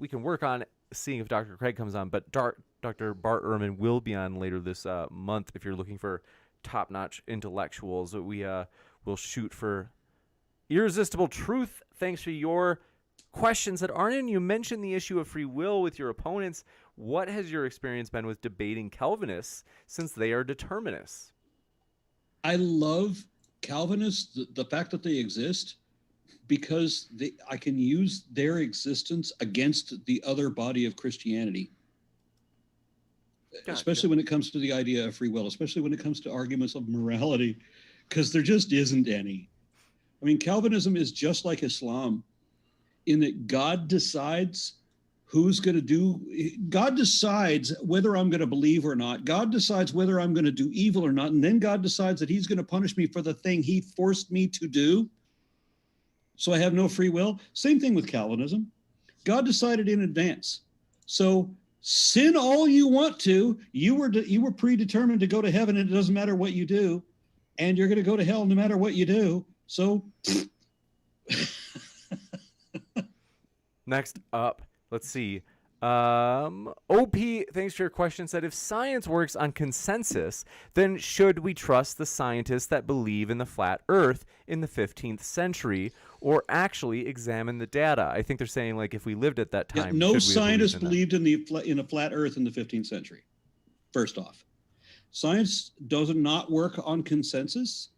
can work on seeing if Dr. Craig comes on, but Dr. Bart Ehrman will be on later this month. If you're looking for top-notch intellectuals, we will shoot for irresistible truth. Thanks for your questions. Arnon, you mentioned the issue of free will with your opponents. What has your experience been with debating Calvinists since they are determinists? I love Calvinists, the fact that they exist, because I can use their existence against the other body of Christianity. Gotcha. Especially when it comes to the idea of free will, especially when it comes to arguments of morality, because there just isn't any. I mean, Calvinism is just like Islam in that God decides who's going to do, God decides whether I'm going to believe or not. God decides whether I'm going to do evil or not. And then God decides that he's going to punish me for the thing he forced me to do. So I have no free will. Same thing with Calvinism. God decided in advance. So sin all you want to. You were predetermined to go to heaven, and it doesn't matter what you do. And you're going to go to hell no matter what you do. So next up, let's see. OP, thanks for your question, said, if science works on consensus, then should we trust the scientists that believe in the flat earth in the 15th century or actually examine the data? I think they're saying, like, if we lived at that time. Yeah, no scientist believed in a flat earth in the 15th century. First off, science does not work on consensus.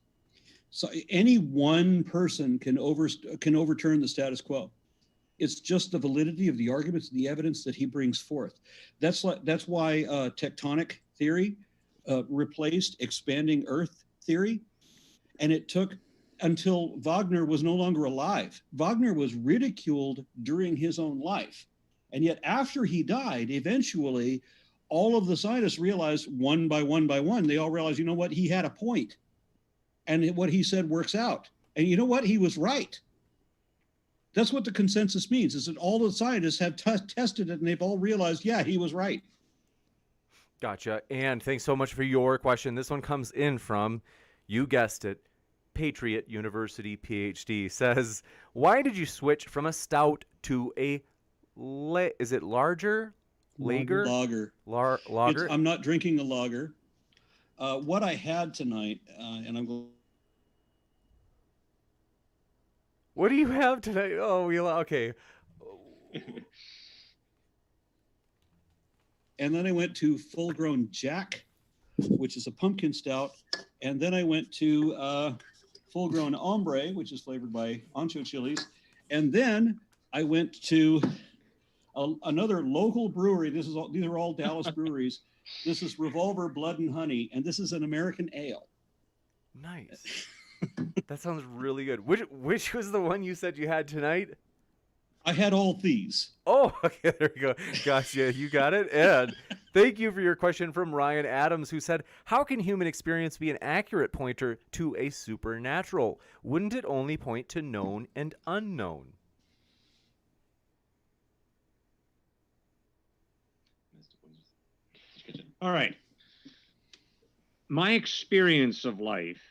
So any one person can overturn the status quo. It's just the validity of the arguments and the evidence that he brings forth. That's why tectonic theory replaced expanding Earth theory, and it took until Wagner was no longer alive. Wagner was ridiculed during his own life, and yet after he died, eventually, all of the scientists realized one by one, they all realized, you know what, he had a point, and what he said works out. And you know what, he was right. That's what the consensus means, is that all the scientists have tested it and they've all realized, yeah, he was right. Gotcha. And thanks so much for your question. This one comes in from, you guessed it, Patriot University PhD, says, why did you switch from a stout to a, is it larger? Lager? Lager. I'm not drinking a lager. What I had tonight, and I'm going. What do you have tonight? Oh, okay. And then I went to Full Grown Jack, which is a pumpkin stout. And then I went to Full Grown Hombre, which is flavored by ancho chilies. And then I went to another local brewery. These are all Dallas breweries. This is Revolver Blood and Honey, and this is an American ale. Nice. That sounds really good. Which was the one you said you had tonight? I had all these. Oh, okay, there you go. Gotcha. You got it. And thank you for your question from Ryan Adams, who said, how can human experience be an accurate pointer to a supernatural? Wouldn't it only point to known and unknown? All right. My experience of life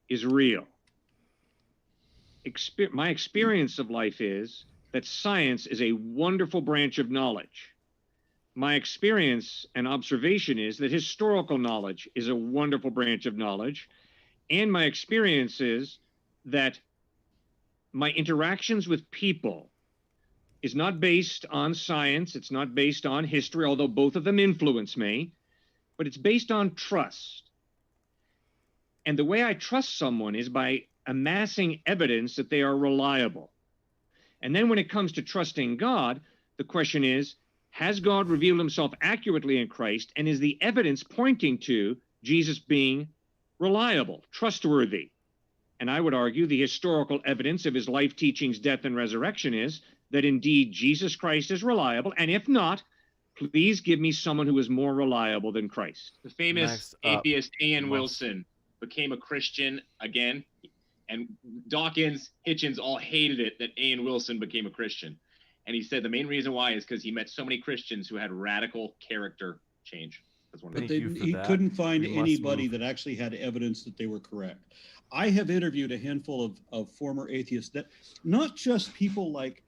is real. My experience of life is that science is a wonderful branch of knowledge. My experience and observation is that historical knowledge is a wonderful branch of knowledge. And my experience is that my interactions with people is not based on science. It's not based on history, although both of them influence me, but it's based on trust. And the way I trust someone is by amassing evidence that they are reliable. And then when it comes to trusting God, the question is, has God revealed himself accurately in Christ? And is the evidence pointing to Jesus being reliable, trustworthy? And I would argue the historical evidence of his life, teachings, death, and resurrection is that indeed Jesus Christ is reliable. And if not, please give me someone who is more reliable than Christ. The famous atheist A.N. Wilson became a Christian again, and Dawkins, Hitchens all hated it that A.N. Wilson became a Christian. And he said the main reason why is because he met so many Christians who had radical character change. That's one of but he couldn't find anybody that actually had evidence that they were correct. I have interviewed a handful of former atheists, that not just people like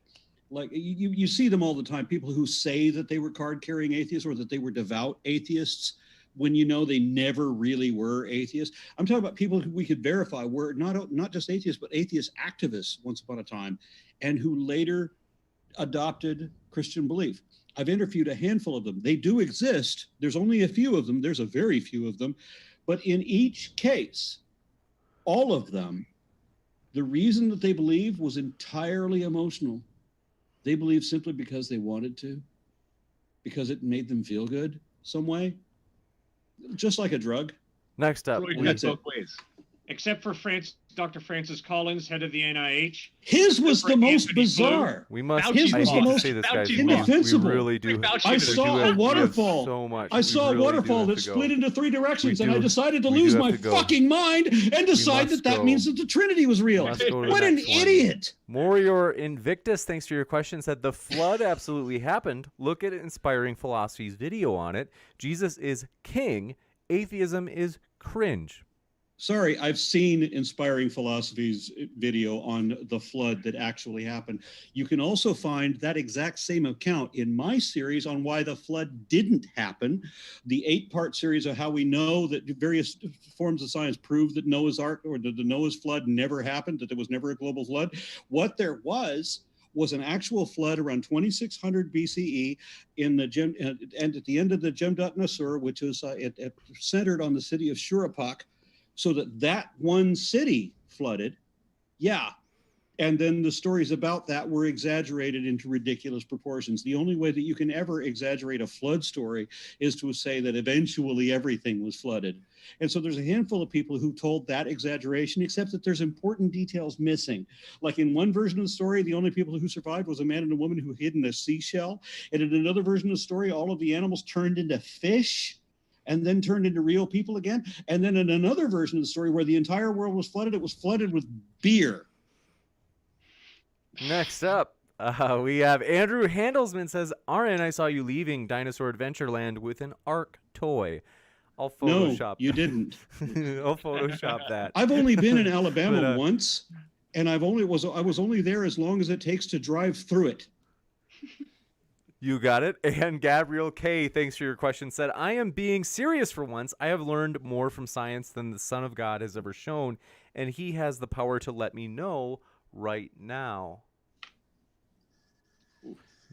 Like you see them all the time. People who say that they were card-carrying atheists or that they were devout atheists, when you know they never really were atheists. I'm talking about people who we could verify were not just atheists, but atheist activists once upon a time, and who later adopted Christian belief. I've interviewed a handful of them. They do exist. There's only a few of them. There's a very few of them. But in each case, all of them, the reason that they believed was entirely emotional. They believed simply because they wanted to, because it made them feel good some way, just like a drug. Next up, Freud we- went both ways. Except for Dr. Francis Collins, head of the NIH. His was the most Anthony bizarre. we must. Fauci's I was the hate to most say this, guys. Fauci's indefensible. We really do. Fauci I did it. saw We a have waterfall. so much. I We saw really a do waterfall have that to go. split into three directions, We and I do- decided to we do lose have my to go. fucking mind and decide must that go. means that the Trinity was real. We must go to the What an next one. idiot! Morior Invictus, thanks for your question, said the flood absolutely happened. Look at Inspiring Philosophy's video on it. Jesus is king. Atheism is cringe. Sorry, I've seen Inspiring Philosophy's video on the flood that actually happened. You can also find that exact same account in my series on why the flood didn't happen. The 8-part series of how we know that various forms of science prove that Noah's Ark or the Noah's flood never happened, that there was never a global flood. What there was an actual flood around 2600 BCE in the and at the end of the Jemdut Nasur, which is centered on the city of Shuruppak, so that one city flooded. Yeah. And then the stories about that were exaggerated into ridiculous proportions. The only way that you can ever exaggerate a flood story is to say that eventually everything was flooded. And so there's a handful of people who told that exaggeration, except that there's important details missing. Like in one version of the story, the only people who survived was a man and a woman who hid in a seashell. And in another version of the story, all of the animals turned into fish and then turned into real people again. And then in another version of the story where the entire world was flooded, it was flooded with beer. Next up, we have Andrew Handelsman says, Arin, I saw you leaving Dinosaur Adventureland with an Ark toy. I'll Photoshop. No, you didn't. I'll Photoshop that. I've only been in Alabama But, once, and I was only there as long as it takes to drive through it. You got it. And Gabriel K, thanks for your question, said, I am being serious for once. I have learned more from science than the Son of God has ever shown, and he has the power to let me know right now.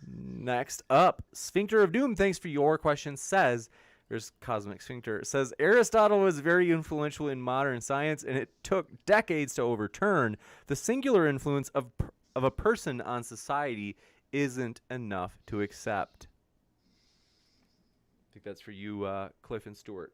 Next up, Sphincter of Doom, thanks for your question, says, there's Cosmic Sphincter, says, Aristotle was very influential in modern science, and it took decades to overturn. The singular influence of a person on society isn't enough to accept. I think that's for you, Cliffe and Stewart.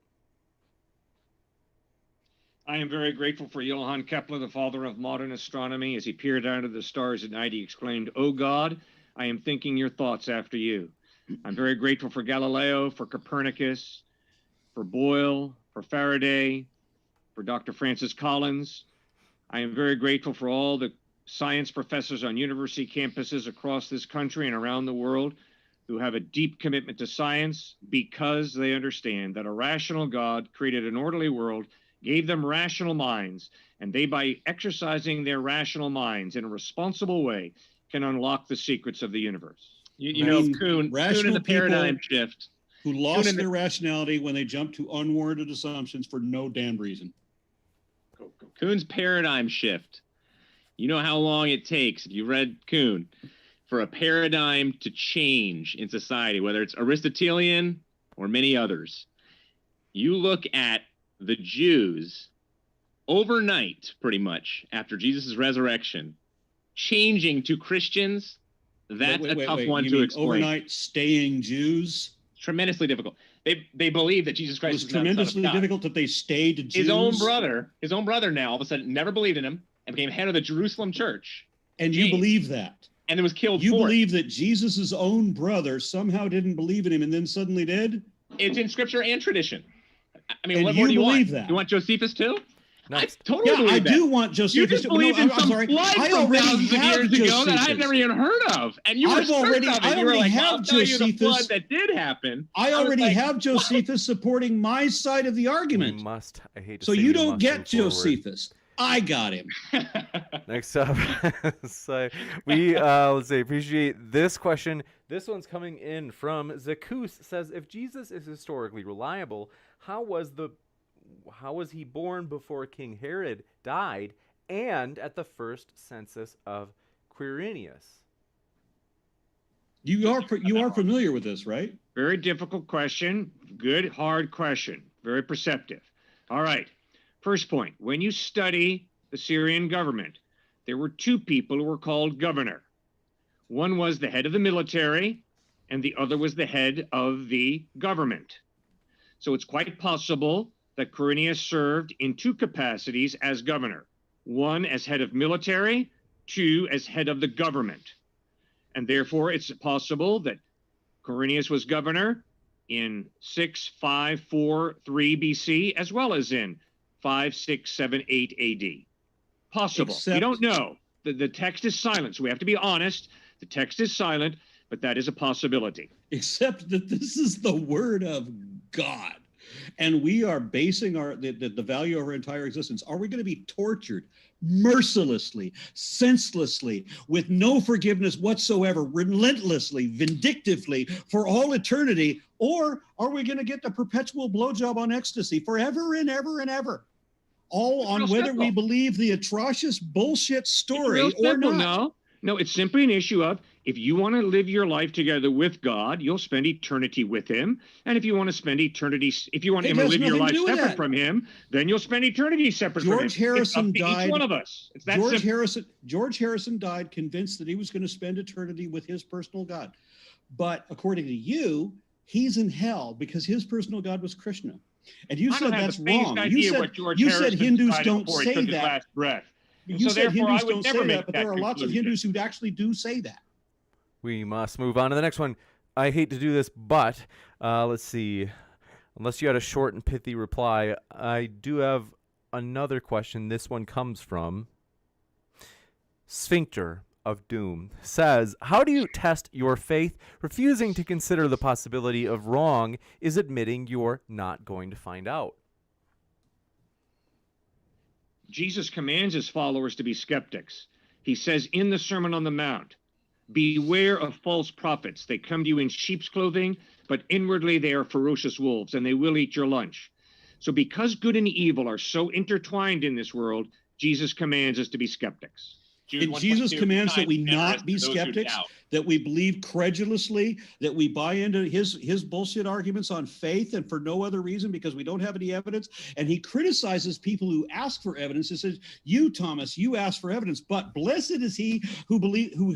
I am very grateful for Johann Kepler, the father of modern astronomy. As he peered out of the stars at night, he exclaimed, "Oh God, I am thinking your thoughts after you." I'm very grateful for Galileo, for Copernicus, for Boyle, for Faraday, for Dr. Francis Collins. I am very grateful for all the science professors on university campuses across this country and around the world who have a deep commitment to science because they understand that a rational God created an orderly world, gave them rational minds, and they, by exercising their rational minds in a responsible way, can unlock the secrets of the universe. You know, Kuhn in rational the paradigm people shift. who lost their rationality when they jumped to unwarranted assumptions for no damn reason. Kuhn's paradigm shift. You know how long it takes, if you read Kuhn, for a paradigm to change in society, whether it's Aristotelian or many others. You look at the Jews overnight, pretty much, after Jesus' resurrection, changing to Christians. That's a tough one You to mean explain. overnight staying Jews? Tremendously difficult. They believe that Jesus It Christ was is not the Son of tremendously God. difficult that they stayed Jews. His own brother now all of a sudden never believed in him and became head of the Jerusalem church. And you believe that? And then was killed You for it. believe that Jesus' own brother somehow didn't believe in him and then suddenly did? It's in scripture and tradition. I mean, And what more do you you want? believe that? You want Josephus too? Nice. I totally Yeah, believe I that. do want Josephus. You just to- believe no, in I'm some sorry. flood I from already thousands of have years ago that I've Josephus. never even heard of. And you were I've already- certain of it. I You were already like, have I'll tell you the Josephus. flood that did happen. I was already like, have Josephus supporting my side of the We argument. must. I hate to So say you we don't must get move forward. Josephus. I got him. Next up, so we let's see. Appreciate this question. This one's coming in from Zakus. Says, if Jesus is historically reliable, how was he born before King Herod died and at the first census of Quirinius? You are familiar with this, right? Very difficult question. Good, hard question. Very perceptive. All right. First point. When you study the Syrian government, there were two people who were called governor. One was the head of the military, and the other was the head of the government. So it's quite possible that Quirinius served in two capacities as governor. One as head of military, two as head of the government. And therefore, it's possible that Quirinius was governor in 6543 BC, as well as in 5678 AD. Possible. We don't know. The text is silent, so we have to be honest. The text is silent, but that is a possibility. Except that this is the word of God. And we are basing the value of our entire existence. Are we going to be tortured mercilessly, senselessly, with no forgiveness whatsoever, relentlessly, vindictively for all eternity? Or are we going to get the perpetual blowjob on ecstasy forever and ever and ever? All on whether we believe the atrocious bullshit story or not. No, it's simply an issue of, if you want to live your life together with God, you'll spend eternity with him. And if you want to spend eternity, if you want him to live your life separate from him, then you'll spend eternity separate from him. George Harrison died. Each one of us. It's that George Harrison died convinced that he was going to spend eternity with his personal God. But according to you, he's in hell because his personal God was Krishna. And you said that's wrong. You said Hindus don't say that. You said Hindus don't say that, but there are lots of Hindus who actually do say that. We must move on to the next one. I hate to do this, but let's see. Unless you had a short and pithy reply, I do have another question. This one comes from Sphincter of Doom. Says, how do you test your faith? Refusing to consider the possibility of wrong is admitting you're not going to find out. Jesus commands his followers to be skeptics. He says in the Sermon on the Mount, beware of false prophets. They come to you in sheep's clothing, but inwardly they are ferocious wolves, and they will eat your lunch. So because good and evil are so intertwined in this world, Jesus commands us to be skeptics. And Jesus commands that we not be skeptics, that we believe credulously, that we buy into his bullshit arguments on faith and for no other reason because we don't have any evidence. And he criticizes people who ask for evidence. He says, you, Thomas, you ask for evidence, but blessed is he who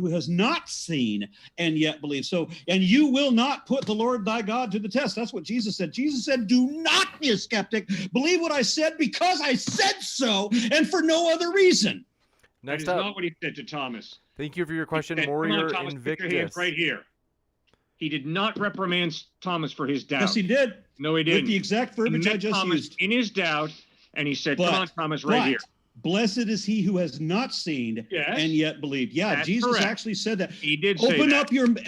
has not seen and yet believes. So, and you will not put the Lord thy God to the test. That's what Jesus said. Jesus said, do not be a skeptic. Believe what I said because I said so and for no other reason. Next that is up, not what he said to Thomas. Thank you for your question, said, Warrior Thomas, Invictus. Right here. He did not reprimand Thomas for his doubt. Yes, he did. No, he didn't. With the exact verbiage I just Thomas used. In his doubt, and he said, come on, Thomas, right here. Blessed is he who has not seen and yet believed. Yeah, that's Jesus correct. Actually said that. He did say that.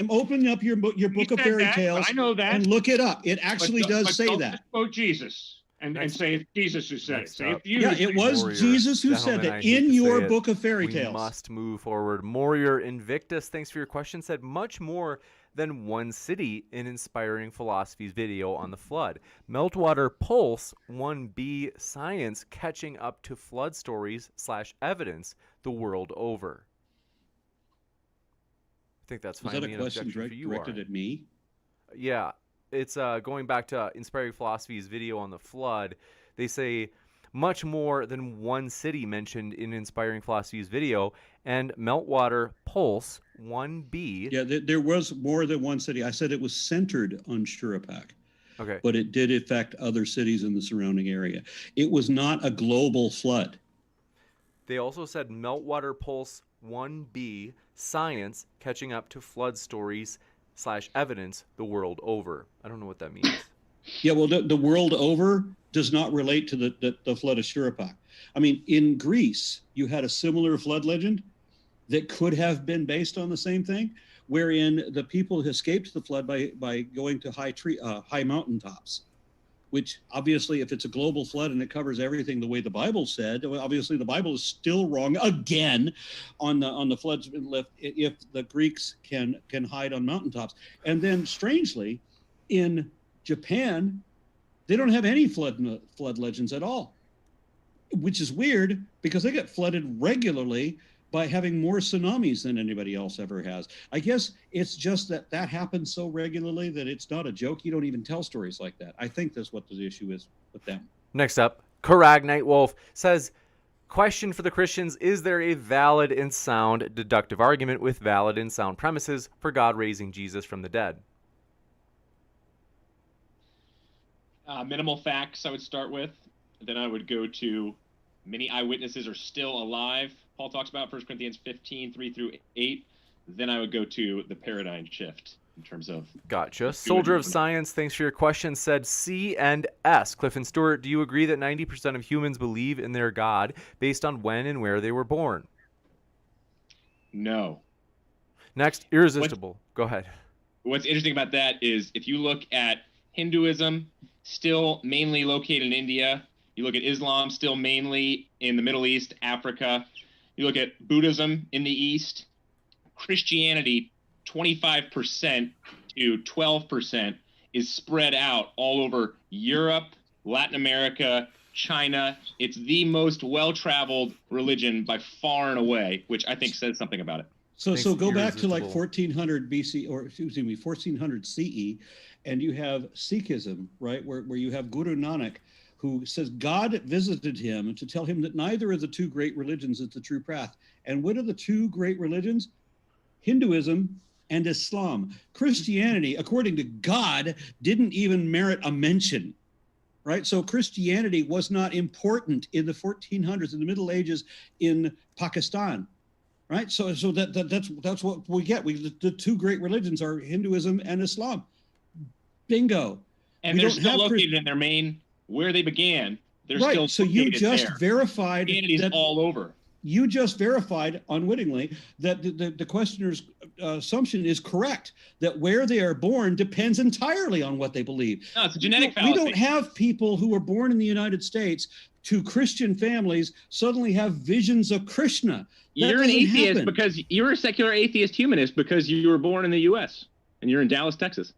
Open up your book of fairy tales. I know that. And look it up. It actually does say that. Quote Jesus. And say it's Jesus who said it. Say it's you. Yeah, it was Jesus who said that in your book of fairy tales. We must move forward. Warrior Invictus, thanks for your question, said much more than one city in Inspiring Philosophy's video on the flood. Meltwater Pulse 1B Science catching up to flood stories / evidence the world over. I think that's finally an objection for you, directed at me? Yeah. It's going back to Inspiring Philosophy's video on the flood. They say much more than one city mentioned in Inspiring Philosophy's video, and Meltwater Pulse 1B. Yeah, there was more than one city. I said it was centered on Shurapak. Okay. But it did affect other cities in the surrounding area. It was not a global flood. They also said Meltwater Pulse 1B Science catching up to flood stories / evidence the world over. I don't know what that means. Yeah, well, the world over does not relate to the flood of Shurapak. I mean, in Greece, you had a similar flood legend that could have been based on the same thing, wherein the people escaped the flood by going to high mountaintops. which obviously, if it's a global flood and it covers everything the way the Bible said, well, obviously the Bible is still wrong again on the floods if the Greeks can hide on mountaintops. And then strangely, in Japan, they don't have any flood legends at all, which is weird because they get flooded regularly by having more tsunamis than anybody else ever has. I guess it's just that happens so regularly that it's not a joke. You don't even tell stories like that. I think that's what the issue is with them. Next up, Karag Nightwolf says, question for the Christians, is there a valid and sound deductive argument with valid and sound premises for God raising Jesus from the dead? Minimal facts I would start with. Then I would go to many eyewitnesses are still alive. Paul talks about 1 Corinthians 15, 3 through 8. Then I would go to the paradigm shift in terms of... Gotcha. Soldier of Science, thanks for your question, said C and S. Cliffe and Stuart, do you agree that 90% of humans believe in their God based on when and where they were born? No. Next, Irresistible. Go ahead. What's interesting about that is if you look at Hinduism, still mainly located in India. You look at Islam, still mainly in the Middle East, Africa. You look at Buddhism in the East. Christianity, 25% to 12% is spread out all over Europe, Latin America, China. It's the most well-traveled religion by far and away, which I think says something about it. So go back to like 1400 BC, or excuse me, 1400 CE, and you have Sikhism, right, where you have Guru Nanak, who says God visited him to tell him that neither of the two great religions is the true path. And what are the two great religions? Hinduism and Islam. Christianity, according to God, didn't even merit a mention, right? So Christianity was not important in the 1400s, in the Middle Ages in Pakistan, right? So that's what we get. The two great religions are Hinduism and Islam. Bingo. And they're still located in their main, where they began. They're still so you just there. verified Christianity's that all over. You just verified unwittingly that the questioner's assumption is correct, that where they are born depends entirely on what they believe. No, it's a genetic fallacy. We don't have people who were born in the United States to Christian families suddenly have visions of Krishna. You're an atheist because you're a secular atheist humanist because you were born in the U.S. and you're in Dallas, Texas.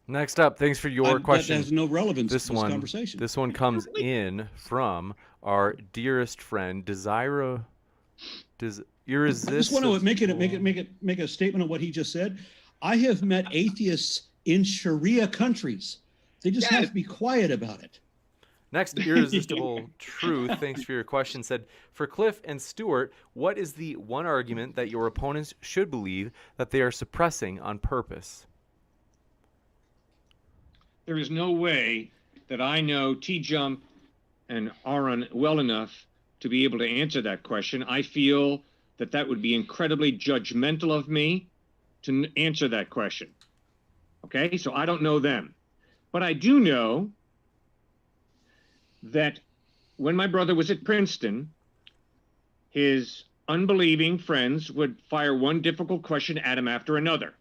Next up, thanks for your question. That has no relevance to this conversation. This one comes in from our dearest friend, Irresistible. I just want to make a statement on what he just said. I have met atheists in Sharia countries. They just have to be quiet about it. Next, Irresistible Truth, thanks for your question, said, for Cliffe and Stewart, what is the one argument that your opponents should believe that they are suppressing on purpose? There is no way that I know TJump and Aron well enough to be able to answer that question. I feel that would be incredibly judgmental of me to answer that question. Okay, so I don't know them. But I do know that when my brother was at Princeton, his unbelieving friends would fire one difficult question at him after another.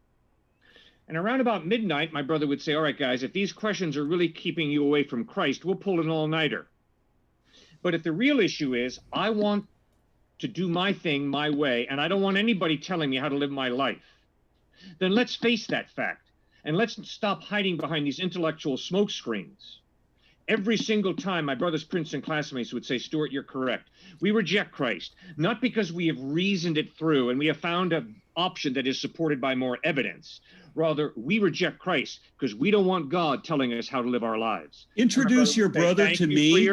And around about midnight, my brother would say, all right, guys, if these questions are really keeping you away from Christ, we'll pull an all-nighter. But if the real issue is, I want to do my thing my way, and I don't want anybody telling me how to live my life, then let's face that fact. And let's stop hiding behind these intellectual smoke screens. Every single time my brother's Princeton classmates would say, Stuart, you're correct. We reject Christ, not because we have reasoned it through and we have found an option that is supported by more evidence. Rather, we reject Christ because we don't want God telling us how to live our lives. Introduce your brother to me.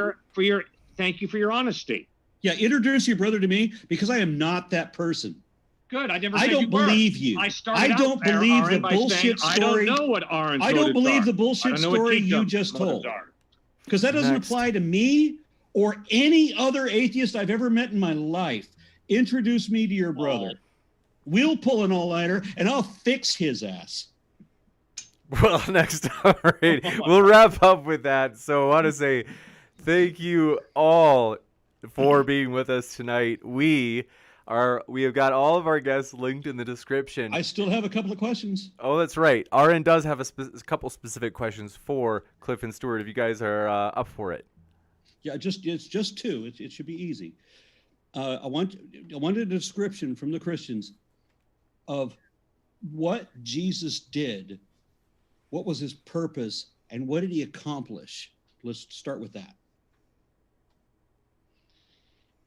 Thank you for your honesty. Yeah, introduce your brother to me because I am not that person. Good. I don't believe you. I don't believe the bullshit story. I don't know what Aron's I don't believe the bullshit story you just told. Because that doesn't apply to me or any other atheist I've ever met in my life. Introduce me to your brother. We'll pull an all-nighter, and I'll fix his ass. Well, next, all right, we'll wrap up with that. So I want to say thank you all for being with us tonight. We We have got all of our guests linked in the description. I still have a couple of questions. Oh, that's right. Arin does have a couple specific questions for Cliffe and Stuart if you guys are up for it. Yeah, it's just two. It should be easy. I wanted a description from the Christians of what Jesus did, what was his purpose, and what did he accomplish? Let's start with that.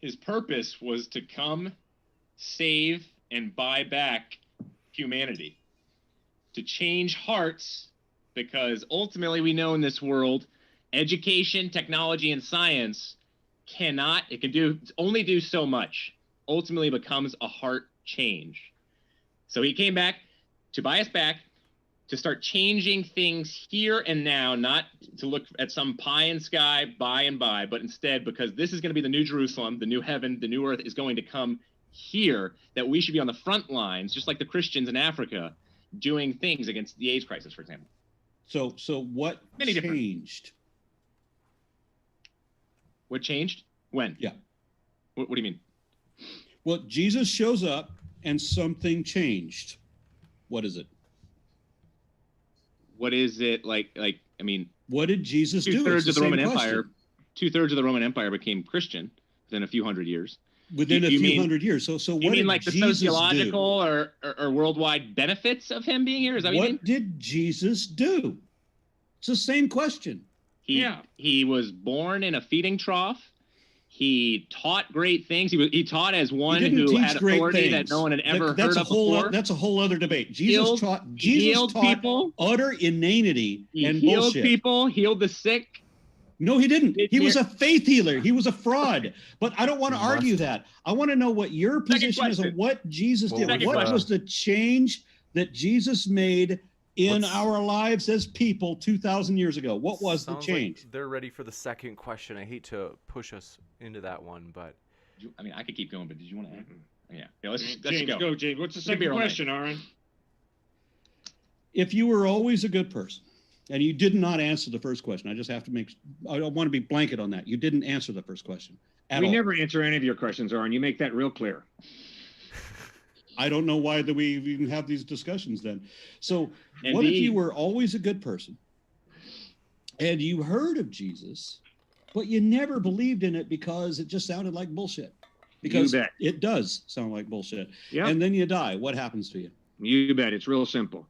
His purpose was to come, save, and buy back humanity, to change hearts, because ultimately we know in this world, education, technology, and science only do so much. Ultimately becomes a heart change. So he came back to buy us back, to start changing things here and now, not to look at some pie in sky by and by, but instead, because this is going to be the new Jerusalem, the new heaven, the new earth is going to come here, that we should be on the front lines, just like the Christians in Africa, doing things against the AIDS crisis, for example. So what changed? What changed? When? Yeah. What do you mean? Well, Jesus shows up and something changed. What is it? What is it like? I mean, what did Jesus do? Two-thirds of the Roman Empire became Christian within a few hundred years. Within a few hundred years. So what you mean like the sociological or worldwide benefits of him being here? Is that what you mean? What did Jesus do? It's the same question. He was born in a feeding trough. He taught great things. He taught as one who had authority that no one had ever heard of before. That's a whole other debate. Jesus taught people, utter inanity and healed bullshit. People, healed the sick. No, he didn't. He was a faith healer. He was a fraud. But I don't want to argue that. I want to know what your position is on what Jesus did. What was the change that Jesus made in our lives as people 2,000 years ago? What was the change? Like they're ready for the second question. I hate to push us into that one, but I mean, I could keep going, but did you want to? Yeah. Let's James, go, James. What's the second question, Arin? If you were always a good person, and you did not answer the first question, I want to be blanket on that. You didn't answer the first question at all. Never answer any of your questions, Arin. You make that real clear. I don't know why we even have these discussions then. So what if you were always a good person and you heard of Jesus, but you never believed in it because it just sounded like bullshit? Because it does sound like bullshit. Yep. And then you die. What happens to you? You bet. It's real simple.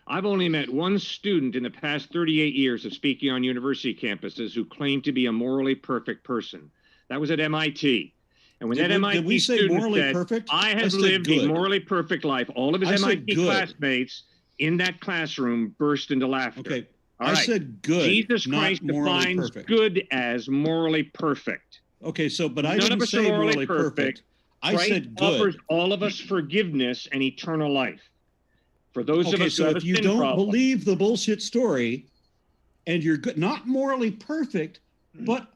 I've only met one student in the past 38 years of speaking on university campuses who claimed to be a morally perfect person. That was at MIT. And when did we say morally perfect? I have lived a morally perfect life. All of his MIT classmates in that classroom burst into laughter. Okay. I said good. Jesus Christ defines good as morally perfect. Okay, but I didn't say morally perfect. I said good. Offers all of us forgiveness and eternal life. For those of us who have a sin problem. If you don't believe the bullshit story, and you're good, not morally perfect, but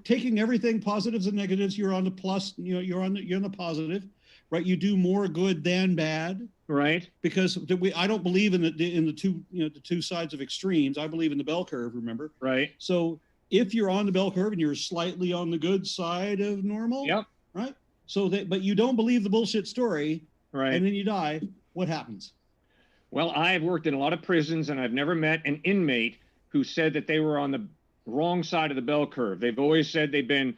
taking everything positives and negatives, you're on the plus. You're on the positive, right? You do more good than bad, right? Because I don't believe in the two sides of extremes. I believe in the bell curve. Remember, right? So if you're on the bell curve and you're slightly on the good side of normal, yep, right? But you don't believe the bullshit story, right? And then you die. What happens? Well, I've worked in a lot of prisons, and I've never met an inmate who said that they were on the wrong side of the bell curve. They've always said they've been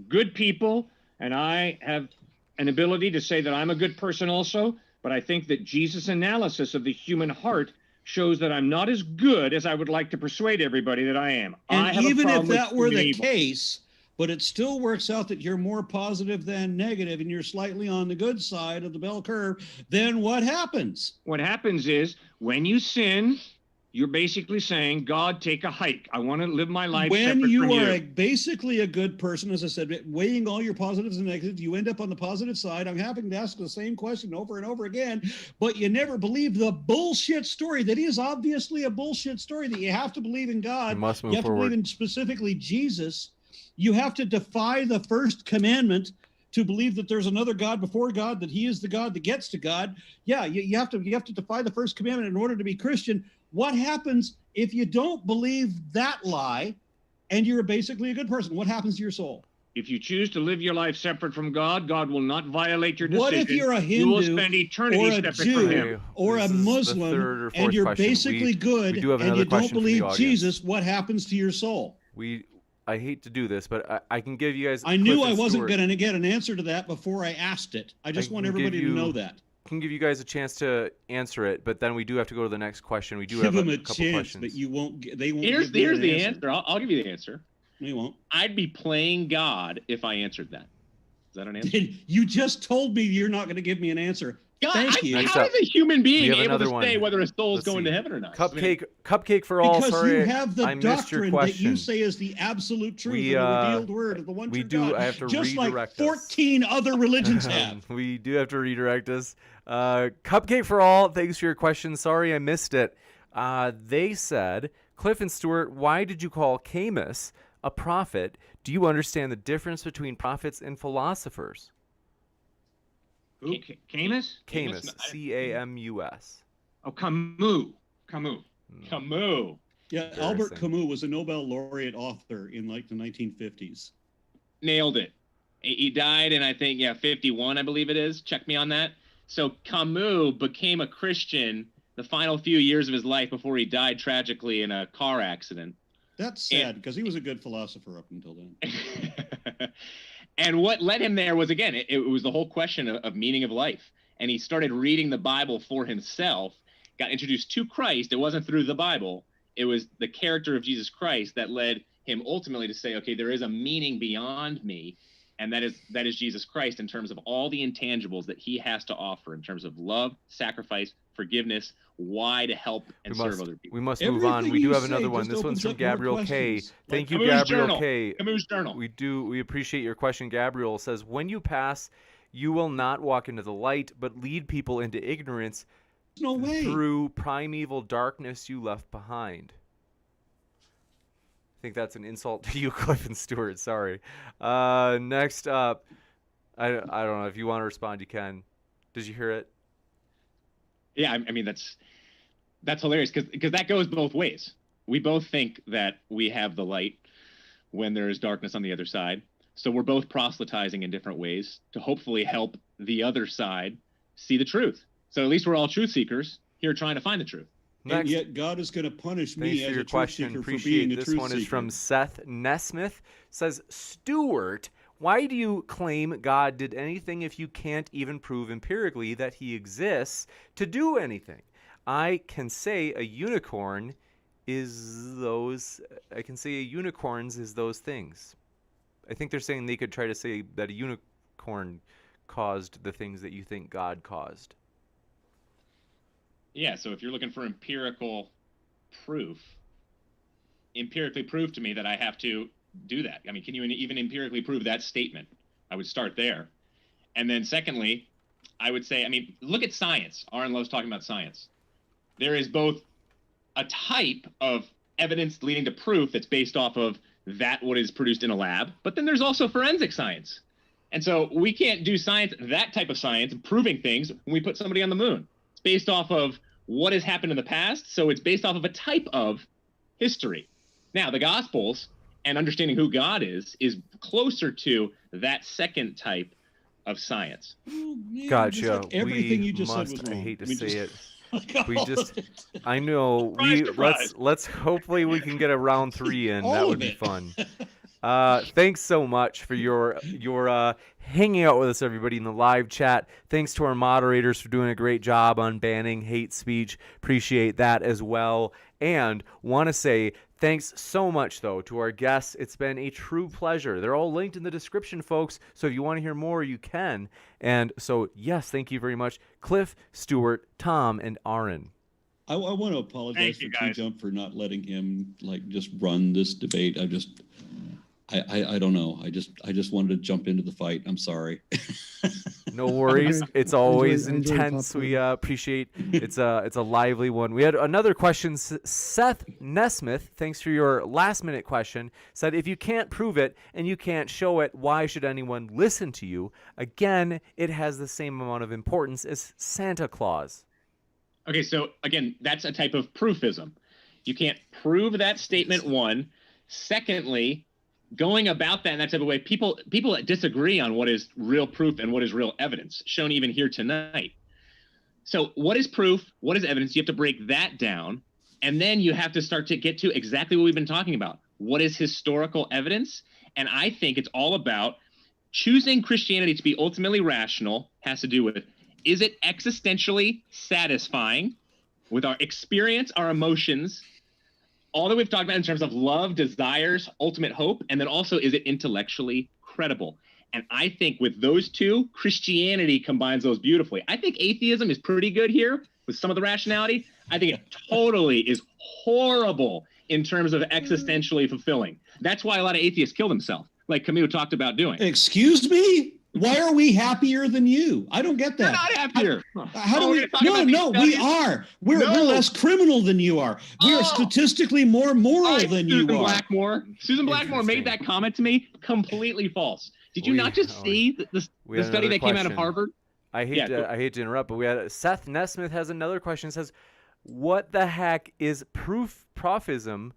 good people, and I have an ability to say that I'm a good person also, but I think that Jesus' analysis of the human heart shows that I'm not as good as I would like to persuade everybody that I am. And even if that were the case, but it still works out that you're more positive than negative and you're slightly on the good side of the bell curve, then what happens? What happens is when you sin, you're basically saying, God, take a hike. I want to live my life separate from you. When you are basically a good person, as I said, weighing all your positives and negatives, you end up on the positive side. I'm having to ask the same question over and over again, but you never believe the bullshit story that is obviously a bullshit story, that you have to believe in God. You must move you have forward. to believe in specifically Jesus. You have to defy the first commandment to believe that there's another God before God, that he is the God that gets to God. Yeah, you have to defy the first commandment in order to be Christian. What happens if you don't believe that lie and you're basically a good person? What happens to your soul? If you choose to live your life separate from God, God will not violate your decision. What if you're a You will Hindu spend eternity or a separate from Jew Him. or a This is the Muslim third or and fourth you're question. basically good we do have and another you don't question from the believe audience. Jesus? What happens to your soul? I hate to do this, but I can give you guys. I knew I wasn't Stuart. going to get an answer to that before I asked it. I just want everybody to know that. Can give you guys a chance to answer it, but then we do have to go to the next question. We do Give have them a a couple chance, questions. but you won't. They won't. Here's give me the an answer. I'll give you the answer. They won't. I'd be playing God if I answered that. Is that an answer? You just told me you're not going to give me an answer. God, Thank you. Next how up, is a human being have able to another say one. whether a soul's Let's going see. to heaven or not? Cupcake for all. Because Sorry, you have the I missed your doctrine that question. you say is the absolute truth We, of the revealed word of the one we true do- God. I have to just like redirect us. 14 other religions have. We do have to redirect us. Cupcake for all. Thanks for your question. Sorry I missed it. They said, Cliffe and Stuart, why did you call Camus a prophet? Do you understand the difference between prophets and philosophers? Who? Camus? Camus, C-A-M-U-S. Oh, Camus. Camus. Yeah, Albert Camus was a Nobel laureate author in like the 1950s. Nailed it. He died in, I think, 51, I believe it is. Check me on that. So Camus became a Christian the final few years of his life before he died tragically in a car accident. That's sad because he was a good philosopher up until then. And what led him there was, again, it was the whole question of meaning of life. And he started reading the Bible for himself, got introduced to Christ. It wasn't through the Bible. It was the character of Jesus Christ that led him ultimately to say, okay, there is a meaning beyond me. And that is Jesus Christ in terms of all the intangibles that he has to offer in terms of love, sacrifice, forgiveness, why to help and serve other people. We must move on. We do have another one. This one's from Gabriel K. Thank you, Gabriel K. Camus Journal. We appreciate your question. Gabriel says, when you pass, you will not walk into the light, but lead people into ignorance No way. through primeval darkness you left behind. I think that's an insult to you, Cliffe and Stewart. Sorry. Next up, I don't know. If you want to respond, you can. Did you hear it? Yeah, I mean, that's hilarious because that goes both ways. We both think that we have the light when there is darkness on the other side. So we're both proselytizing in different ways to hopefully help the other side see the truth. So at least we're all truth seekers here trying to find the truth. And yet God is going to punish me Thanks as for your a truth question. seeker for Appreciate being a this truth one seeker. is from Seth Nesmith. Says, Stuart, why do you claim God did anything if you can't even prove empirically that he exists to do anything? I can say a unicorns is those things. I think they're saying they could try to say that a unicorn caused the things that you think God caused. Yeah, so if you're looking for empirically prove to me that I have to do that. I mean, can you even empirically prove that statement? I would start there. And then secondly, I would say, I mean, look at science. Arin loves talking about science. There is both a type of evidence leading to proof that's based off of what is produced in a lab, but then there's also forensic science. And so we can't do science, that type of science, proving things when we put somebody on the moon. It's based off of what has happened in the past, so it's based off of a type of history. Now, the Gospels and understanding who God is closer to that second type of science. Well, yeah, Gotcha. just like everything We you just must, said was I wrong. hate to I mean, say it. like We all just, of it. I know. Surprise. Let's hopefully we can get a round 3 in. All That of would be it. fun. Thanks so much for your hanging out with us, everybody, in the live chat. Thanks to our moderators for doing a great job on banning hate speech. Appreciate that as well. And want to say thanks so much, though, to our guests. It's been a true pleasure. They're all linked in the description, folks. So if you want to hear more, you can. And so, yes, thank you very much, Cliffe, Stuart, Tom, and Arin. I want to apologize Thank you, for guys. TJump for not letting him just run this debate. I don't know. I just wanted to jump into the fight. I'm sorry. No worries. It's always enjoy intense. popcorn. We appreciate it's a lively one. We had another question. Seth Nesmith, thanks for your last minute question, said if you can't prove it and you can't show it, why should anyone listen to you? Again, it has the same amount of importance as Santa Claus. Okay, so again, that's a type of proofism. You can't prove that statement, one. Secondly, going about that in that type of way, people disagree on what is real proof and what is real evidence, shown even here tonight. So what is proof? What is evidence? You have to break that down. And then you have to start to get to exactly what we've been talking about. What is historical evidence? And I think it's all about choosing Christianity to be ultimately rational. Has to do with, is it existentially satisfying with our experience, our emotions, all that we've talked about in terms of love, desires, ultimate hope, and then also, is it intellectually credible? And I think with those two, Christianity combines those beautifully. I think atheism is pretty good here with some of the rationality. I think it totally is horrible in terms of existentially fulfilling. That's why a lot of atheists kill themselves, like Camus talked about doing. Excuse me? Why are we happier than you? I don't get that. We're not happier. How do we? No, we are. We're less criminal than you are. We are statistically more moral than you are. Susan Blackmore made that comment to me. Completely false. Did you not just see the study that came out of Harvard? I hate to interrupt, but we had Seth Nesmith has another question. Says, what the heck is proofism?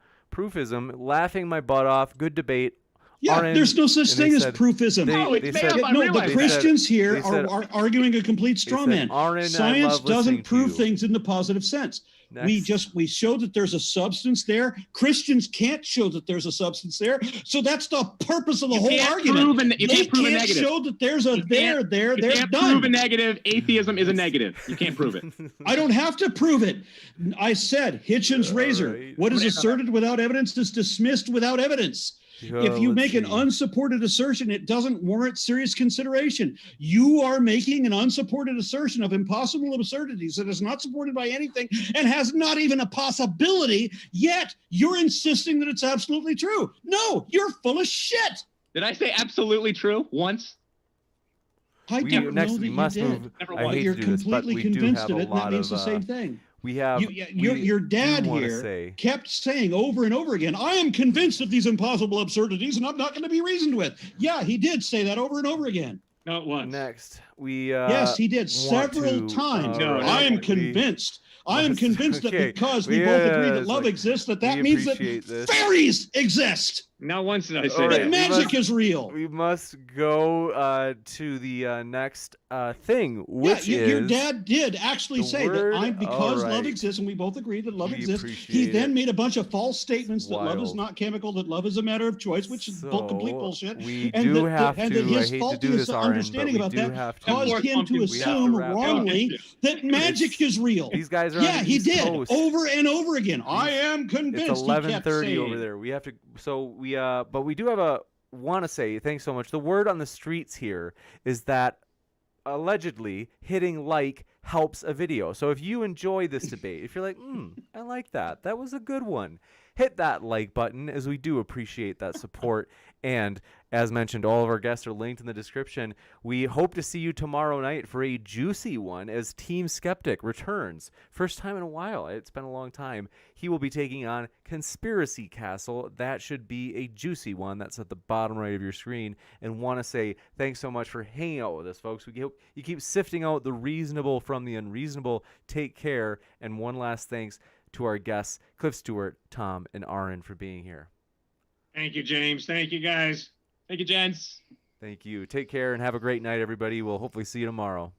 Laughing my butt off. Good debate. Yeah, Arin, there's no such thing as proofism. The Christians here are arguing a complete straw man. Science doesn't prove things in the positive sense. Next. We show that there's a substance there. Christians can't show that there's a substance there. So that's the purpose of the whole argument. You can't prove a negative. Show that there's a there. They're done. You can't prove a negative. Atheism is a negative. You can't prove it. I don't have to prove it. I said Hitchens' razor. Right. What is asserted without evidence is dismissed without evidence. If you make an unsupported assertion, it doesn't warrant serious consideration. You are making an unsupported assertion of impossible absurdities that is not supported by anything and has not even a possibility, yet you're insisting that it's absolutely true. No, you're full of shit. Did I say absolutely true once? I don't know that you did. You're completely convinced of it, and that means the same thing. Your dad here kept saying over and over again, I am convinced of these impossible absurdities and I'm not going to be reasoned with. Yeah, he did say that over and over again. Not once. Next, yes, he did several times. I am convinced. I am convinced that because we both agree that love exists, that means that fairies exist. Not once did I say that magic is real. We must go to the next thing, which is your dad did actually say that because love exists, and we both agree that love exists. He then made a bunch of false statements that love is not chemical, that love is a matter of choice, which is complete bullshit. And that his faulty understanding about that caused him to assume wrongly that magic is real. These guys are he did over and over again. I am convinced. It's 11:30 over there. We have to. But we do have want to say thanks so much. The word on the streets here is that allegedly hitting like helps a video. So if you enjoy this debate, if you're like, I like that was a good one, hit that like button, as we do appreciate that support. And as mentioned, all of our guests are linked in the description. We hope to see you tomorrow night for a juicy one as Team Skeptic returns. First time in a while. It's been a long time. He will be taking on Conspiracy Castle. That should be a juicy one. That's at the bottom right of your screen. And want to say thanks so much for hanging out with us, folks. We hope you keep sifting out the reasonable from the unreasonable. Take care. And one last thanks to our guests, Cliffe, Stewart, Tom, and Arin, for being here. Thank you, James. Thank you, guys. Thank you, gents. Thank you. Take care and have a great night, everybody. We'll hopefully see you tomorrow.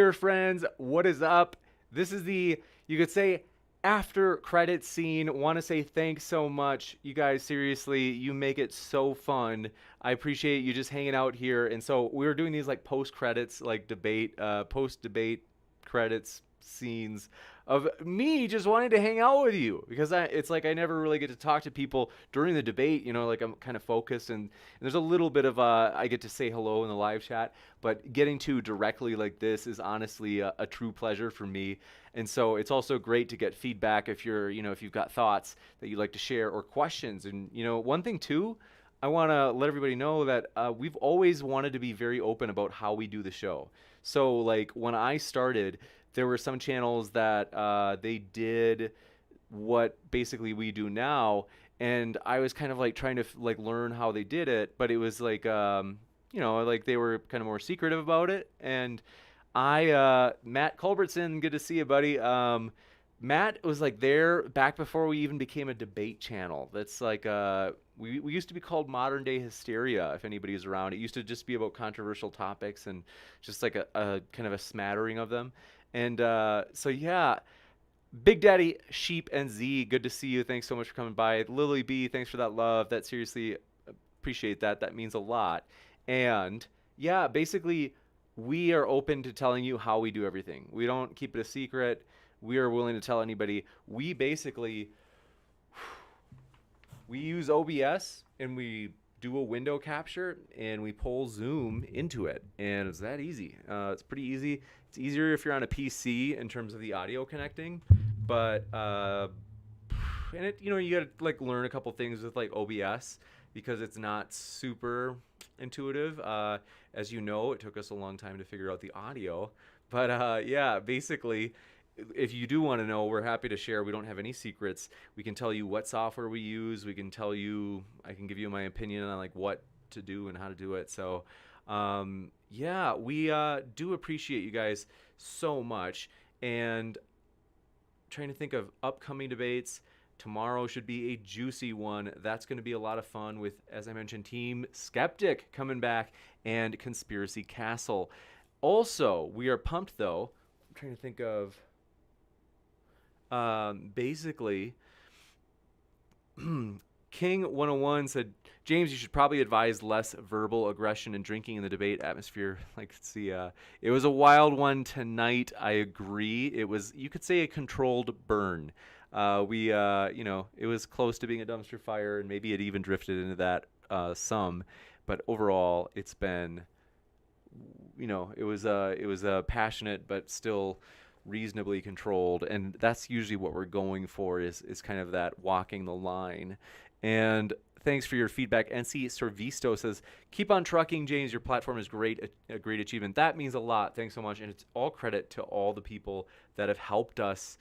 there, friends. What is up? This is the, you could say, after credit scene. Want to say thanks so much. You guys, seriously, you make it so fun. I appreciate you just hanging out here. And so we were doing these like post credits, like post debate credits scenes of me just wanting to hang out with you, because it's like I never really get to talk to people during the debate, you know, like I'm kind of focused, and there's a little bit of I get to say hello in the live chat, but getting to directly like this is honestly a true pleasure for me. And so it's also great to get feedback if if you've got thoughts that you'd like to share or questions. And one thing too, I want to let everybody know that we've always wanted to be very open about how we do the show. So like when I started, there were some channels that they did what basically we do now, and I was kind of like trying to like learn how they did it, but it was like like they were kind of more secretive about it. And Matt Culbertson, good to see you, buddy. Matt was like there back before we even became a debate channel. That's like we used to be called Modern Day Hysteria, if anybody's around. It used to just be about controversial topics and just like a kind of a smattering of them. And so yeah, Big Daddy Sheep and Z, good to see you. Thanks so much for coming by. Lily B, thanks for that love. That seriously appreciate that. That means a lot. And yeah, basically we are open to telling you how we do everything. We don't keep it a secret. We are willing to tell anybody. We basically we use OBS and we do a window capture and we pull Zoom into it, and it's that easy. It's pretty easy. It's easier if you're on a PC in terms of the audio connecting, but and it you gotta like learn a couple things with like OBS because it's not super intuitive. As you know, it took us a long time to figure out the audio, but yeah, basically, if you do want to know, we're happy to share. We don't have any secrets. We can tell you what software we use. We can tell you, I can give you my opinion on like what to do and how to do it. So yeah, we do appreciate you guys so much. And trying to think of upcoming debates. Tomorrow should be a juicy one. That's going to be a lot of fun with, as I mentioned, Team Skeptic coming back and Conspiracy Castle. Also, we are pumped though. I'm trying to think of basically King 101 said, James, you should probably advise less verbal aggression and drinking in the debate atmosphere. Like, see, it was a wild one tonight. I agree. It was, you could say, a controlled burn. It was close to being a dumpster fire, and maybe it even drifted into that some. But overall, it's been, it was passionate, but still reasonably controlled, and that's usually what we're going for is kind of that walking the line. And thanks for your feedback. NC Servisto says, keep on trucking, James, your platform is great, a great achievement. That means a lot. Thanks so much. And it's all credit to all the people that have helped us,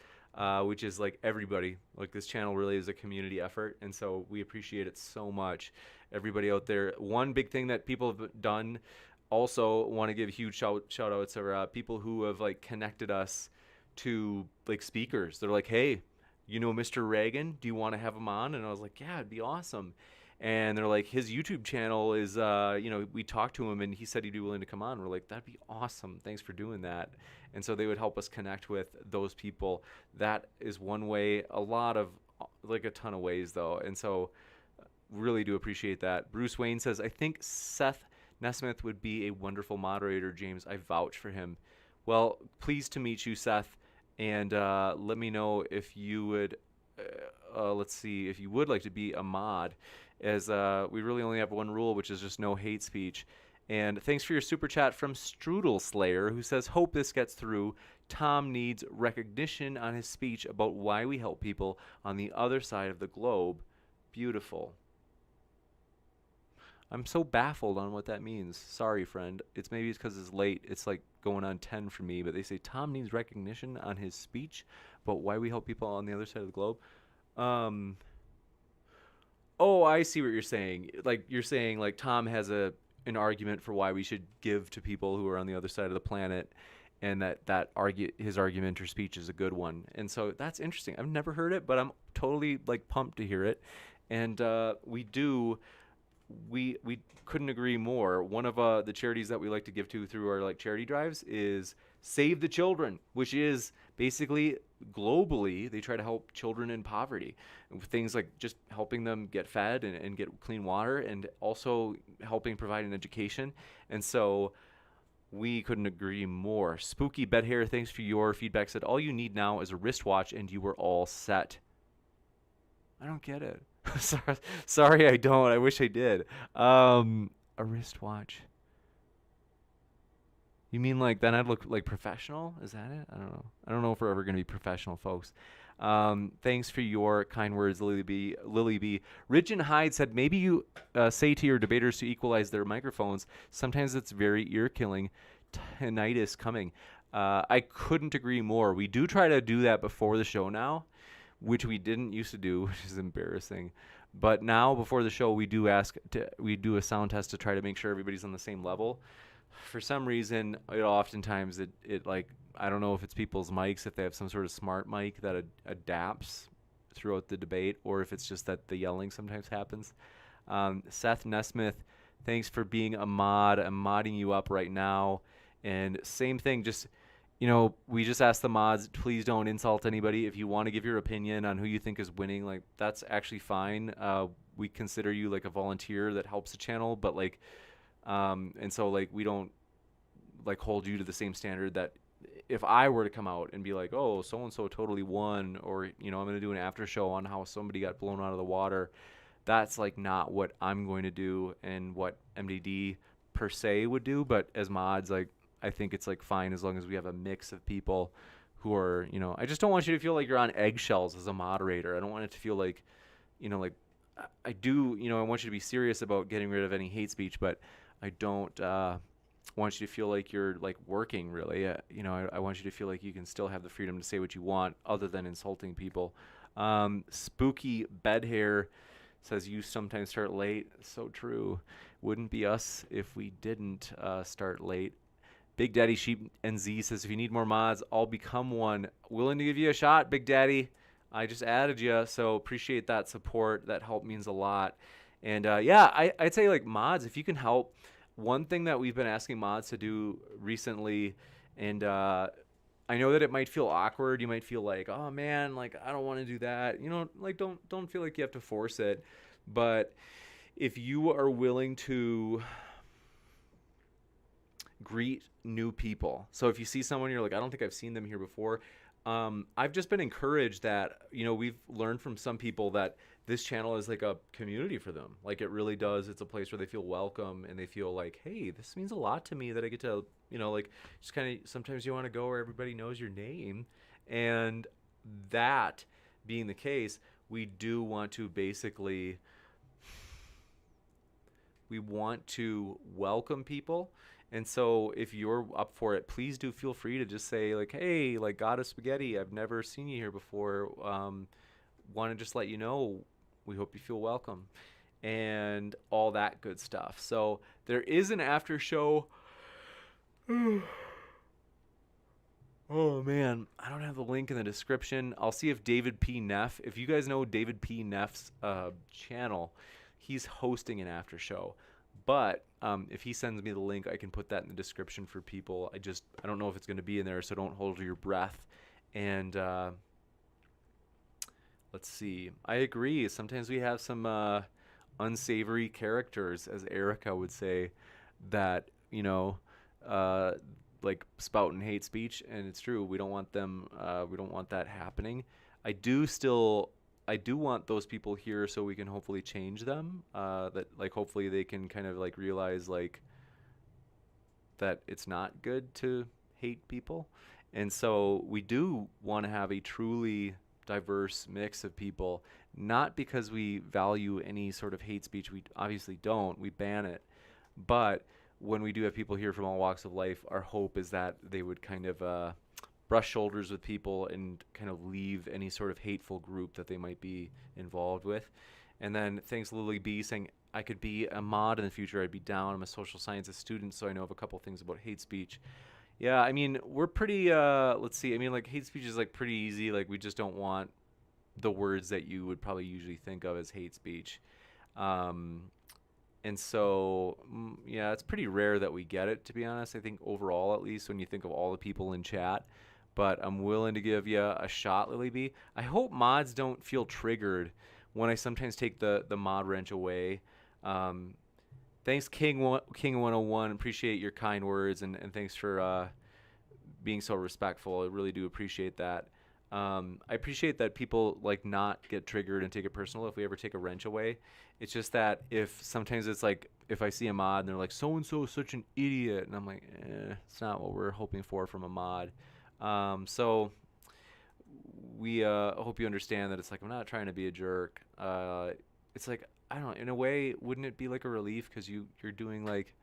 which is like everybody. Like, this channel really is a community effort, and so we appreciate it so much. Everybody out there. One big thing that people have done, also want to give huge shout outs are people who have like connected us to like speakers. They're like, hey, Mr. Reagan, do you want to have him on? And I was like, yeah, it'd be awesome. And they're like, his YouTube channel is we talked to him and he said he'd be willing to come on. We're like, that'd be awesome, thanks for doing that. And so they would help us connect with those people. That is one way. A lot of, like, a ton of ways though. And so really do appreciate that. Bruce Wayne says, I think Seth Nesmith would be a wonderful moderator, James. I vouch for him. Well, pleased to meet you, Seth. And let me know if you would, if you would like to be a mod, as we really only have one rule, which is just no hate speech. And thanks for your super chat from Strudel Slayer, who says, hope this gets through. Tom needs recognition on his speech about why we help people on the other side of the globe. Beautiful. I'm so baffled on what that means. Sorry, friend. Maybe it's because it's late. It's like going on 10 for me. But they say Tom needs recognition on his speech about why we help people on the other side of the globe. Oh, I see what you're saying. Like, you're saying like Tom has an argument for why we should give to people who are on the other side of the planet, and his argument or speech is a good one. And so that's interesting. I've never heard it, but I'm totally like pumped to hear it. And we couldn't agree more. One of the charities that we like to give to through our like charity drives is Save the Children, which is basically globally they try to help children in poverty with things like just helping them get fed and get clean water, and also helping provide an education. And so we couldn't agree more. Spooky Bed Hair, thanks for your feedback, said all you need now is a wristwatch and you were all set. I don't get it. Sorry, I don't. I wish I did. A wristwatch. You mean like then I'd look like professional? Is that it? I don't know. I don't know if we're ever going to be professional, folks. Thanks for your kind words, Lily B. Lily B. Ridge and Hyde said maybe you say to your debaters to equalize their microphones. Sometimes it's very ear-killing. Tinnitus coming. I couldn't agree more. We do try to do that before the show now, which we didn't used to do, which is embarrassing. But now before the show, we do a sound test to try to make sure everybody's on the same level. For some reason, oftentimes it like, I don't know if it's people's mics, if they have some sort of smart mic that adapts throughout the debate, or if it's just that the yelling sometimes happens. Seth Nesmith, thanks for being a mod. I'm modding you up right now. And same thing, just, we just ask the mods, please don't insult anybody. If you want to give your opinion on who you think is winning, like, that's actually fine. We consider you like a volunteer that helps the channel, but like, and so like we don't like hold you to the same standard that if I were to come out and be like, oh, so and so totally won, or I'm going to do an after show on how somebody got blown out of the water, that's like not what I'm going to do and what MDD per se would do. But as mods, like, I think it's like fine as long as we have a mix of people who are, I just don't want you to feel like you're on eggshells as a moderator. I don't want it to feel like, like I do, I want you to be serious about getting rid of any hate speech, but I don't want you to feel like you're like working really. I want you to feel like you can still have the freedom to say what you want other than insulting people. Spooky Bed Hair says you sometimes start late. So true. Wouldn't be us if we didn't start late. Big Daddy Sheep NZ says if you need more mods, I'll become one. Willing to give you a shot, Big Daddy. I just added you, so appreciate that support. That help means a lot. And I'd say like mods, if you can help. One thing that we've been asking mods to do recently, and I know that it might feel awkward. You might feel like, oh man, like I don't want to do that. Like don't feel like you have to force it. But if you are willing to greet new people, so if you see someone you're like, I don't think I've seen them here before. I've just been encouraged that, we've learned from some people that this channel is like a community for them. Like it really does. It's a place where they feel welcome and they feel like, hey, this means a lot to me that I get to, like just kind of, sometimes you want to go where everybody knows your name. And that being the case, we do want to basically, we want to welcome people. And so if you're up for it, please do feel free to just say like, hey, like God of Spaghetti, I've never seen you here before. Want to just let you know, we hope you feel welcome and all that good stuff. So there is an after show. Oh man, I don't have the link in the description. I'll see if David P. Neff, if you guys know David P. Neff's channel, he's hosting an after show. But if he sends me the link, I can put that in the description for people. I don't know if it's going to be in there, so don't hold your breath. And let's see. I agree. Sometimes we have some unsavory characters, as Erica would say, that, like spouting hate speech. And it's true. We don't want them. We don't want that happening. I do want those people here so we can hopefully change them. That like hopefully they can kind of like realize like that it's not good to hate people. And so we do want to have a truly diverse mix of people, not because we value any sort of hate speech. We obviously don't. We ban it. But when we do have people here from all walks of life, our hope is that they would kind of brush shoulders with people and kind of leave any sort of hateful group that they might be involved with. And then thanks Lily B saying, I could be a mod in the future. I'd be down. I'm a social sciences student, so I know of a couple things about hate speech. Yeah, I mean, we're pretty, let's see. I mean, like hate speech is like pretty easy. Like we just don't want the words that you would probably usually think of as hate speech. And so, yeah, it's pretty rare that we get it, to be honest. I think overall, at least, when you think of all the people in chat. But I'm willing to give you a shot, Lily B. I hope mods don't feel triggered when I sometimes take the mod wrench away. Thanks, King 101. Appreciate your kind words, and thanks for being so respectful. I really do appreciate that. I appreciate that people like not get triggered and take it personal if we ever take a wrench away. It's just that if sometimes it's like if I see a mod and they're like so and so is such an idiot, and I'm like, it's not what we're hoping for from a mod. So we hope you understand that it's like I'm not trying to be a jerk. It's like I don't know. In a way, wouldn't it be like a relief because you're doing like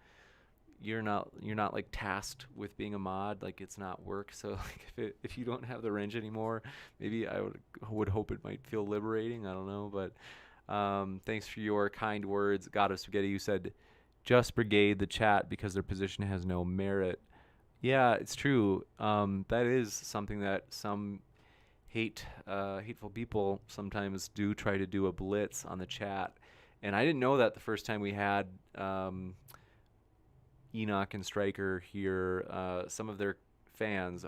you're not like tasked with being a mod, like it's not work. So like if you don't have the wrench anymore, maybe I would hope it might feel liberating. I don't know, but thanks for your kind words. God of Spaghetti, you said just brigade the chat because their position has no merit. Yeah, it's true. That is something that some hateful people sometimes do try to do a blitz on the chat. And I didn't know that the first time we had Enoch and Stryker here, some of their fans.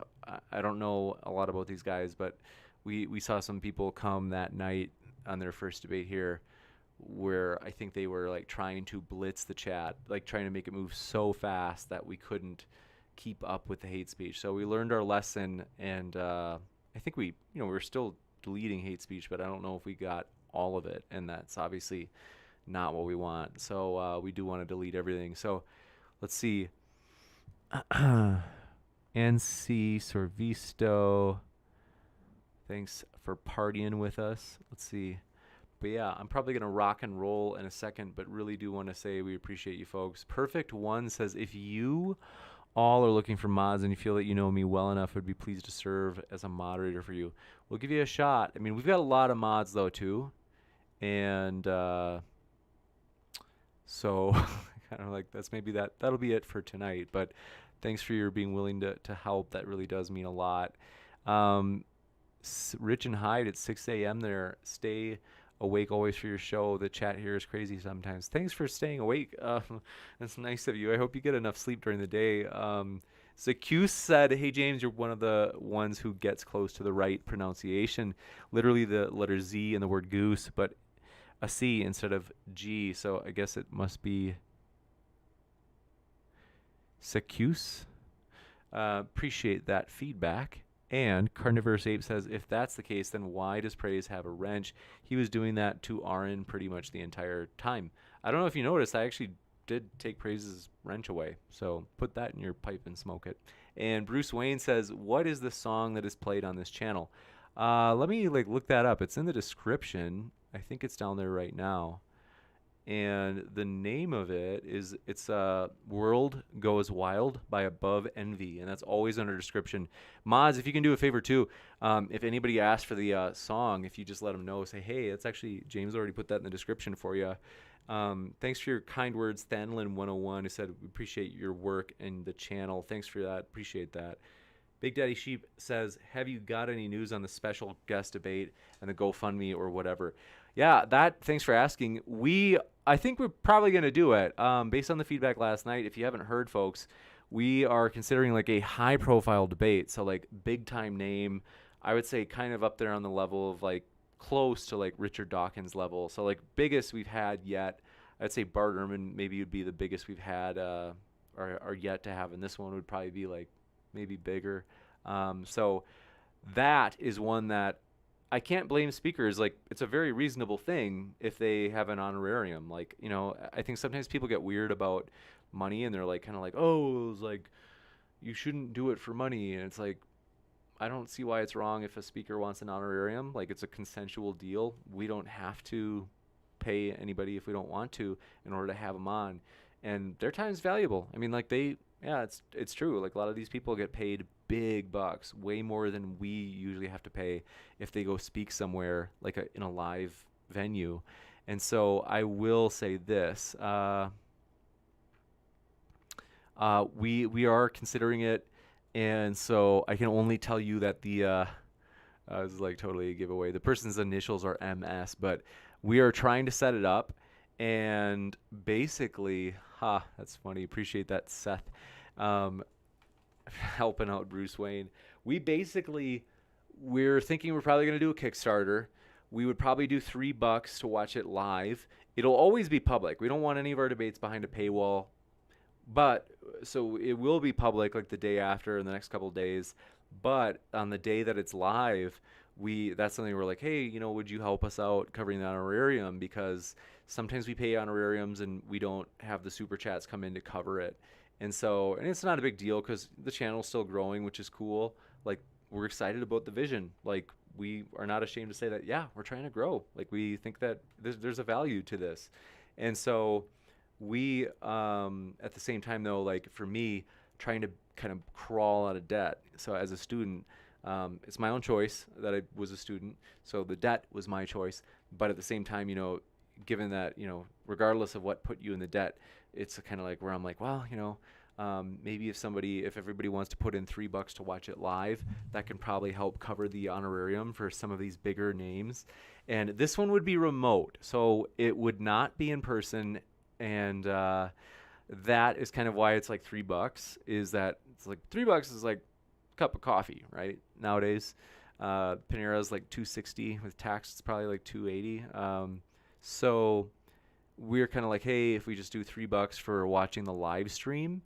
I don't know a lot about these guys, but we saw some people come that night on their first debate here where I think they were like trying to blitz the chat, like trying to make it move so fast that we couldn't keep up with the hate speech. So we learned our lesson, and I think we're still deleting hate speech, but I don't know if we got all of it, and that's obviously not what we want. So we do want to delete everything. So let's see. NC Sorvisto, thanks for partying with us. Let's see. But yeah, I'm probably going to rock and roll in a second, but really do want to say we appreciate you folks. Perfect One says, if you all are looking for mods and you feel that you know me well enough, I'd be pleased to serve as a moderator for you. We'll give you a shot. I mean, we've got a lot of mods though too. And so kind of like that'll be it for tonight. But thanks for your being willing to help. That really does mean a lot. Rich and Hyde at 6 a.m. there. Stay awake always for your show. The chat here is crazy sometimes. Thanks for staying awake. That's nice of you. I hope you get enough sleep during the day. Zacuse said, hey, James, you're one of the ones who gets close to the right pronunciation. Literally the letter Z in the word goose, but a C instead of G. So I guess it must be Zacuse. Appreciate that feedback. And Carnivorous Ape says, if that's the case, then why does Praise have a wrench? He was doing that to Arin pretty much the entire time. I don't know if you noticed, I actually did take Praise's wrench away. So put that in your pipe and smoke it. And Bruce Wayne says, what is the song that is played on this channel? Let me look that up. It's in the description. I think it's down there right now. And the name of it's World Goes Wild by Above Envy, and that's always under description. Mods, if you can do a favor too, if anybody asks for the song, if you just let them know, say, hey, it's actually, James already put that in the description for you. Thanks for your kind words, Thanlin101, who said, we appreciate your work and the channel. Thanks for that. Appreciate that. Big Daddy Sheep says, have you got any news on the special guest debate and the GoFundMe or whatever? Yeah, thanks for asking. I think we're probably going to do it. Based on the feedback last night, if you haven't heard, folks, we are considering like a high profile debate. So like big time name, I would say kind of up there on the level of like close to like Richard Dawkins level. So like biggest we've had yet, I'd say Bart Ehrman maybe would be the biggest we've had or yet to have. And this one would probably be like maybe bigger. So that is one that I can't blame speakers. Like, it's a very reasonable thing if they have an honorarium. Like, I think sometimes people get weird about money and they're like, kind of like, oh, it's like, you shouldn't do it for money. And it's like, I don't see why it's wrong if a speaker wants an honorarium. Like, it's a consensual deal. We don't have to pay anybody if we don't want to in order to have them on. And their time is valuable. I mean, like it's true. Like a lot of these people get paid big bucks, way more than we usually have to pay if they go speak somewhere like in a live venue. And so I will say this: we are considering it, and so I can only tell you that this is like totally a giveaway. The person's initials are MS, but we are trying to set it up. And basically, that's funny. Appreciate that, Seth. Helping out Bruce Wayne. We're thinking we're probably going to do a Kickstarter. We would probably do $3 to watch it live. It'll always be public. We don't want any of our debates behind a paywall. But so it will be public like the day after in the next couple of days. But on the day that it's live, that's something we're like, hey, would you help us out covering the honorarium? Because sometimes we pay honorariums and we don't have the super chats come in to cover it. And it's not a big deal because the channel's still growing, which is cool. Like, we're excited about the vision. Like, we are not ashamed to say that, yeah, we're trying to grow. Like, we think that there's a value to this. And so we, at the same time, though, like, for me, trying to kind of crawl out of debt. So as a student, it's my own choice that I was a student. So the debt was my choice. But at the same time, given that, regardless of what put you in the debt, it's kind of like where I'm like, well, maybe if everybody wants to put in $3 to watch it live, that can probably help cover the honorarium for some of these bigger names. And this one would be remote, so it would not be in person. And that is kind of why it's like $3. Is that it's like $3 is like a cup of coffee, right? Nowadays, Panera's like $2.60 with tax. It's probably like $2.80. So we're kind of like, hey, if we just do $3 for watching the live stream,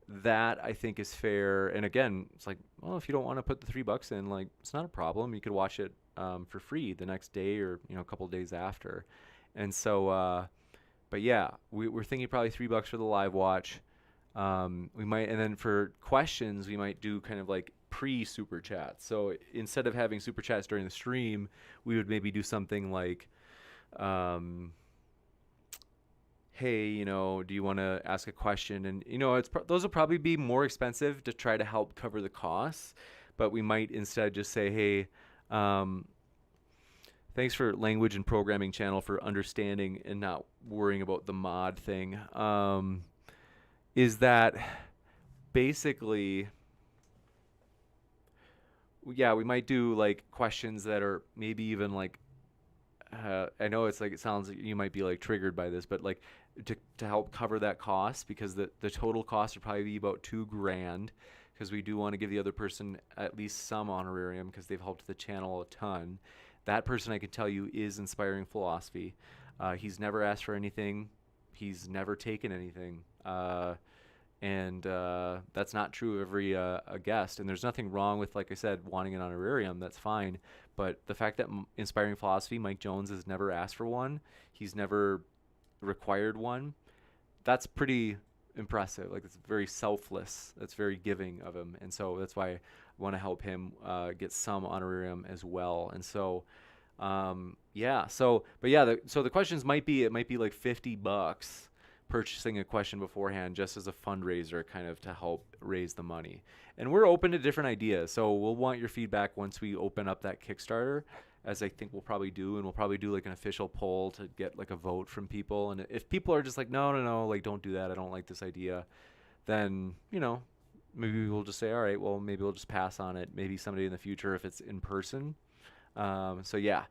that I think is fair. And again, it's like, well, if you don't want to put the $3 in, like, it's not a problem. You could watch it for free the next day or a couple of days after. And so, but yeah, we're thinking probably $3 for the live watch. We might, and then for questions, we might do kind of like pre-super chats. So instead of having super chats during the stream, we would maybe do something like, hey, do you want to ask a question? And, those will probably be more expensive to try to help cover the costs. But we might instead just say, hey, thanks for Language and Programming Channel for understanding and not worrying about the mod thing. Is that basically, yeah, we might do like questions that are maybe even like, I know it's like, it sounds like you might be like triggered by this, but like to help cover that cost, because the total cost would probably be about $2,000, because we do want to give the other person at least some honorarium because they've helped the channel a ton. That person, I can tell you, is Inspiring Philosophy. He's never asked for anything. He's never taken anything. And that's not true of every a guest. And there's nothing wrong with, like I said, wanting an honorarium. That's fine. But the fact that Inspiring Philosophy, Mike Jones, has never asked for one, he's never required one, that's pretty impressive. Like, it's very selfless. That's very giving of him. And so that's why I want to help him get some honorarium as well. And so, yeah. So, but yeah, so the questions might be like $50 purchasing a question beforehand, just as a fundraiser, kind of to help raise the money. And we're open to different ideas, so we'll want your feedback once we open up that Kickstarter, as I think we'll probably do. And we'll probably do like an official poll to get like a vote from people. And if people are just like, no, like, don't do that, I don't like this idea, then maybe we'll just say, all right, well, maybe we'll just pass on it. Maybe someday in the future if it's in person. So yeah,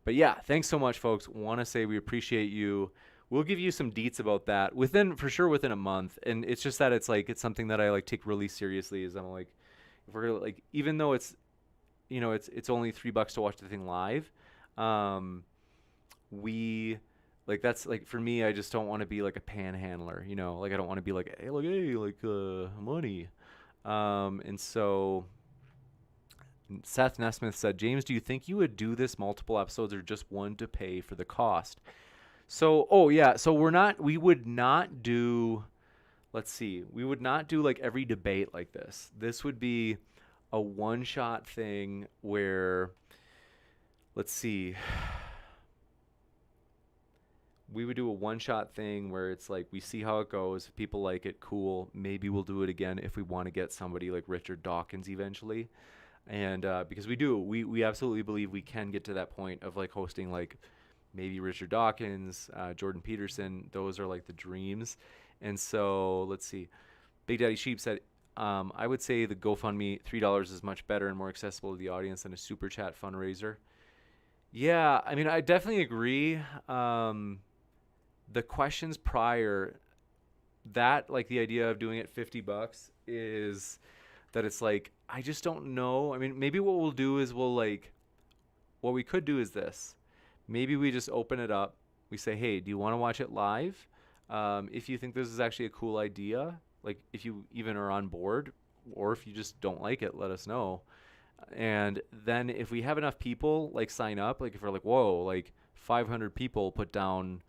but yeah, thanks so much, folks. Want to say we appreciate you. We'll give you some deets about that within a month. And it's just that it's something that I like take really seriously. Is I'm like, if we're gonna, like, even though it's it's only $3 to watch the thing live, we like, that's like, for me, I just don't want to be like a panhandler, like, I don't want to be like, hey, look, money. And so Seth Nesmith said, James, do you think you would do this multiple episodes or just one to pay for the cost? So, we would not do, we would not do like every debate like this. This would be a one-shot thing where, we would do a one-shot thing where it's like, we see how it goes. If people like it, cool. Maybe we'll do it again if we want to get somebody like Richard Dawkins eventually. And because we absolutely believe we can get to that point of like hosting like maybe Richard Dawkins, Jordan Peterson. Those are like the dreams. And so Big Daddy Sheep said, I would say the GoFundMe $3 is much better and more accessible to the audience than a super chat fundraiser. Yeah, I mean, I definitely agree. the questions prior, that like the idea of doing it $50 is that it's like, I just don't know. I mean, maybe what we'll do is what we could do is this. Maybe we just open it up. We say, hey, do you want to watch it live? If you think this is actually a cool idea, like if you even are on board, or if you just don't like it, let us know. And then if we have enough people like sign up, like if we're like, whoa, like 500 people put down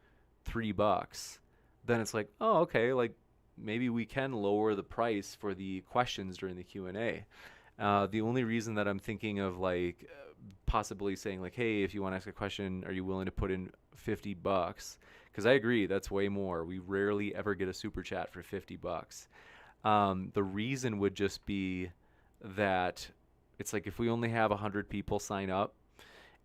$3, then it's like, oh, okay, like maybe we can lower the price for the questions during the Q&A. The only reason that I'm thinking of like possibly saying like, hey, if you want to ask a question, are you willing to put in $50? Because I agree, that's way more. We rarely ever get a super chat for $50. The reason would just be that it's like if we only have 100 people sign up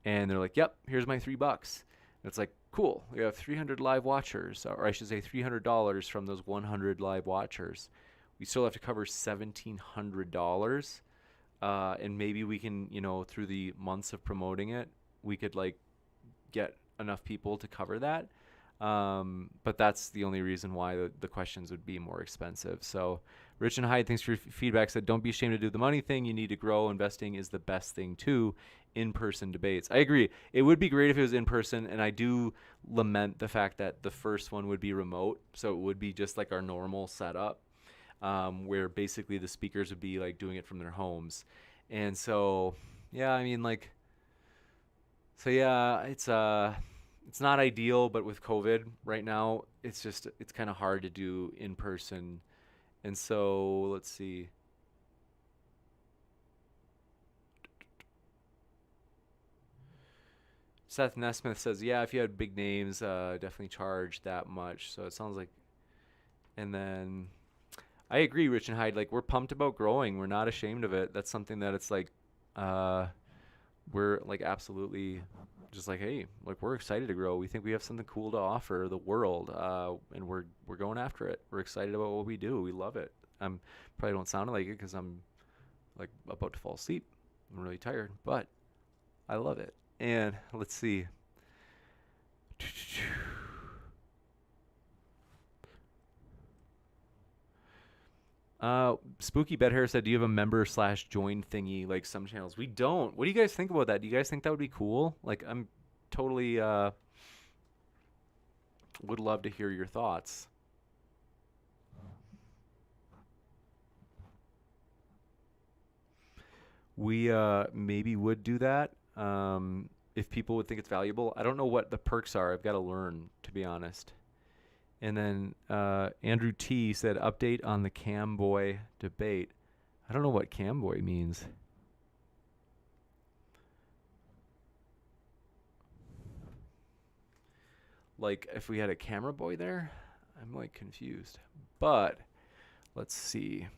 and they're like, yep, here's my $3. It's like, cool, we have 300 live watchers, or I should say $300 from those 100 live watchers. We still have to cover $1,700. And maybe we can, through the months of promoting it, we could like get enough people to cover that. But that's the only reason why the questions would be more expensive. So Rich and Hyde, thanks for your feedback. Said, don't be ashamed to do the money thing. You need to grow. Investing is the best thing too. In-person debates. I agree. It would be great if it was in person. And I do lament the fact that the first one would be remote. So it would be just like our normal setup, where basically the speakers would be like doing it from their homes. And so, yeah, I mean like, so yeah, it's not ideal, but with COVID right now, it's kind of hard to do in person. And so let's see. Seth Nesmith says, yeah, if you had big names, definitely charge that much. So it sounds like, and then I agree, Rich and Hyde, like we're pumped about growing. We're not ashamed of it. That's something that it's like, we're like absolutely just like, hey, like we're excited to grow. We think we have something cool to offer the world, and we're going after it. We're excited about what we do. We love it. I'm probably don't sound like it because I'm like about to fall asleep. I'm really tired, but I love it. And let's see. Spooky Bed Hair said, do you have a member/join thingy like some channels? We don't. What do you guys think about that? Do you guys think that would be cool? Like, I'm totally would love to hear your thoughts. We maybe would do that if people would think it's valuable. I don't know what the perks are. I've got to learn, to be honest. And then Andrew T said, update on the Camboy debate. I don't know what Camboy means. Like if we had a camera boy there? I'm like confused. But let's see.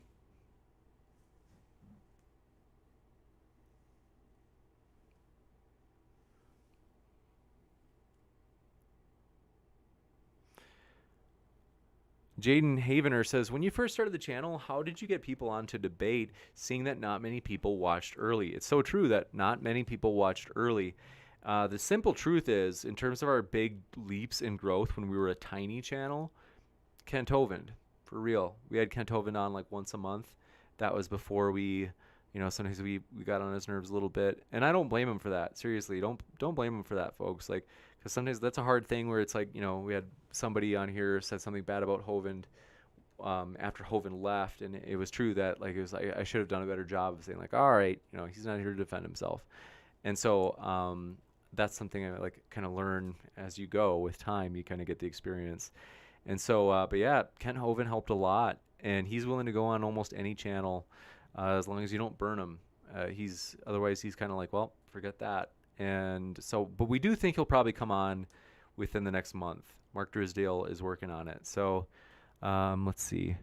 Jaden Havener says, when you first started the channel, how did you get people on to debate, seeing that not many people watched early? It's so true that not many people watched early. The simple truth is, in terms of our big leaps in growth when we were a tiny channel, Kent Hovind, for real. We had Kent Hovind on like once a month. That was before we, sometimes we got on his nerves a little bit. And I don't blame him for that. Seriously, don't blame him for that, folks. Like, because sometimes that's a hard thing where it's like, we had somebody on here said something bad about Hovind after Hovind left, and it was true that like it was like I should have done a better job of saying like, all right, he's not here to defend himself. And so that's something I like kind of learn as you go with time. You kind of get the experience. And so, but yeah, Kent Hovind helped a lot, and he's willing to go on almost any channel as long as you don't burn him. Otherwise he's kind of like, well, forget that. And so, but we do think he'll probably come on within the next month. Mark Drisdale is working on it. So let's see.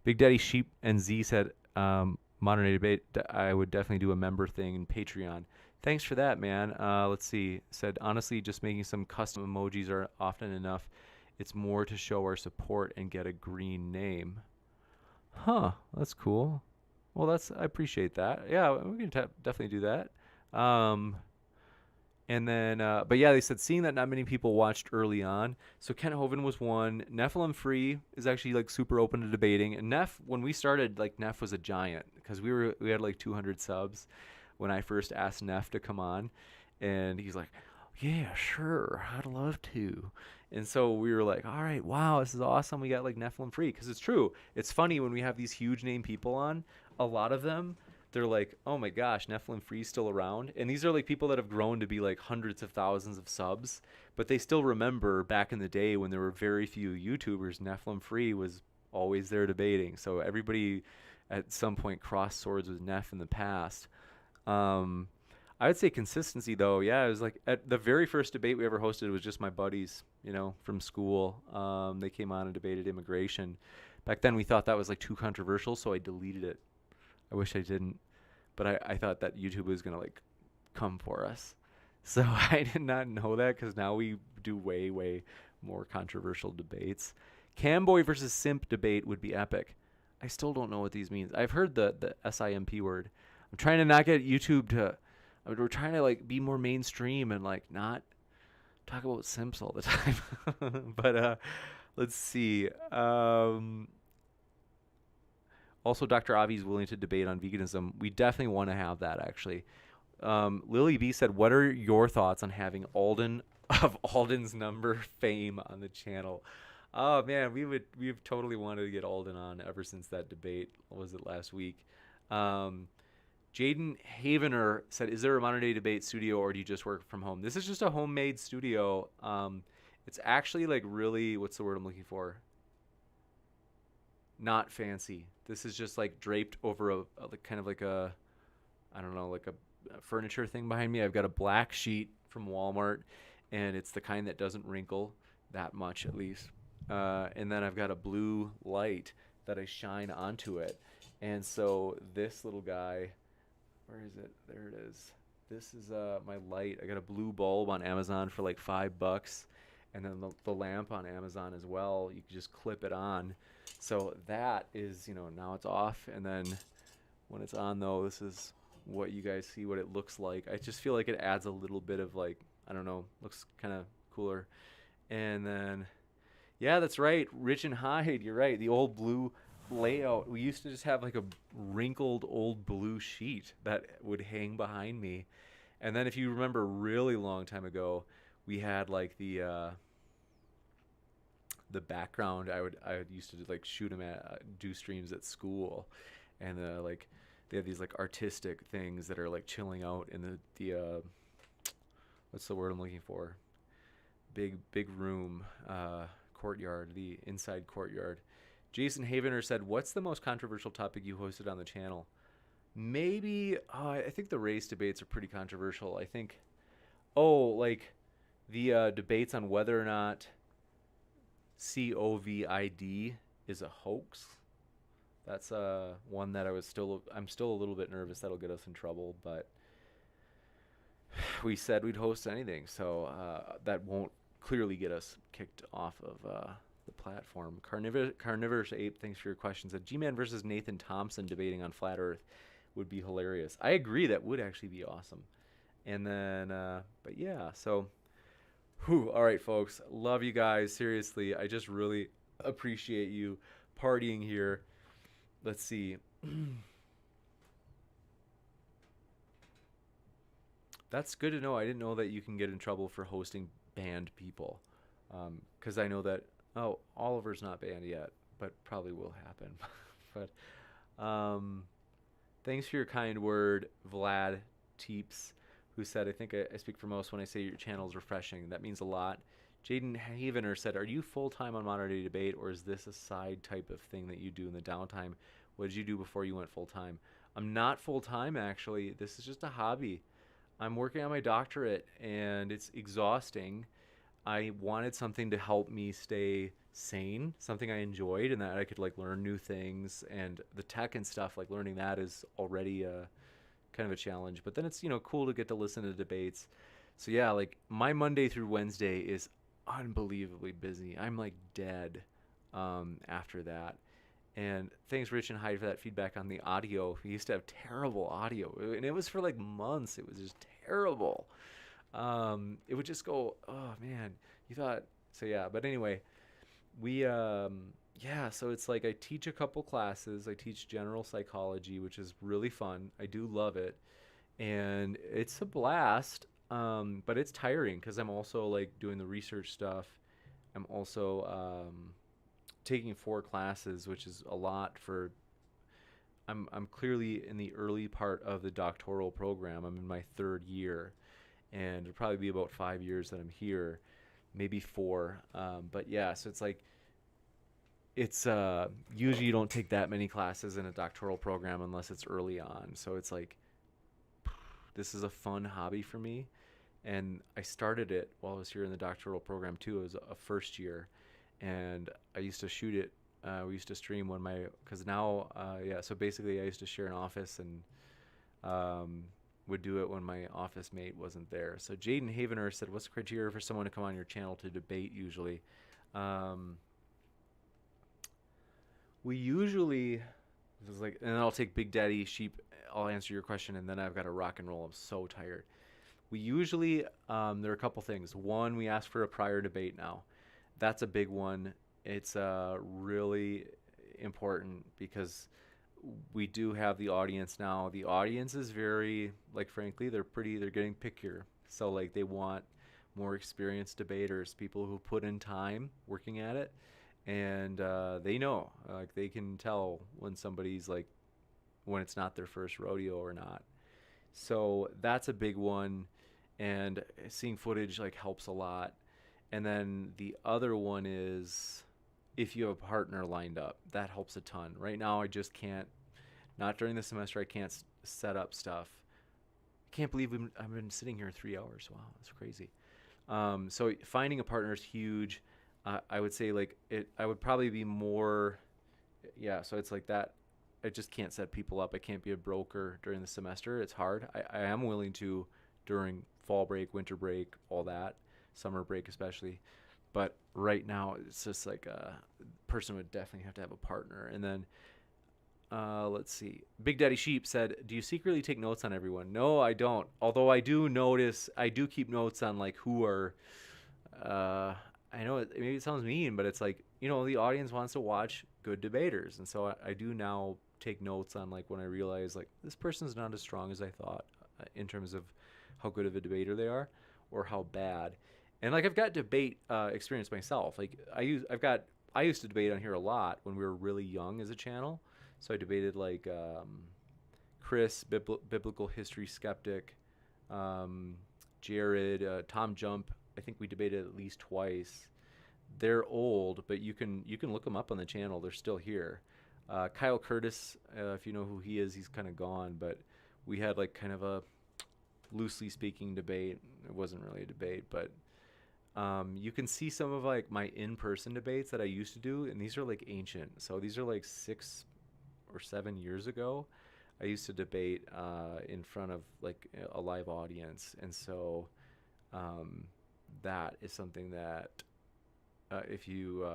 Big Daddy Sheep and Z said, Modern Day Debate, I would definitely do a member thing in Patreon. Thanks for that, man. Let's see. Said, honestly, just making some custom emojis are often enough. It's more to show our support and get a green name. Huh. That's cool. Well, I appreciate that. Yeah, we can definitely do that. And then, but yeah, they said seeing that not many people watched early on. So Ken Hovind was one. Nephilim Free is actually like super open to debating. And when we started, like Neff was a giant because we had like 200 subs when I first asked Neff to come on, and he's like, "Yeah, sure, I'd love to." And so we were like, "All right, wow, this is awesome. We got like Nephilim Free," because it's true. It's funny when we have these huge name people on. A lot of them, they're like, "Oh my gosh, Nephilim Free's still around." And these are like people that have grown to be like hundreds of thousands of subs, but they still remember back in the day when there were very few YouTubers, Nephilim Free was always there debating. So everybody at some point crossed swords with Neff in the past. I would say consistency though. Yeah, it was like at the very first debate we ever hosted, it was just my buddies, from school. They came on and debated immigration. Back then we thought that was like too controversial, so I deleted it. I wish I didn't, but I thought that YouTube was gonna like come for us. So I did not know that, because now we do way, way more controversial debates. Camboy versus Simp debate would be epic. I still don't know what these means. I've heard the SIMP word. I'm trying to not get YouTube to. We're trying to like be more mainstream and like not talk about simps all the time. But let's see. Also, Dr. Avi's willing to debate on veganism. We definitely want to have that, actually. Lily B said, "What are your thoughts on having Alden of Alden's number fame on the channel?" Oh man, we've totally wanted to get Alden on ever since that debate. What was it, last week? Jaden Havener said, "Is there a modern day debate studio, or do you just work from home?" This is just a homemade studio. It's actually like really, what's the word I'm looking for? Not fancy. This is just like draped over a like kind of like a, I don't know, like a furniture thing behind me. I've got a black sheet from Walmart, and it's the kind that doesn't wrinkle that much, at least. And then I've got a blue light that I shine onto it. And so this little guy, where is it? There it is. This is my light. I got a blue bulb on Amazon for like $5, and then the lamp on Amazon as well. You can just clip it on. So that is, now it's off, and then when it's on though, this is what you guys see, what it looks like. I just feel like it adds a little bit of like, I don't know, looks kind of cooler. And then, yeah, that's right, Rich and Hyde, you're right, the old blue layout. We used to just have like a wrinkled old blue sheet that would hang behind me. And then if you remember a really long time ago, we had like the background. I would used to like shoot them at do streams at school, and like they have these like artistic things that are like chilling out in the what's the word I'm looking for? Big room, courtyard, the inside courtyard. Jason Havener said, "What's the most controversial topic you hosted on the channel?" Maybe I think the race debates are pretty controversial. I think, like the debates on whether or not COVID is a hoax. That's one that I'm still a little bit nervous that'll get us in trouble, but we said we'd host anything, so that won't clearly get us kicked off of the platform. Carnivorous Ape, thanks for your questions. G-Man versus Nathan Thompson debating on Flat Earth would be hilarious. I agree, that would actually be awesome. And then, but yeah, so, all right, folks. Love you guys. Seriously, I just really appreciate you partying here. Let's see. That's good to know. I didn't know that you can get in trouble for hosting banned people. Because I know that, Oliver's not banned yet, but probably will happen. But thanks for your kind word, Vlad Teeps, who said, "I think I speak for most when I say your channel is refreshing." That means a lot. Jaden Havener said, "Are you full-time on Modern Day Debate, or is this a side type of thing that you do in the downtime? What did you do before you went full-time?" I'm not full-time, actually. This is just a hobby. I'm working on my doctorate, and it's exhausting. I wanted something to help me stay sane, something I enjoyed, and that I could like learn new things. And the tech and stuff, like learning that is already kind of a challenge. But then it's, cool to get to listen to debates. So yeah, like my Monday through Wednesday is unbelievably busy. I'm like dead after that. And thanks, Rich and Hyde, for that feedback on the audio. We used to have terrible audio, and it was for like months. It was just terrible. It would just go, oh man, you thought so, yeah. But anyway, we yeah, so it's like I teach a couple classes. I teach general psychology, which is really fun. I do love it, and it's a blast. But it's tiring because I'm also like doing the research stuff. I'm also taking 4 classes, which is a lot for. I'm clearly in the early part of the doctoral program. I'm in my 3rd year, and it'll probably be about 5 years that I'm here, maybe 4. But yeah, so it's like it's usually you don't take that many classes in a doctoral program unless it's early on. So it's like this is a fun hobby for me, and I started it while I was here in the doctoral program too. It was a first year, and I used to shoot it. We used to stream when because now, yeah. So basically, I used to share an office and would do it when my office mate wasn't there. So Jaden Havener said, "What's the criteria for someone to come on your channel to debate?" Usually, we usually it was like, and then I'll take Big Daddy Sheep. I'll answer your question, and then I've got to rock and roll. I'm so tired. We usually there are a couple things. One, we ask for a prior debate now. That's a big one. It's really important because we do have the audience now. The audience is very, like, frankly, they're getting pickier. So like they want more experienced debaters, people who put in time working at it, and they know, like they can tell when somebody's like when it's not their first rodeo or not. So that's a big one, and seeing footage like helps a lot. And then the other one is if you have a partner lined up, that helps a ton. Right now, I just can't. Not during the semester, I can't set up stuff. I can't believe I've been sitting here 3 hours. Wow, that's crazy. So finding a partner is huge. I would say like it. I would probably be more. Yeah. So it's like that. I just can't set people up. I can't be a broker during the semester. It's hard. I am willing to during fall break, winter break, all that, summer break especially. But right now, it's just like a person would definitely have to have a partner. And then let's see. Big Daddy Sheep said, "Do you secretly take notes on everyone?" No, I don't. Although I do notice, I do keep notes on like who are. I know maybe it sounds mean, but it's like the audience wants to watch good debaters, and so I do now take notes on like when I realize like this person's not as strong as I thought in terms of how good of a debater they are or how bad. And like I've got debate experience myself. Like I used to debate on here a lot when we were really young as a channel. So I debated like Chris, biblical history skeptic, Jared, TJump. I think we debated at least twice. They're old, but you can look them up on the channel. They're still here. Kyle Curtis, if you know who he is, he's kind of gone. But we had like kind of a loosely speaking debate. It wasn't really a debate, but you can see some of like my in-person debates that I used to do, and these are like ancient. So these are like 6 or 7 years ago. I used to debate in front of like a live audience, and so that is something that if you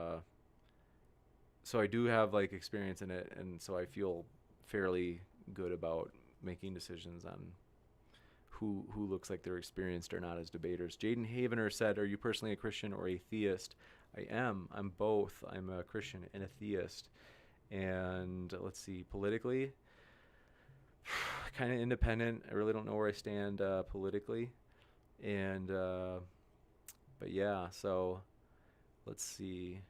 so I do have like experience in it, and so I feel fairly good about making decisions on who looks like they're experienced or not as debaters. Jaden Havener said, "Are you personally a Christian or a theist?" I am. I'm both. I'm a Christian and a theist. And let's see, politically, kind of independent. I really don't know where I stand politically. And but yeah, so let's see.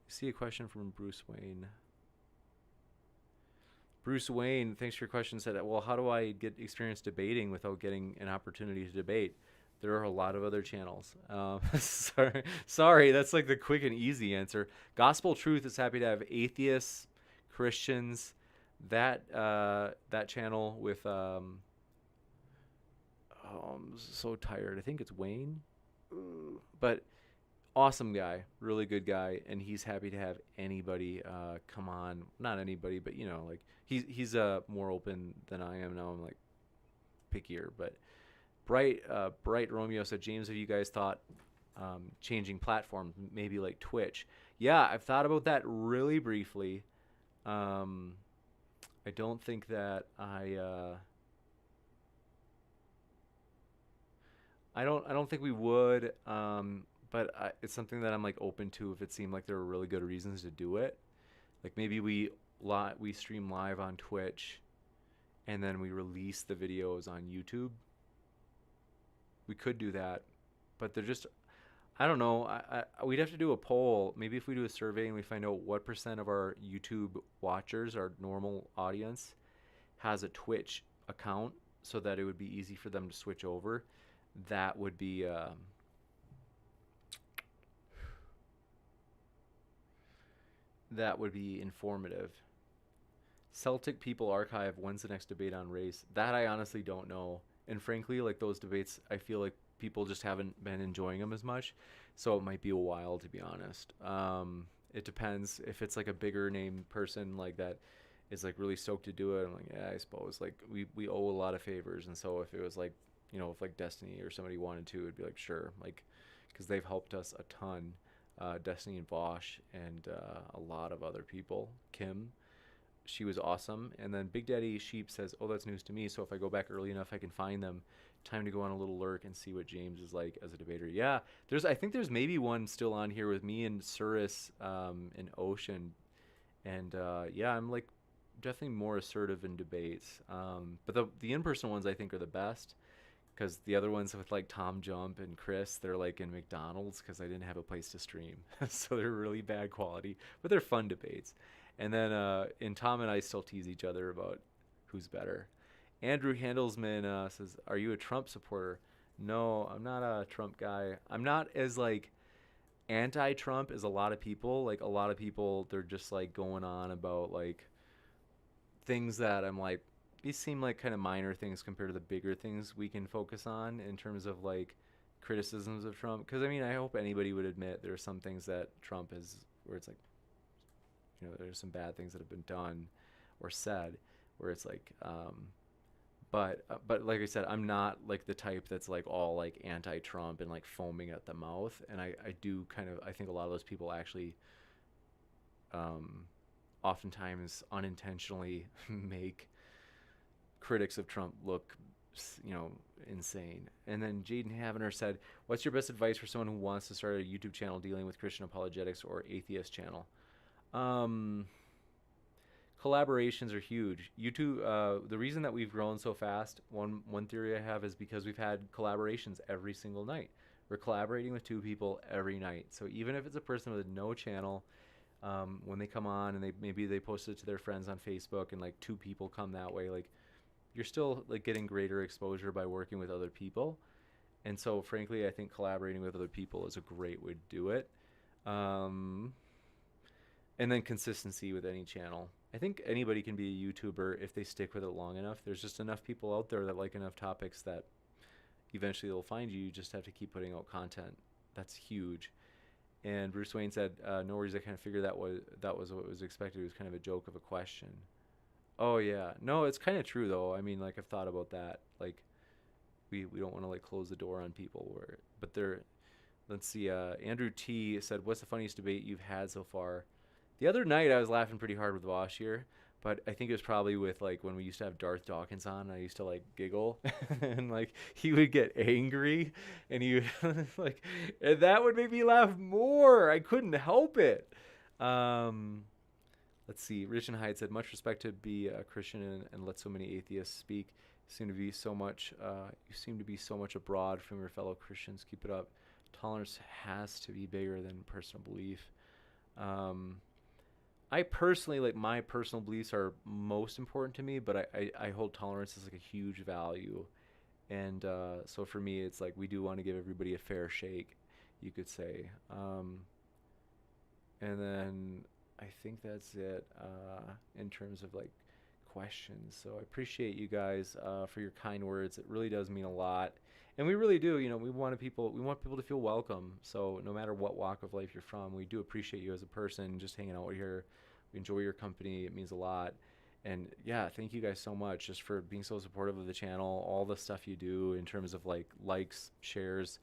I see a question from Bruce Wayne. Bruce Wayne, thanks for your question, said, "Well, how do I get experience debating without getting an opportunity to debate?" There are a lot of other channels. Sorry, that's like the quick and easy answer. Gospel Truth is happy to have atheists, Christians. That channel with I'm so tired. I think it's Wayne, but awesome guy, really good guy, and he's happy to have anybody come on. Not anybody, but like he's more open than I am now. I'm like pickier, but Bright Romeo said, "James, have you guys thought changing platforms, maybe like Twitch?" Yeah, I've thought about that really briefly. I don't think that I don't think we would. But it's something that I'm like open to if it seemed like there were really good reasons to do it. Like maybe we stream live on Twitch, and then we release the videos on YouTube. We could do that, but they're just I don't know. We'd have to do a poll. Maybe if we do a survey and we find out what percent of our YouTube watchers, our normal audience, has a Twitch account, so that it would be easy for them to switch over. That would be informative. Celtic People Archive, when's the next debate on race? That I honestly don't know. And frankly, like those debates, I feel like people just haven't been enjoying them as much. So it might be a while, to be honest. It depends. If it's like a bigger name person like that is like really stoked to do it, I'm like, yeah, I suppose. Like we owe a lot of favors. And so if it was like, if like Destiny or somebody wanted to, it'd be like, sure. Like, because they've helped us a ton. Destiny and Vosh and a lot of other people. Kim, she was awesome. And then Big Daddy Sheep says, oh, that's news to me. So if I go back early enough, I can find them. Time to go on a little lurk and see what James is like as a debater. Yeah, I think there's maybe one still on here with me and Surus and Ocean. And yeah, I'm like definitely more assertive in debates. But the in-person ones I think are the best. Because the other ones with like TJump and Chris, they're like in McDonald's because I didn't have a place to stream. So they're really bad quality, but they're fun debates. And then in Tom and I still tease each other about who's better. Andrew Handelsman says, are you a Trump supporter? No, I'm not a Trump guy. I'm not as like anti-Trump as a lot of people. Like a lot of people, they're just like going on about like things that I'm like, these seem like kind of minor things compared to the bigger things we can focus on in terms of like criticisms of Trump. Because I mean, I hope anybody would admit there are some things that Trump is, where it's like, there's some bad things that have been done or said, where it's like, but like I said, I'm not like the type that's like all like anti-Trump and like foaming at the mouth. And I do kind of, I think a lot of those people actually, oftentimes unintentionally make critics of Trump look, insane. And then Jaden Havener said, what's your best advice for someone who wants to start a YouTube channel dealing with Christian apologetics or atheist channel? Collaborations are huge. YouTube, the reason that we've grown so fast, one theory I have is because we've had collaborations every single night. We're collaborating with two people every night. So even if it's a person with no channel, when they come on and maybe they post it to their friends on Facebook and like two people come that way, like you're still like getting greater exposure by working with other people. And so frankly, I think collaborating with other people is a great way to do it. And then consistency with any channel. I think anybody can be a YouTuber if they stick with it long enough. There's just enough people out there that like enough topics that eventually they'll find you. You just have to keep putting out content. That's huge. And Bruce Wayne said, no worries, I kind of figured that was what was expected. It was kind of a joke of a question. Oh yeah. No, it's kind of true though. I mean, like I've thought about that. Like we don't want to like close the door on people but let's see, Andrew T said, what's the funniest debate you've had so far? The other night I was laughing pretty hard with Vosh here, but I think it was probably with like when we used to have Darth Dawkins on, and I used to like giggle and like he would get angry and he would like, and that would make me laugh more. I couldn't help it. Let's see. Rich and Hyde said, much respect to be a Christian and let so many atheists speak. You seem to be so much abroad from your fellow Christians. Keep it up. Tolerance has to be bigger than personal belief. I personally, like my personal beliefs are most important to me, but I hold tolerance as like a huge value. And so for me, it's like we do want to give everybody a fair shake, you could say. And then I think that's it in terms of like questions. So I appreciate you guys for your kind words. It really does mean a lot, and we really do. We want people to feel welcome. So no matter what walk of life you're from, we do appreciate you as a person. Just hanging out here, we enjoy your company. It means a lot. And yeah, thank you guys so much just for being so supportive of the channel. All the stuff you do in terms of like likes, shares,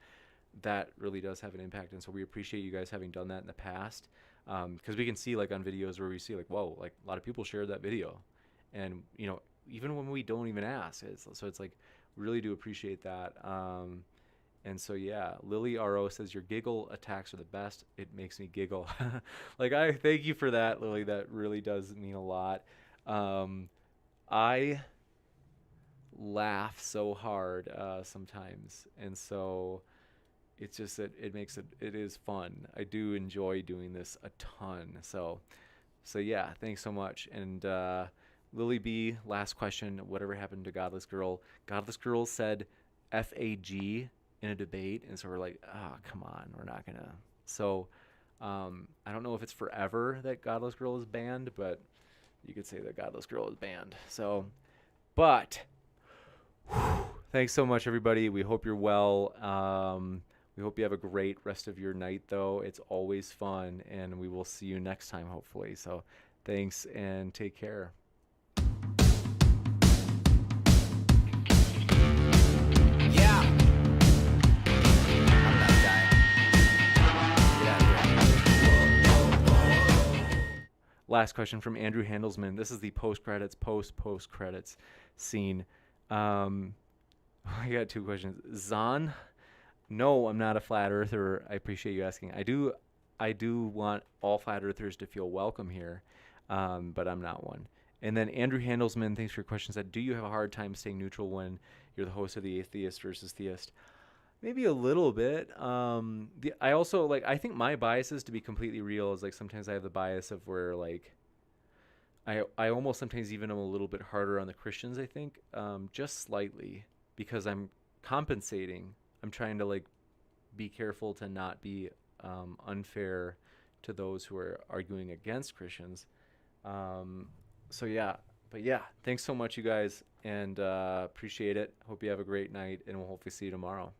that really does have an impact. And so we appreciate you guys having done that in the past. Because we can see like on videos where we see like, whoa, like a lot of people shared that video, and even when we don't even ask, it's like we really do appreciate that. And so yeah, Lily RO says your giggle attacks are the best. It makes me giggle. Like, I thank you for that, Lily. That really does mean a lot. I laugh so hard sometimes, and so it's just that it is fun. I do enjoy doing this a ton. So yeah, thanks so much. And Lily B, last question. Whatever happened to Godless Girl? Godless Girl said FAG in a debate, and so we're like, oh, come on, we're not gonna. So I don't know if it's forever that Godless Girl is banned, but you could say that Godless Girl is banned. So, but thanks so much, everybody. We hope you're well. We hope you have a great rest of your night, though. It's always fun, and we will see you next time, hopefully. So thanks, and take care. Yeah. I'm not dying. Get out of here. Last question from Andrew Handelsman. This is the post-credits scene. I got two questions. Zahn, no, I'm not a flat earther. I appreciate you asking. I do want all flat earthers to feel welcome here, but I'm not one. And then Andrew Handelsman, thanks for your question, said, do you have a hard time staying neutral when you're the host of the Atheist versus Theist? Maybe a little bit. I also, like, I think my biases, to be completely real, is like sometimes I have the bias of where, like, I almost sometimes even am a little bit harder on the Christians, I think, just slightly, because I'm compensating. I'm trying to, like, be careful to not be unfair to those who are arguing against Christians. So yeah, but yeah, thanks so much, you guys, and appreciate it. Hope you have a great night, and we'll hopefully see you tomorrow.